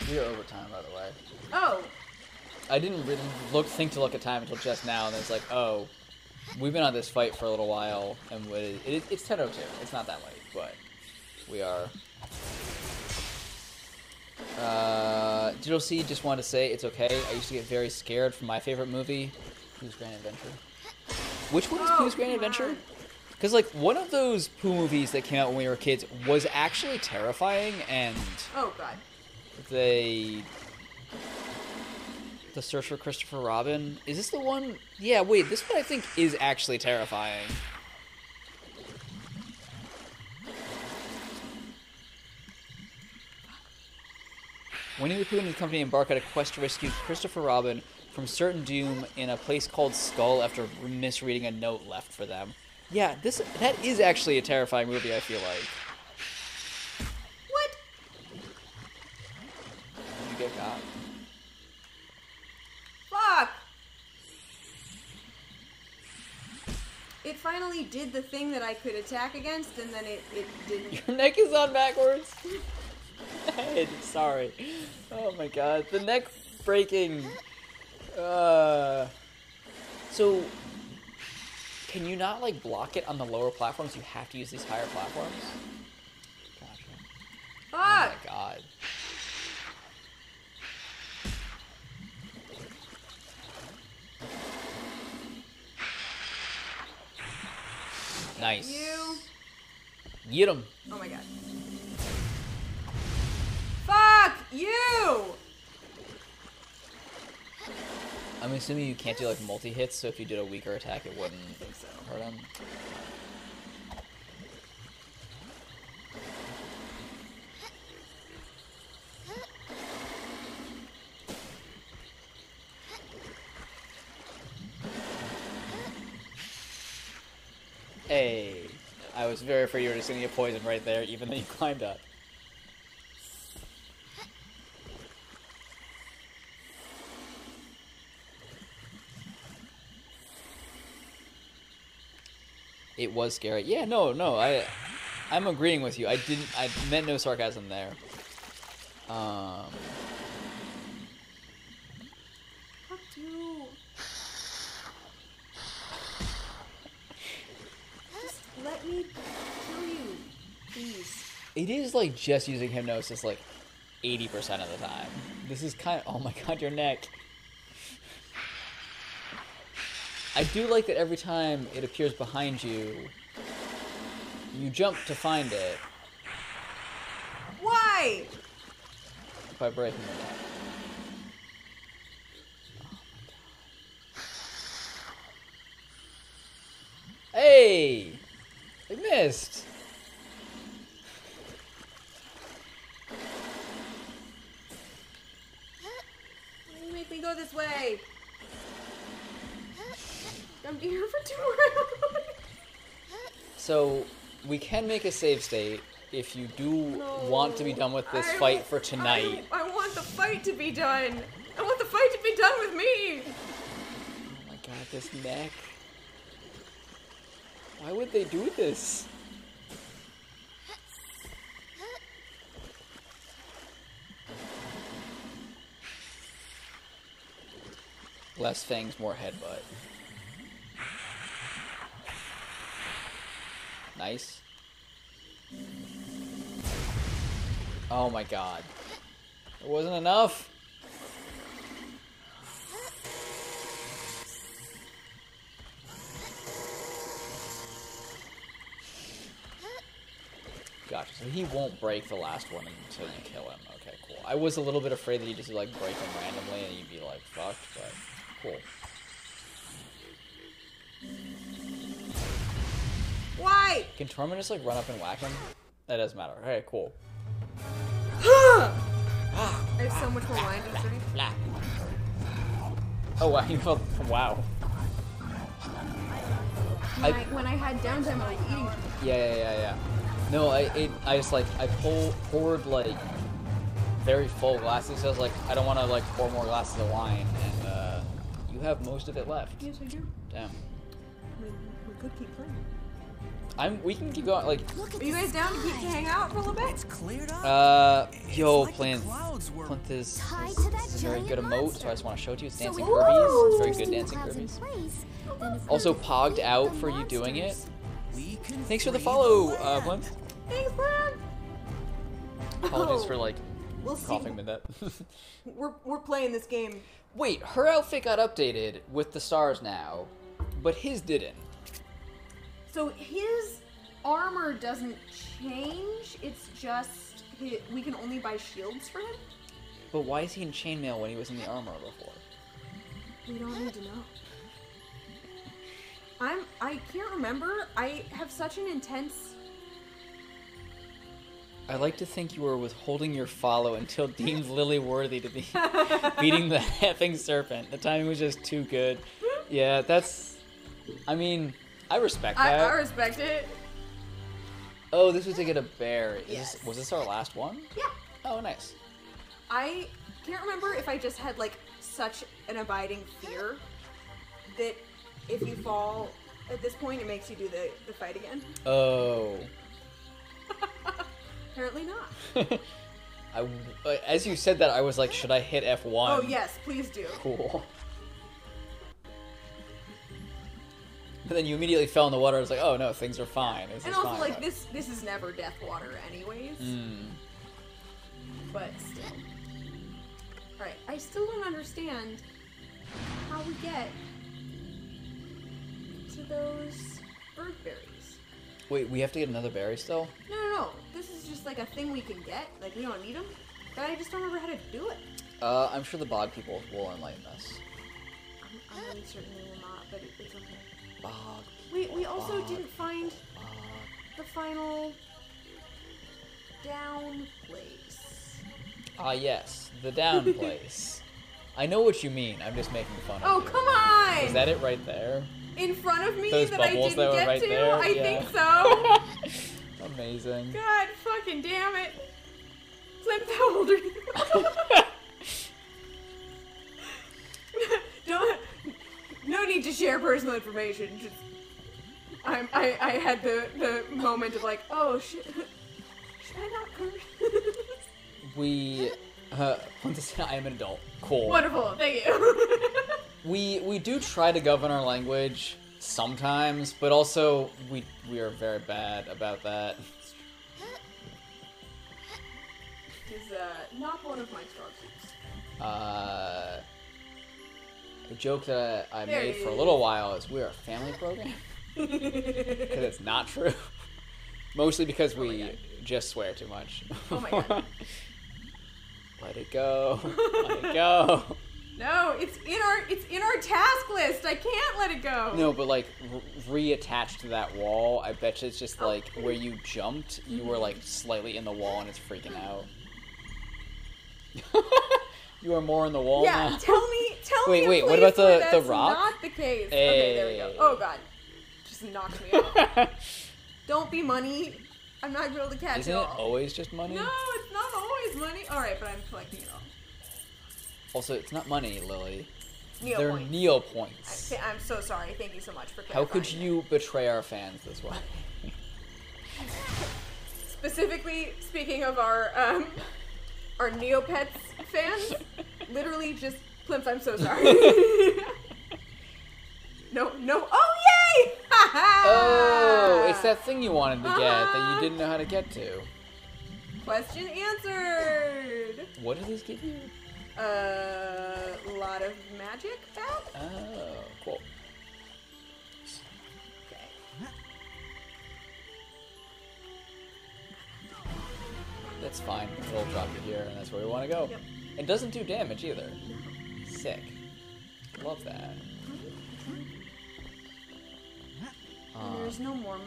We are over time, by the way. Oh. I didn't really think to look at time until just now, and it's like, oh, we've been on this fight for a little while, and it's 10:02. It's not that late, but we are. Digital C just wanted to say it's okay. I used to get very scared from my favorite movie, Pooh's Grand Adventure. Which one is Pooh's Grand Adventure? Because like one of those Pooh movies that came out when we were kids was actually terrifying, and Oh god. The Search for Christopher Robin. Is this the one? Yeah, wait, this one I think is actually terrifying. Winnie the Pooh and his company embark on a quest to rescue Christopher Robin from certain doom in a place called Skull after misreading a note left for them. Yeah, that is actually a terrifying movie, I feel like. What? You get got. Fuck! It finally did the thing that I could attack against, and then it didn't. Your neck is on backwards. Head, sorry. Oh my god, the neck breaking. So, can you not like block it on the lower platforms? You have to use these higher platforms. Gotcha. Oh Fuck! my god. Nice. You. Get him. Oh my god. Fuck you! I'm assuming you can't do like multi-hits, so if you did a weaker attack, it wouldn't hurt him. Hey, I was very afraid you were just gonna get poisoned right there, even though you climbed up. It was scary. Yeah, no, I'm agreeing with you. I meant no sarcasm there. Fuck you. Just let me kill you, please. It is like just using hypnosis like 80% of the time. This is kind of, oh my god, your neck. I do like that every time it appears behind you, you jump to find it Why? by breaking the neck. Hey! I missed! Why do you make me go this way? I'm here for 2 rounds. So, we can make a save state if you do want to be done with this fight for tonight. I want the fight to be done. I want the fight to be done with me. Oh my god, this neck. Why would they do this? Less fangs, more headbutt. Nice. Oh my god. It wasn't enough. Gotcha. So he won't break the last one until you kill him. Okay, cool. I was a little bit afraid that he'd just like break him randomly and you'd be like fucked, but cool. Why? Can Tormund just like run up and whack him? That doesn't matter. Okay, cool. I have so much more wine to drink. Oh wow, you felt wow. When I had downtime, I was eating. Yeah. No, I just like I poured like very full glasses. So I was like, I don't want to like pour more glasses of wine, and you have most of it left. Yes, I do. Damn. We could keep playing. We can keep going. Like, are you guys down to hang out for a little bit? It's cleared up. Yo, like Plinth is a very good emote, so I just want to show it to you. It's dancing Kirby's. It's very good dancing Kirby's. Also, pogged out for you doing it. Thanks for the follow, Plinth. Thanks, Plinth. Apologies for like We'll coughing mid that. We're playing this game. Wait, her outfit got updated with the stars now, but his didn't. So his armor doesn't change. It's just we can only buy shields for him. But why is he in chainmail when he was in the armor before? We don't need to know. I can't remember. I have such an intense. I like to think you were withholding your follow until deemed Lily worthy to be beating the effing serpent. The timing was just too good. Yeah, that's. I mean, I respect that. I respect it. Oh, this was to get a bear. Yes. Was this our last one? Yeah. Oh, nice. I can't remember if I just had like such an abiding fear that if you fall at this point, it makes you do the fight again. Oh. Apparently not. As you said that, I was like, should I hit F1? Oh yes, please do. Cool. But then you immediately fell in the water. I was like, oh no, things are fine. And also, like, this is never death water anyways. But still. Alright, I still don't understand how we get to those bird berries. Wait, we have to get another berry still? No. This is just like a thing we can get. Like, we don't need them. But I just don't remember how to do it. I'm sure the bog people will enlighten us. I'm really certain they will not, but it's okay. Bog. We also didn't find the final down place. Ah, yes, the down place. I know what you mean. I'm just making fun of Oh, you. come on! Is that it right there? In front of me Those that I bubbles didn't that were get right to? there? I Yeah. think so. Amazing. God fucking damn it. Flip, how old are you? No need to share personal information. Just, I had the moment of like, oh shit, should I not curse? I am an adult. Cool. Wonderful, thank you. We do try to govern our language sometimes, but also we are very bad about that. Is not one of my strong suits. A joke that I There made it for a is. little while is we're a family program. Because it's not true. Mostly because we just swear too much. Oh my god. Let it go. Let it go. No, it's in our task list. I can't let it go. No, but like reattached to that wall, I bet you it's just like where you jumped, you were like slightly in the wall and it's freaking out. You are more in the wall Yeah, now. tell me. Wait, a what place about where the that's rock? Not the case. Hey. Okay, there we go. Oh god, just knocked me out. Don't be money. I'm not able to catch Isn't it it all. always just money? No, it's not always money. All right, but I'm collecting it all. Also, it's not money, Lily. Neo They're points. Neo points. I'm so sorry. Thank you so much for How clarifying. could you betray our fans this way? Specifically, speaking of our Neopets fans, literally just Plimps, I'm so sorry. No. Oh yay! Oh, it's that thing you wanted to get that you didn't know how to get to. Question answered. What do these give you? A lot of magic back. Oh, cool. Okay. That's fine. It'll drop you here, and that's where we want to go. Yep. It doesn't do damage either. Sick. Love that. And there's no more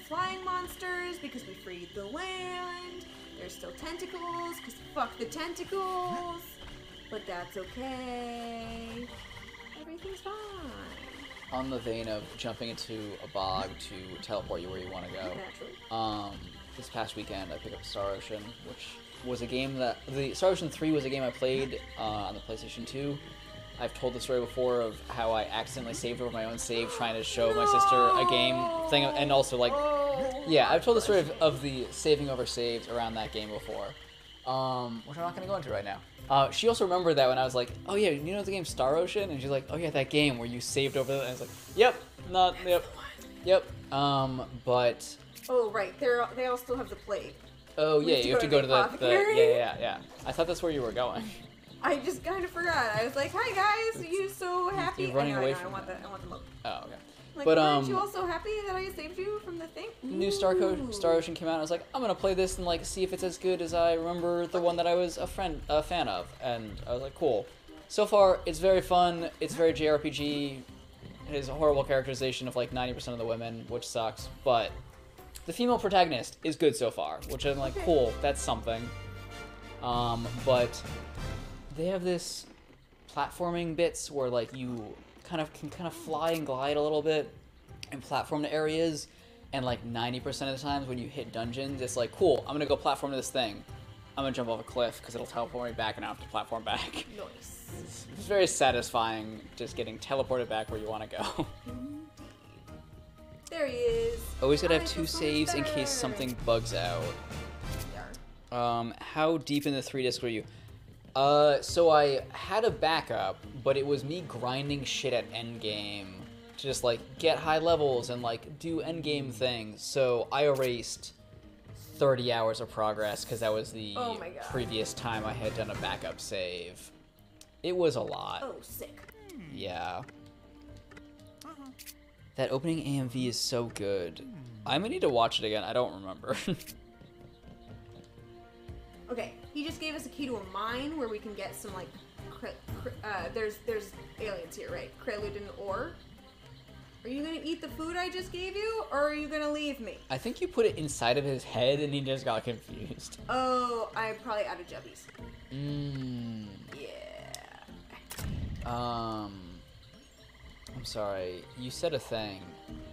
flying monsters because we freed the land. There's still tentacles because fuck the tentacles. But that's okay. Everything's fine. On the vein of jumping into a bog to teleport you where you want to go. Naturally. This past weekend I picked up Star Ocean, which was a game that the Star Ocean 3 was a game I played on the PlayStation 2. I've told the story before of how I accidentally saved over my own save trying to show my sister a game thing, and also like, yeah, I've told the story of the saving over saves around that game before, which I'm not going to go into right now. She also remembered that when I was like, oh yeah, you know the game Star Ocean? And she's like, oh yeah, that game where you saved over, and I was like, yep. But... Oh right, they all still have the plague. Oh yeah, you have to go to the apothecary? yeah. I thought that's where you were going. I just kind of forgot. I was like, "Hi guys, are you so happy?" You're running away I from want the look. Oh, okay. Like, But aren't you all so happy that I saved you from the thing? New Star Ocean came out, and I was like, I'm gonna play this and like see if it's as good as I remember the one that I was a fan of, and I was like, cool. So far, it's very fun. It's very JRPG. It is a horrible characterization of like 90% of the women, which sucks. But the female protagonist is good so far, which I'm like, cool. That's something. But they have this platforming bits where like you can fly and glide a little bit and platform to areas, and like 90% of the times when you hit dungeons, it's like, cool, I'm gonna go platform to this thing. I'm gonna jump off a cliff because it'll teleport me back and I don't have to platform back. Nice. It's very satisfying just getting teleported back where you want to go. There he is. Always gotta have 2 saves in case something bugs out. How deep in the 3 disc were you? So I had a backup, but it was me grinding shit at endgame to just like get high levels and like do endgame things. So I erased 30 hours of progress because that was the previous time I had done a backup save. It was a lot. Oh, sick. Yeah. That opening AMV is so good. I'm gonna need to watch it again. I don't remember. Okay, he just gave us a key to a mine where we can get some like, there's aliens here, right? Prelude and ore. Are you gonna eat the food I just gave you, or are you gonna leave me? I think you put it inside of his head and he just got confused. Oh, I probably added jubbies. Yeah. I'm sorry. You said a thing.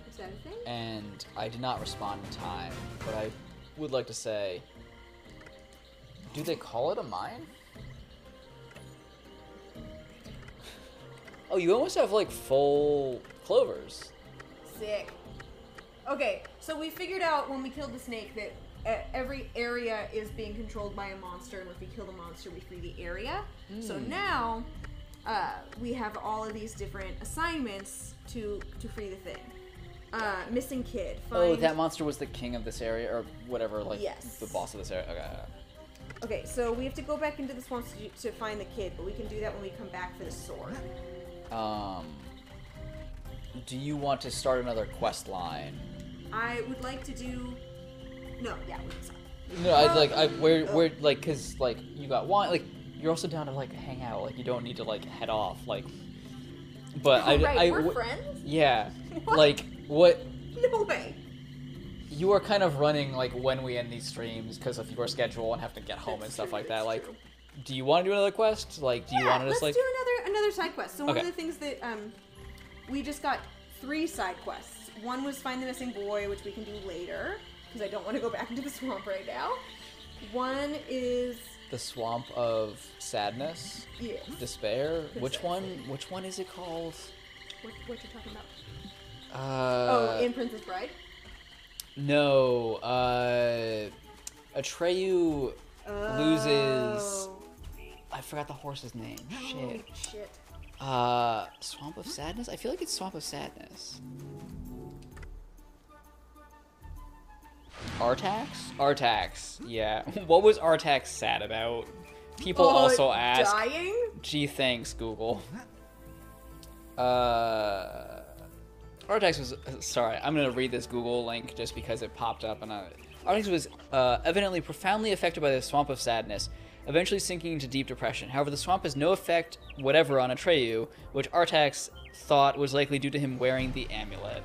Is that a thing? And I did not respond in time, but I would like to say, do they call it a mine? Oh, you almost have like full clovers. Sick. Okay, so we figured out when we killed the snake that every area is being controlled by a monster, and if we kill the monster, we free the area. So now we have all of these different assignments to free the thing. Missing kid. Oh, that monster was the king of this area, or whatever, like Yes. the boss of this area. Okay. Okay, so we have to go back into the swamps to find the kid, but we can do that when we come back for the sword. Do you want to start another quest line? I would like to do. No, yeah, we can stop. No, we're like, cause like you got one, like you're also down to like hang out, like you don't need to like head off, like. But we're friends. Yeah, What? like what? No way. You are kind of running like when we end these streams because of your schedule and have to get home and stuff like that. Like, do you want to do another quest? Like, do you want to just like? Let's do another side quest. So one of Okay. the things that we just got 3 side quests. One was find the missing boy, which we can do later because I don't want to go back into the swamp right now. One is The Swamp of Sadness, yes. Despair. Which Precisely. one? Which one is it called? What you talking about? In Princess Bride. No. Atreyu loses. I forgot the horse's name. Holy shit. Swamp of Sadness? I feel like it's Swamp of Sadness. Artax? Artax, yeah. What was Artax sad about? People also ask. Dying? Gee, thanks, Google. Artax was... Sorry, I'm going to read this Google link just because it popped up. And Artax was evidently profoundly affected by the Swamp of Sadness, eventually sinking into deep depression. However, the swamp has no effect whatever on Atreyu, which Artax thought was likely due to him wearing the amulet.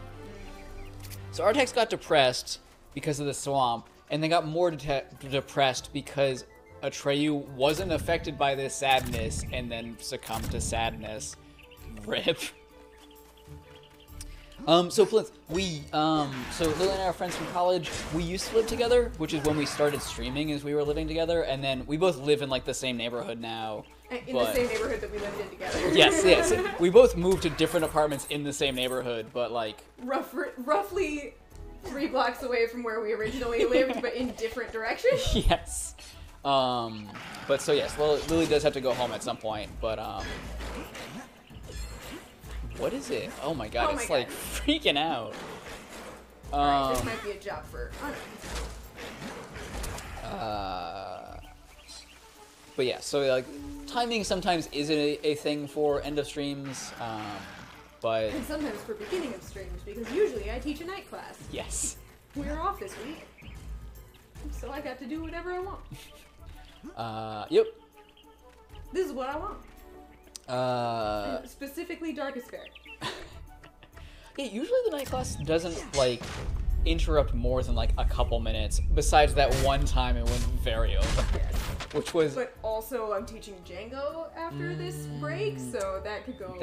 So Artax got depressed because of the swamp, and then got more depressed because Atreyu wasn't affected by this sadness and then succumbed to sadness. RIP. So Plinth, so Lily and I are friends from college. We used to live together, which is when we started streaming as we were living together, and then we both live in like the same neighborhood now. In the same neighborhood that we lived in together. Yes. We both moved to different apartments in the same neighborhood, but like... Roughly 3 blocks away from where we originally lived, but in different directions. Yes. But so yes, Lily does have to go home at some point, but what is it? Oh my god, it's like freaking out. Alright, this might be a job for... But yeah, so like timing sometimes isn't a thing for end of streams, but... And sometimes for beginning of streams, because usually I teach a night class. Yes. We're off this week, so I got to do whatever I want. Yep. This is what I want. And specifically Darkestaerie. Yeah, usually the night class doesn't, like, interrupt more than, like, a couple minutes, besides that one time it went very over. Yes. Which was... But also, I'm teaching Django after this break, so that could go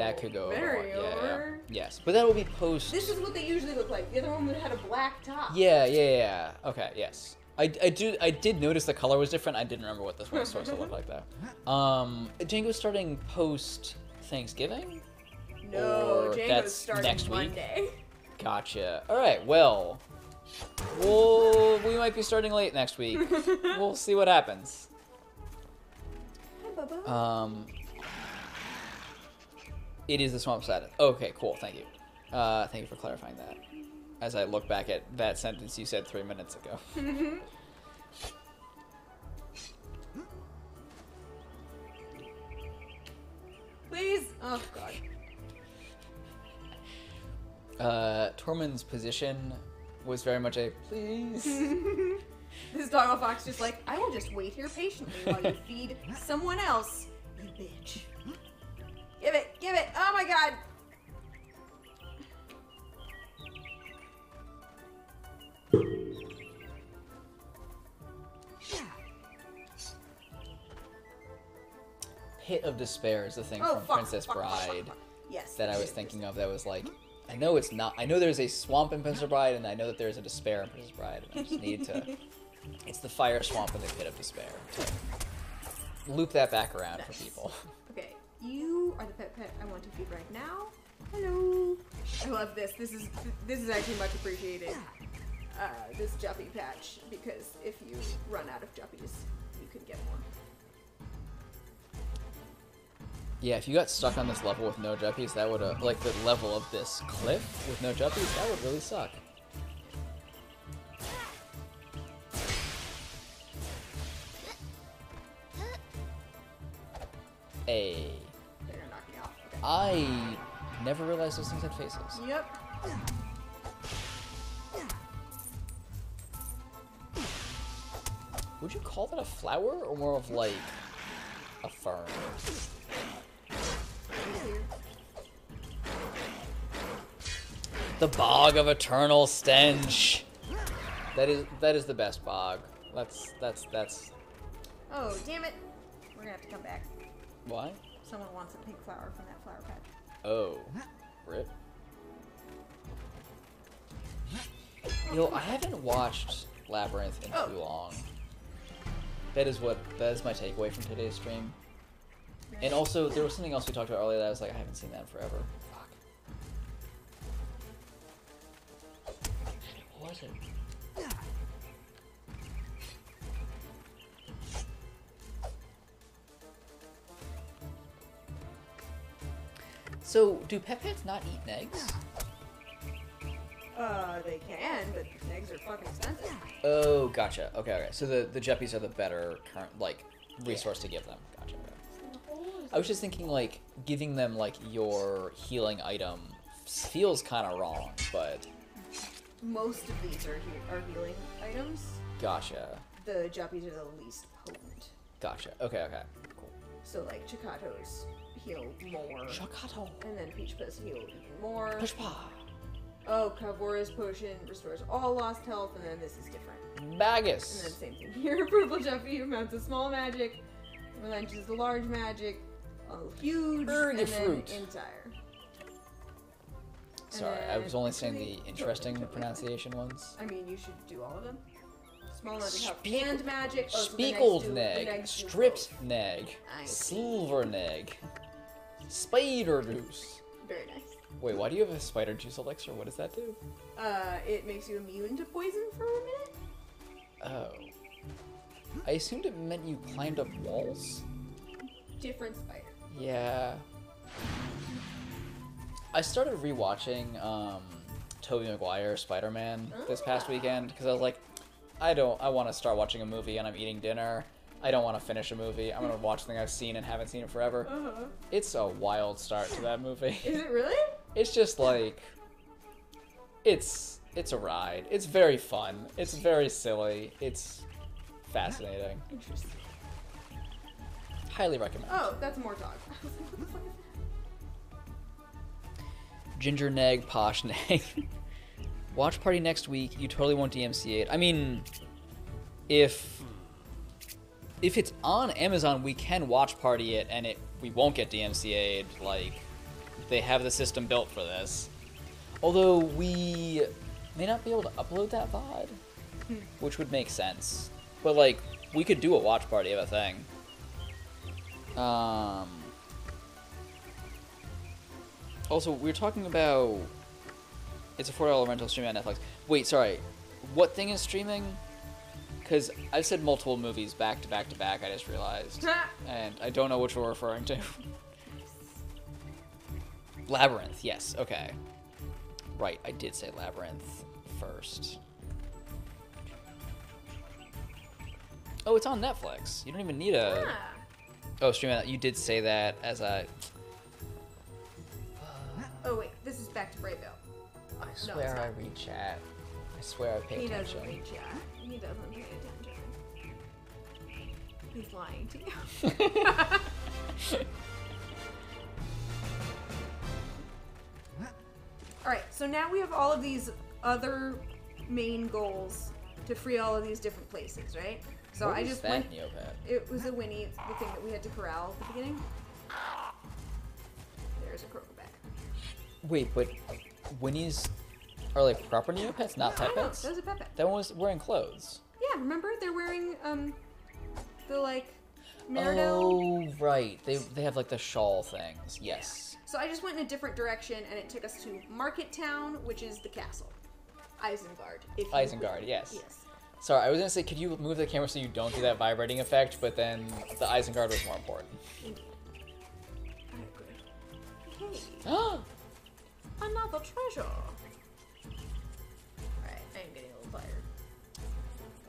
very over. Yes, but that'll be post... This is what they usually look like. The other one had a black top. Yeah. Okay, yes. I did notice the color was different. I didn't remember what this one was supposed to look like, though. Django's starting post-Thanksgiving? No, Django's that's starting next Monday. Week? Gotcha. Alright, well... we might be starting late next week. We'll see what happens. Hi, Bubba. It is the Swamp Sadness. Okay, cool. Thank you. Thank you for clarifying that. As I look back at that sentence you said 3 minutes ago. Please? Oh, God. Tormund's position was very much a please. This doggo fox just like, I will just wait here patiently while you feed someone else, you bitch. Give it! Oh my god! Pit of Despair is the thing from Princess Bride Yes, that I was thinking of that was like, I know it's not, I know there's a swamp in Princess Bride and I know that there's a despair in Princess Bride and I just need to, it's the fire swamp and the Pit of Despair. To loop that back around for people. Okay, you are the pet I want to feed right now. Hello. I love this. This is actually much appreciated. This Juppy patch, because if you run out of Juppies, you can get more. Yeah, if you got stuck on this level with no Juppies, that would like the level of this cliff with no Juppies, that would really suck. Hey. They're gonna knock me off. Okay. I never realized those things had faces. Yep. Would you call that a flower or more of like a fern? The Bog of Eternal Stench. That is the best bog. That's. Oh, damn it! We're gonna have to come back. Why? Someone wants a pink flower from that flower patch. Oh, rip. You know, I haven't watched Labyrinth in too long. That is my takeaway from today's stream. And also, there was something else we talked about earlier that I was like, I haven't seen that in forever. Fuck. What was it? So, do pet pets not eat eggs? They can, but eggs are fucking expensive. Oh, gotcha. Okay. So the Jeppies are the better current resource to give them. Gotcha. Okay. I was just thinking like giving them like your healing item feels kind of wrong, but most of these are healing items. Gotcha. The Juppies are the least potent. Gotcha. Okay. Cool. So like Chikatos heal more. Chakato. And then Peach Puss heal even more. Pushpa. Oh, Kavora's potion restores all lost health, and then this is different. Magus. And then same thing here. Purple Juffy amounts of small magic. Relenches the large magic. Huge. And fruit. then entire. Sorry, I was only saying the interesting pronunciation ones. I mean, you should do all of them. Small magic health and magic. Spiegeled neg. Stripped neg. Silver neg. Spider juice. Very nice. Wait, why do you have a spider juice elixir? What does that do? It makes you immune to poison for a minute. Oh. I assumed it meant you climbed up walls? Different spider. Yeah. I started rewatching Tobey Maguire Spider-Man this past weekend because I was like, I want to start watching a movie and I'm eating dinner. I don't want to finish a movie. I'm going to watch something I've seen and haven't seen it forever. It's a wild start to that movie. Is it really? It's just like, it's a ride. It's very fun. It's very silly. It's fascinating. Interesting. Highly recommend. Oh, that's more dog. I was like, what the fuck is that? Ginger neg, posh neg. Watch party next week. You totally won't DMCA it. I mean, if it's on Amazon, we can watch party it, and we won't get DMCA'd. Like, they have the system built for this. Although we may not be able to upload that VOD, which would make sense. But like, we could do a watch party of a thing. Also, we were talking about it's a $4 rental streaming on Netflix. Wait, sorry. What thing is streaming? Because I've said multiple movies back to back to back, I just realized. And I don't know which we're referring to. Labyrinth, yes, okay. Right, I did say Labyrinth first. Oh, it's on Netflix. You don't even need a... Yeah. Oh, streaming. You did say that as a... Oh wait, this is back to Brayville. I swear I read chat. I swear I pay He attention. doesn't read chat. He doesn't pay attention. He's lying to you. Alright, so now we have all of these other main goals to free all of these different places, right? So What I is just that went. Neopet? It was a Winnie, it's the thing that we had to corral at the beginning. There's a Crocoback. Wait, but Winnie's are like proper Neopets, not pet No, pets? that was a pet pet. That one was wearing clothes. Yeah, remember? They're wearing, the, like, Meridell. Oh, right. They have like the shawl things. Yes. So I just went in a different direction, and it took us to Market Town, which is the castle. Isengard. Isengard, yes. Yes. Sorry, I was gonna say, could you move the camera so you don't do that vibrating effect, but then the Isengard was more important. Indeed. Alright, good. Okay. Another treasure. Alright, I'm getting a little tired.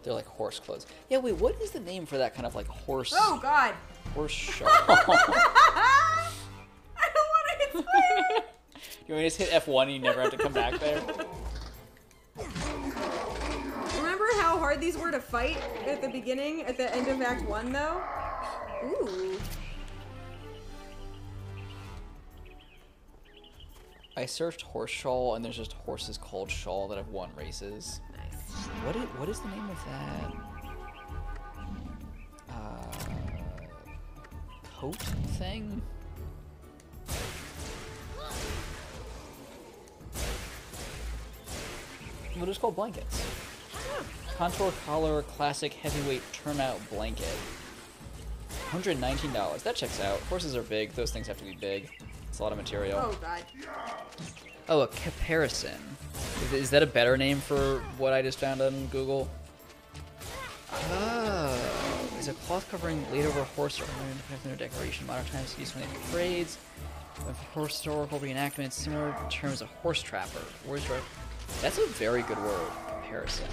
They're like horse clothes. Yeah, wait, what is the name for that kind of like horse... Oh, God! Horse shawl? I don't want to hit fire! You want to just hit F1 and you never have to come back there? Remember how hard these were to fight at the beginning, at the end of Act 1, though? Ooh. I searched horse shawl and there's just horses called shawl that have won races. Nice. What is the name of that? Coat thing? Well, it's called blankets. Contour collar, classic heavyweight turnout blanket. $119. That checks out. Horses are big. Those things have to be big. It's a lot of material. Oh, God. Oh, a caparison. Is that a better name for what I just found on Google? Oh, is a cloth covering laid over a horse or ornament decoration. Modern times used only for parades. For historical reenactments, similar terms a horse trapper. That's a very good word, comparison.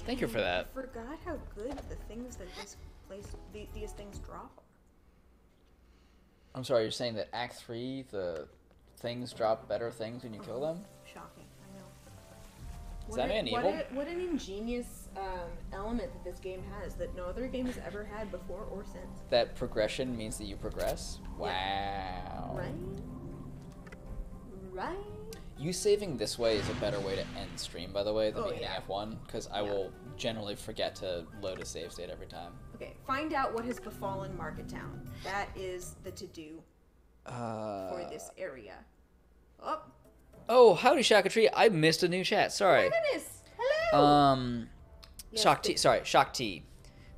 Thank you for I that. forgot how good the things that this place, these things drop are. I'm sorry, you're saying that Act 3, the things drop better things when you kill them? Shocking, I know. Is that man evil? What an ingenious element that this game has that no other game has ever had before or since. That progression means that you progress? Wow. Right? Right? You saving this way is a better way to end stream, by the way, than me hitting yeah. F1, because I will generally forget to load a save state every time. Okay, find out what has befallen Market Town. That is the to-do for this area. Oh. Oh, howdy, Shakatree. I missed a new chat. Sorry. Oh my goodness. Hello. Yes, Shock T. Sorry, Shock T.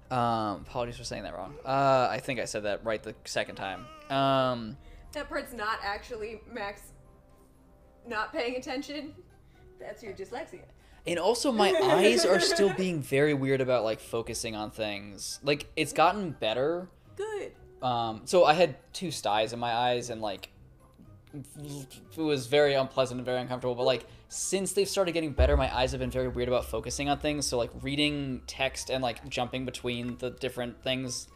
Apologies for saying that wrong. I think I said that right the second time. That part's not actually Max not paying attention. That's your dyslexia. And also, my eyes are still being very weird about, like, focusing on things. Like, it's gotten better. Good. So I had 2 styes in my eyes, and, like, it was very unpleasant and very uncomfortable. But, like, since they've started getting better, my eyes have been very weird about focusing on things. So, like, reading text and, like, jumping between the different things.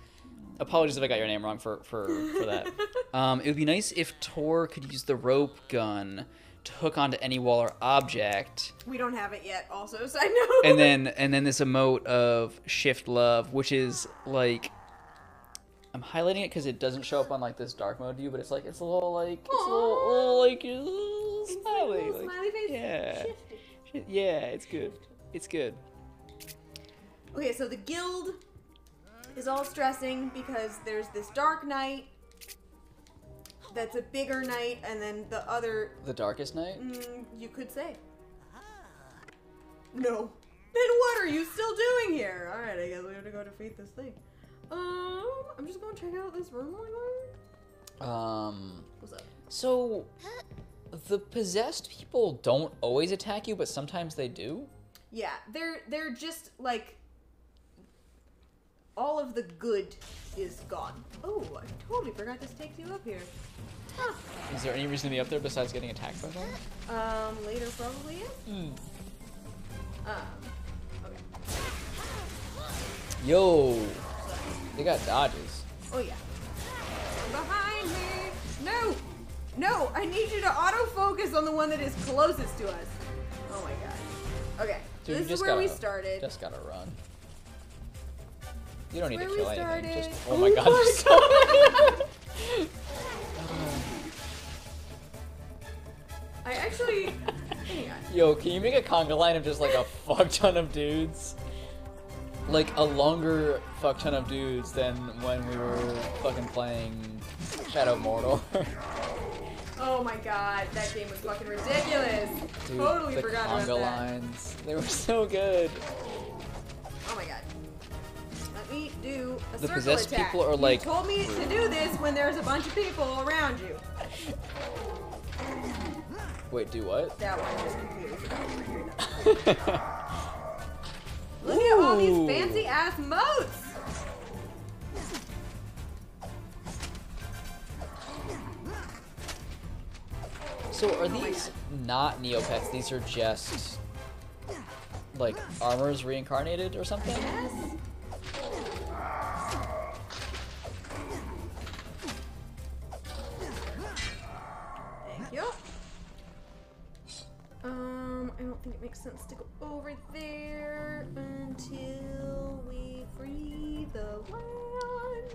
Apologies if I got your name wrong for that. It would be nice if Tor could use the rope gun to hook onto any wall or object. We don't have it yet, also, side note. And then this emote of Shift Love, which is like, I'm highlighting it because it doesn't show up on like this dark mode view, but it's like, it's a little like, it's a little like, a little smiley. Little smiley face. Yeah. Shifted. Yeah, it's good. It's good. Okay, so the guild is all stressing because there's this dark knight that's a bigger knight, and then the other... The darkest night? You could say. No. Then what are you still doing here? Alright, I guess we have to go defeat this thing. I'm just gonna check out this room What's up? So, the possessed people don't always attack you, but sometimes they do? Yeah, they're just, like... All of the good is gone. Oh, I totally forgot this takes you up here. Huh. Is there any reason to be up there besides getting attacked by them? Later probably, yeah. Okay. Yo! They got dodges. Oh, yeah. Behind me! No! No! I need you to autofocus on the one that is closest to us. Oh my god. Okay, Dude, this is where we started. Just gotta run. You don't need to Where kill we anything. started. Just, oh my god, there's so many. I actually... Hang on. Yo, can you make a conga line of just like a fuck ton of dudes? Like a longer fuck ton of dudes than when we were fucking playing Shadow of Mordor. Oh my god, that game was fucking ridiculous. Dude, Totally the forgot about conga that. lines. They were so good. Oh my god. Let me do a The circle possessed attack. people are like... You told me to do this when there's a bunch of people around you. Wait, do what? That one just completely forgot. Look at all these fancy ass moats. So are these not Neopets? These are just like armors reincarnated or something? Yes. Thank you. I don't think it makes sense to go over there until we free the land.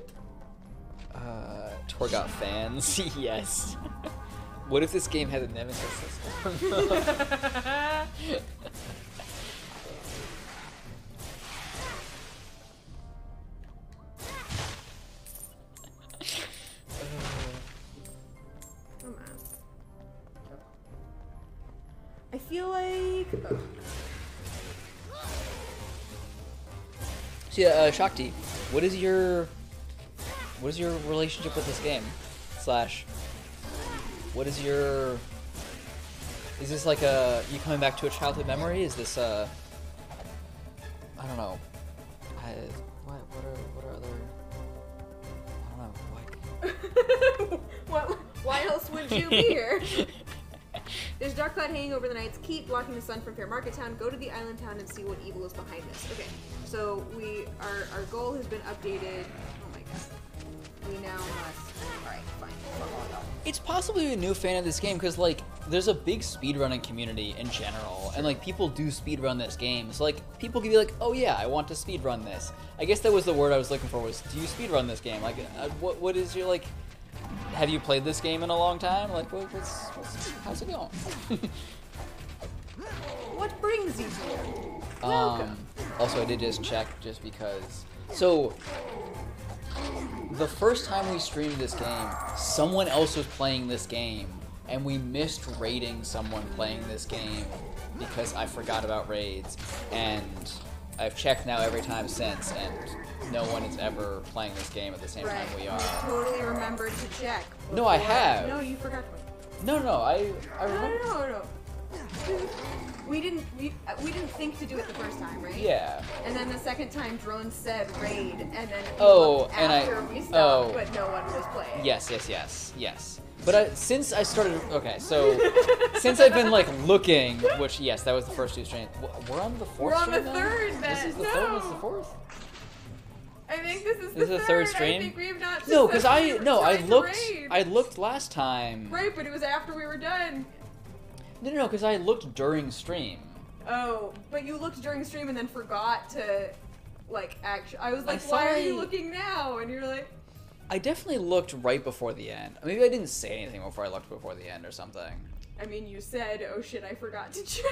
Tor got fans. Yes. What if this game had a nemesis system? Come on. I feel like... So yeah, Shakti, what is your relationship with this game? Slash, what is your... Is this like you coming back to a childhood memory? Is this I don't know. What are other... I don't know, like... Why else would you be here? There's a dark cloud hanging over the Knight's Keep, blocking the sun from Fair Market Town. Go to the island town and see what evil is behind this. Okay, so our goal has been updated. Oh my god. We now must. Alright, fine. It's possibly a new fan of this game because, like, there's a big speedrunning community in general, and, like, people do speedrun this game. So, like, people can be like, oh yeah, I want to speedrun this. I guess that was the word I was looking for, was, do you speedrun this game? Like, what is your, like, have you played this game in a long time? Like, how's it going? What brings you here? Welcome. Also, I did just check just because. So, the first time we streamed this game, someone else was playing this game, and we missed raiding someone playing this game because I forgot about raids, and I've checked now every time since, and no one is ever playing this game at the same time we are. You totally remembered to check. No, I have. No, you forgot to. No, I remember. No. We didn't think to do it the first time, right? Yeah. And then the second time, Drone said raid, and then after we stopped, but no one was playing. Yes. But since I started, okay, so since I've been like looking, which yes, that was the first two streams. We're on the fourth. We're on stream the now? third. This is the third. This is the fourth. I think this is This is the third stream. I think we have not. No, because I looked last time. Right, but it was after we were done. No, because I looked during stream. Oh, but you looked during stream and then forgot to, like, actually. I was like, why are you looking now? And you're like. I definitely looked right before the end. Maybe I didn't say anything before I looked before the end or something. I mean, you said, oh shit, I forgot to check.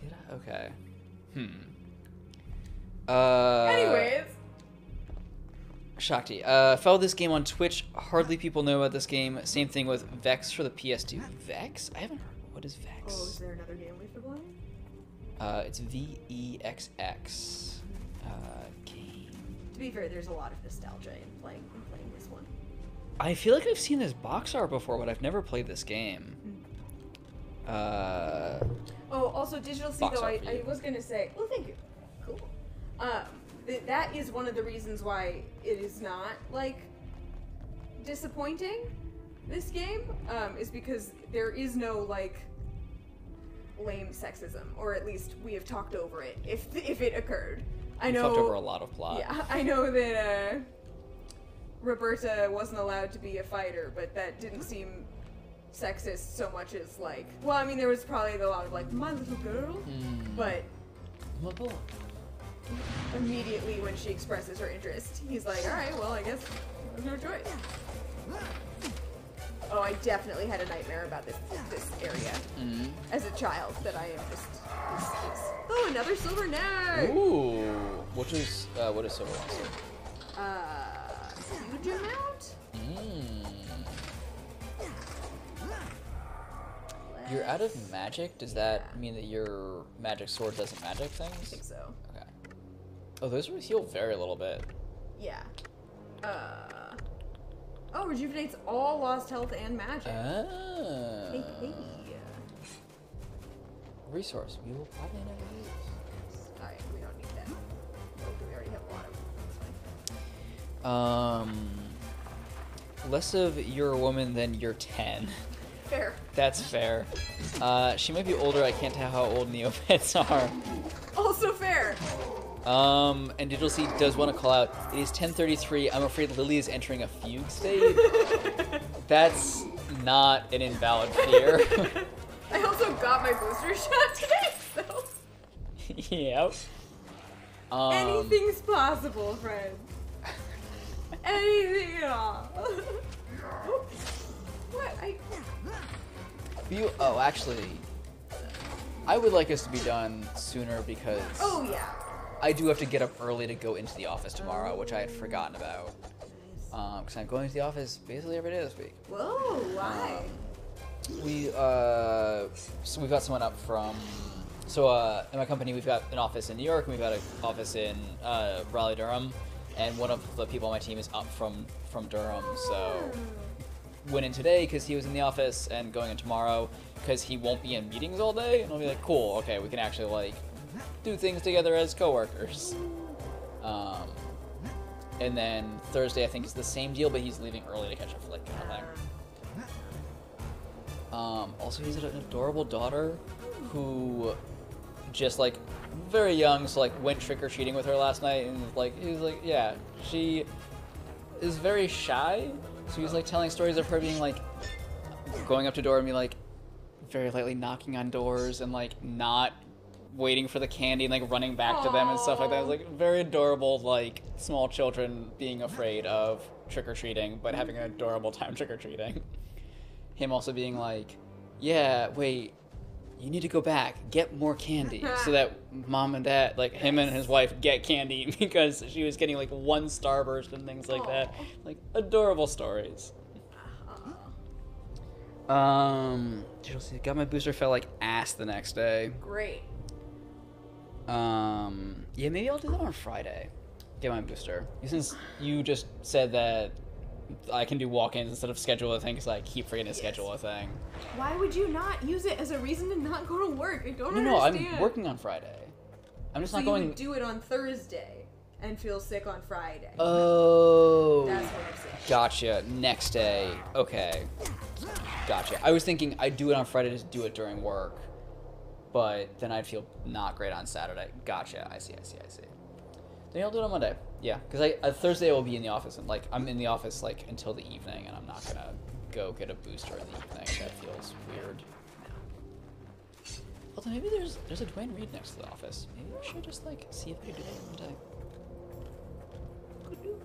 Did I? Okay. Anyways. Shakti. Follow this game on Twitch. Hardly people know about this game. Same thing with Vex for the PS2. Vex? I haven't heard. What is Vex? Oh, is there another game we've been playing? It's VEXX. Game. To be fair, there's a lot of nostalgia in playing this one. I feel like I've seen this box art before, but I've never played this game. Oh, also Digital C though, I was gonna say. Oh, thank you. Cool. That is one of the reasons why it is not like disappointing. This game is because there is no like lame sexism, or at least we have talked over it if it occurred. I know talked over a lot of plot. Yeah, I know that Roberta wasn't allowed to be a fighter, but that didn't seem sexist so much as like. Well, I mean, there was probably a lot of like my little girl, but immediately when she expresses her interest, he's like, all right, well, I guess there's no choice. Oh, I definitely had a nightmare about this area as a child. That I am just. Oh, another silver neck. Ooh, what is silver monster? Huge amount. You're out of magic. Does that mean that your magic sword doesn't magic things? I think so. Okay. Oh, those heal very little bit. Yeah. Oh, rejuvenates all lost health and magic. Ah. Hey. Resource we will probably never use. Alright, we don't need that. Oh, we already have a lot of them. That's fine. Less of you're a woman than you're 10. Fair. That's fair. She might be older. I can't tell how old Neopets are. Also fair. And Digital C does want to call out, it is 10:33. I'm afraid Lily is entering a fugue state. That's not an invalid fear. I also got my booster shot today, so. Yep. Anything's possible, friend. Anything at all. What? Oh, actually, I would like us to be done sooner because. Oh yeah. I do have to get up early to go into the office tomorrow, which I had forgotten about. Because I'm going to the office basically every day this week. Whoa, why? So we've got someone up from. So in my company, we've got an office in New York, and we've got an office in Raleigh, Durham, and one of the people on my team is up from Durham. So went in today because he was in the office, and going in tomorrow because he won't be in meetings all day. And I'll be like, cool, okay, we can actually like do things together as coworkers. And then Thursday, I think, is the same deal, but he's leaving early to catch a flick kind of thing. Also, he's an adorable daughter who just, like, very young, so, like, went trick-or-treating with her last night, and, like, he was like, yeah, she is very shy, so he's, like, telling stories of her being, like, going up to door and being, like, very lightly knocking on doors and, like, not waiting for the candy and, like, running back to them and stuff like that. It was, like, very adorable, like, small children being afraid of trick-or-treating, but having an adorable time trick-or-treating. Him also being like, yeah, wait, you need to go back, get more candy, so that mom and dad, like, him and his wife get candy because she was getting, like, 1 starburst and things like that. Like, adorable stories. You'll see, got my booster, felt like ass the next day. Great. Yeah, maybe I'll do that on Friday. Get my booster. Since you just said that I can do walk-ins instead of schedule a thing, because I keep forgetting to schedule a thing. Why would you not use it as a reason to not go to work? I don't No, understand. I'm working on Friday. I'm just so not going. You would do it on Thursday and feel sick on Friday. Oh. That's what I'm saying. Gotcha. Next day. Okay. Gotcha. I was thinking I'd do it on Friday to do it during work, but then I'd feel not great on Saturday. Gotcha. I see. Then I'll do it on Monday. Yeah, because Thursday I will be in the office, and, like, I'm in the office, like, until the evening, and I'm not gonna go get a booster in the evening. That feels weird. Although maybe there's a Dwayne Reed next to the office. Maybe I should just, like, see if I can do that one day. Could do.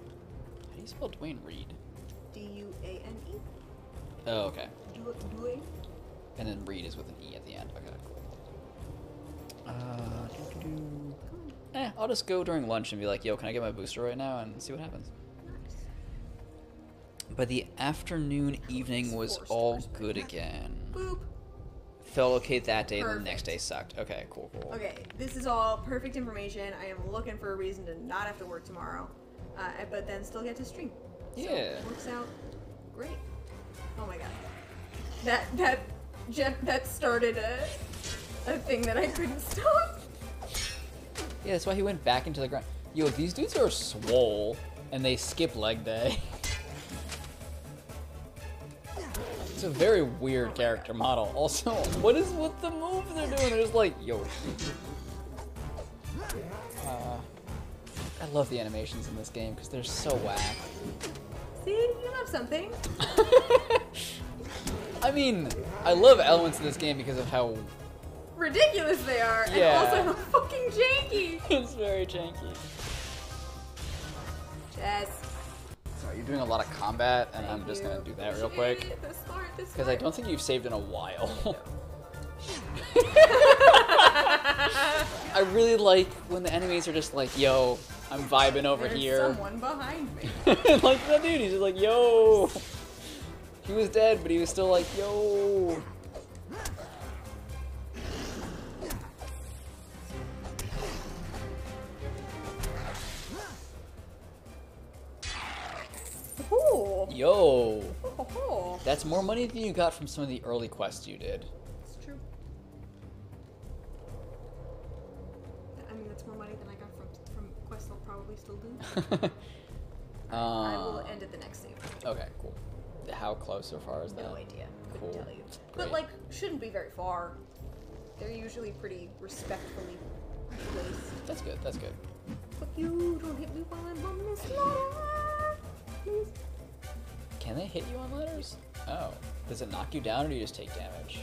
How do you spell Dwayne Reed? D-U-A-N-E. Oh, okay. Dwayne. And then Reed is with an E at the end. Okay, cool. I'll just go during lunch and be like, yo, can I get my booster right now, and see what happens. But the afternoon, evening was all good again. Boop. Felt okay that day, Perfect. the next day sucked. Okay, cool. Okay, this is all perfect information. I am looking for a reason to not have to work tomorrow, but then still get to stream. Yeah. So it works out great. Oh my god. That started a thing that I couldn't stop. Yeah, that's why he went back into the ground. Yo, these dudes are swole, and they skip leg day. It's a very weird character model. Also, what is with the moves they're doing? They're just like, yo. I love the animations in this game because they're so whack. See, you love something. I mean, I love elements in this game because of how ridiculous they are, yeah. And also fucking janky. It's very janky. Yes. Sorry, you're doing a lot of combat, and I'm just gonna do that real quick. Because I don't think you've saved in a while. I really like when the enemies are just like, yo, I'm vibing over There's here. someone behind me. Like that dude, he's just like, yo. He was dead, but he was still like, yo. Ooh. Yo. Oh. That's more money than you got from some of the early quests you did. It's true. I mean, that's more money than I got from quests I'll probably still do. I will end at the next save. Okay, cool. How close so far is that? No idea. Cool. Couldn't tell you. Great. But, like, shouldn't be very far. They're usually pretty respectfully placed. That's good, that's good. But you don't hit me while I'm on this ladder. Please. Can they hit you on ladders? Oh. Does it knock you down or do you just take damage?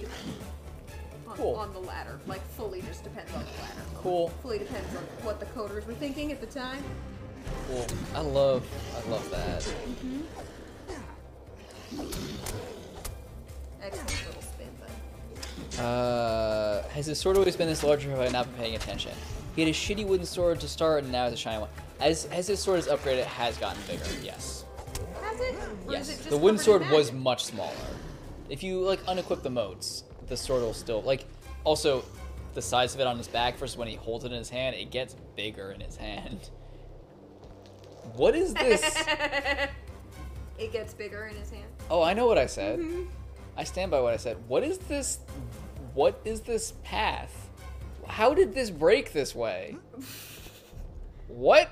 Cool. On the ladder. Like, fully just depends on the ladder. Cool. Fully depends on what the coders were thinking at the time. Cool. I love that. Mm-hmm. Excellent little spin, but... Has his sword always been this large or have I not been paying attention? He had a shitty wooden sword to start and now it's a shiny one. As his sword is upgraded, it has gotten bigger, yes. Has it? Or Yes. is it just The wooden covered in sword was magic? much smaller. If you, like, unequip the motes, the sword will still, like, also, the size of it on his back versus when he holds it in his hand, it gets bigger in his hand. What is this? It gets bigger in his hand. Oh, I know what I said. Mm-hmm. I stand by what I said. What is this? What is this path? How did this break this way? What?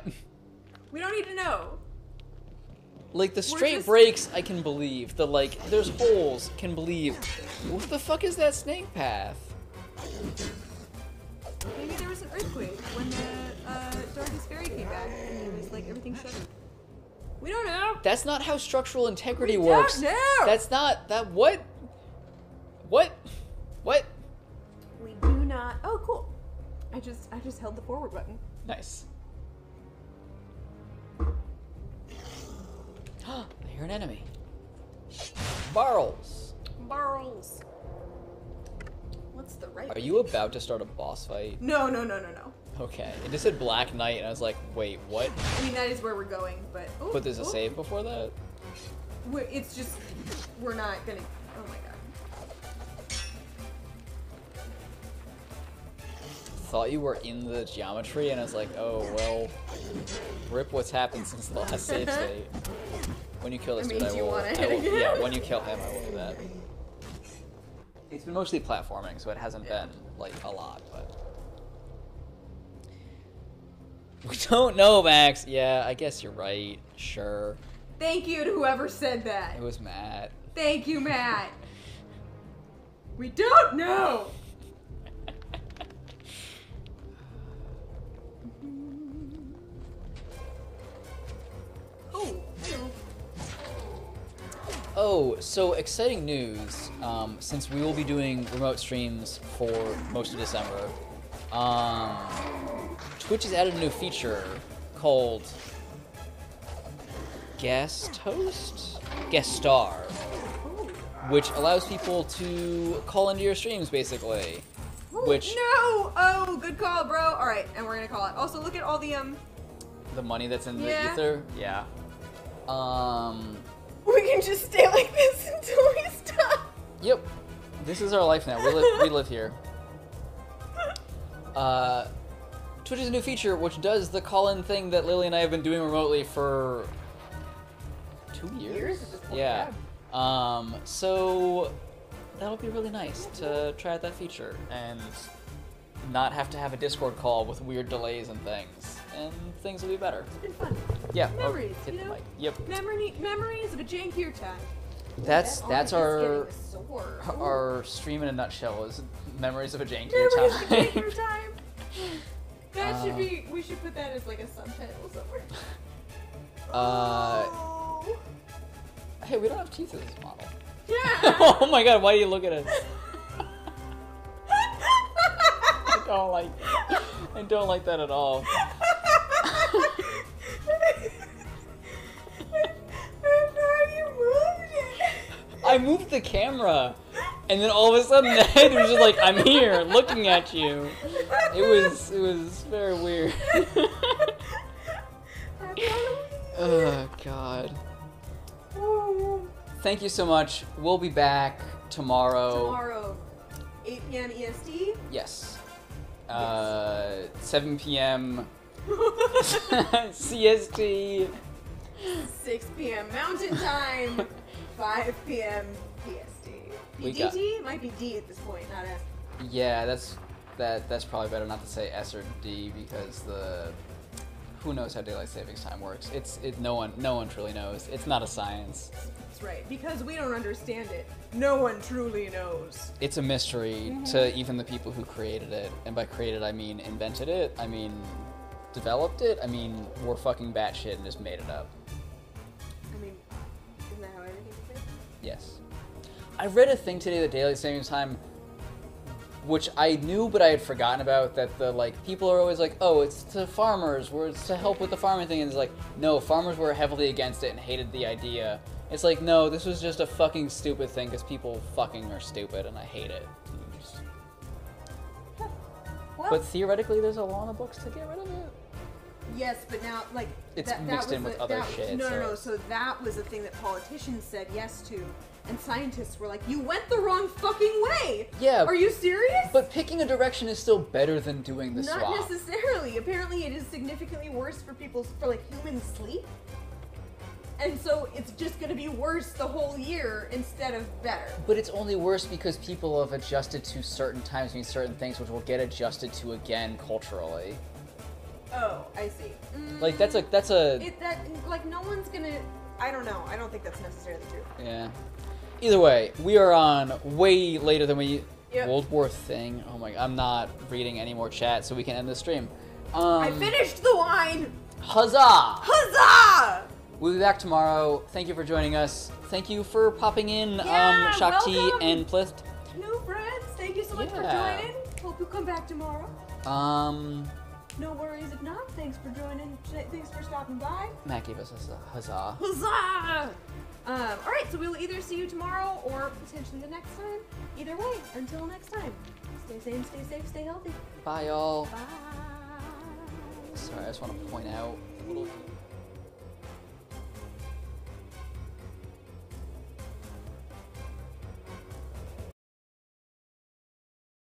We don't need to know. Like, the straight breaks, I can believe. The, like, there's holes, can believe. What the fuck is that snake path? Maybe there was an earthquake when the Darkest Faerie came back and it was like everything shuttered. We don't know. That's not how structural integrity works. We don't know. That's not that. What? What? What? We do not. Oh, cool. I just held the forward button. Nice. I hear an enemy. Barrels. Barrels. What's the right? Are you about to start a boss fight? No. Okay. It just said Black Knight, and I was like, wait, what? I mean, that is where we're going, but... Ooh, But there's a save before that? It's just... We're not gonna... Oh my god. Thought you were in the geometry, and I was like, oh, well... Rip what's happened since the last save state. When you kill this dude, I will... Yeah, when you kill him, I will do that. It's been mostly platforming, so it hasn't been, like, a lot, but... We don't know, Max. Yeah, I guess you're right. Sure. Thank you to whoever said that. It was Matt. Thank you, Matt. We don't know. Oh, so exciting news. Since we will be doing remote streams for most of December, Twitch has added a new feature called Guest Host? Guest Star, which allows people to call into your streams, basically. Which... No! Oh, good call, bro. Alright, and we're gonna call it. Also, look at all the, The money that's in the ether? Yeah. We can just stay like this until we stop. Yep. This is our life now. We live here. Twitch has a new feature which does the call-in thing that Lily and I have been doing remotely for 2 years? At this point, yeah. So that'll be really nice to try out that feature and not have to have a Discord call with weird delays and things. And things will be better. It's been fun. Yeah. Memories, hit you the know? mic. Yep. Memories of a jankier time. That's our Our stream in a nutshell is memories of a jankier memories time. of a jankier time. That should be. We should put that as like a subtitle somewhere. Hey, we don't have teeth in this model. Yeah. Oh my god, why do you look at us? I don't like that at all. I moved the camera, and then all of a sudden the head was just like, I'm here, looking at you. It was very weird. Oh god. Thank you so much. We'll be back tomorrow. Tomorrow, 8 p.m. EST. Yes. 7 p.m. CST. 6 p.m. Mountain Time. 5 p.m. PST. PDT might be D at this point, not S. Yeah, that's probably better not to say S or D because who knows how daylight savings time works. No one truly knows. It's not a science. That's right, because we don't understand it. No one truly knows. It's a mystery to even the people who created it, and by created I mean invented it. I mean developed it. I mean we're fucking batshit and just made it up. I mean, isn't that how everything's made? Yes. I read a thing today that daylight savings time, which I knew but I had forgotten about, that people are always like, oh, it's to farmers, or it's to help with the farming thing, and it's like, no, farmers were heavily against it and hated the idea. It's like, no, this was just a fucking stupid thing because people fucking are stupid and I hate it. Well, but theoretically there's a lot of books to get rid of it. Yes, but now, it's mixed in with other shit. No. So that was the thing that politicians said yes to, and scientists were like, "You went the wrong fucking way." Yeah. Are you serious? But picking a direction is still better than doing the Not swap. Not necessarily. Apparently, it is significantly worse for human sleep, and so it's just going to be worse the whole year instead of better. But it's only worse because people have adjusted to certain times mean certain things, which will get adjusted to again culturally. Oh, I see. Like that's a. No one's gonna. I don't know. I don't think that's necessarily true. Yeah. Either way, we are on way later than we... Yep. World War thing. Oh my... I'm not reading any more chat, so we can end the stream. I finished the wine! Huzzah! Huzzah! We'll be back tomorrow. Thank you for joining us. Thank you for popping in, Yeah, Shakti welcome. and Plith. New friends, thank you so much for Yeah. joining. Hope you come back tomorrow. No worries if not. Thanks for joining. Thanks for stopping by. Matt gave us a huzzah. Huzzah! Alright, so we'll either see you tomorrow or potentially the next time. Either way, until next time. Stay sane, stay safe, stay healthy. Bye, y'all. Bye. Sorry, I just want to point out a little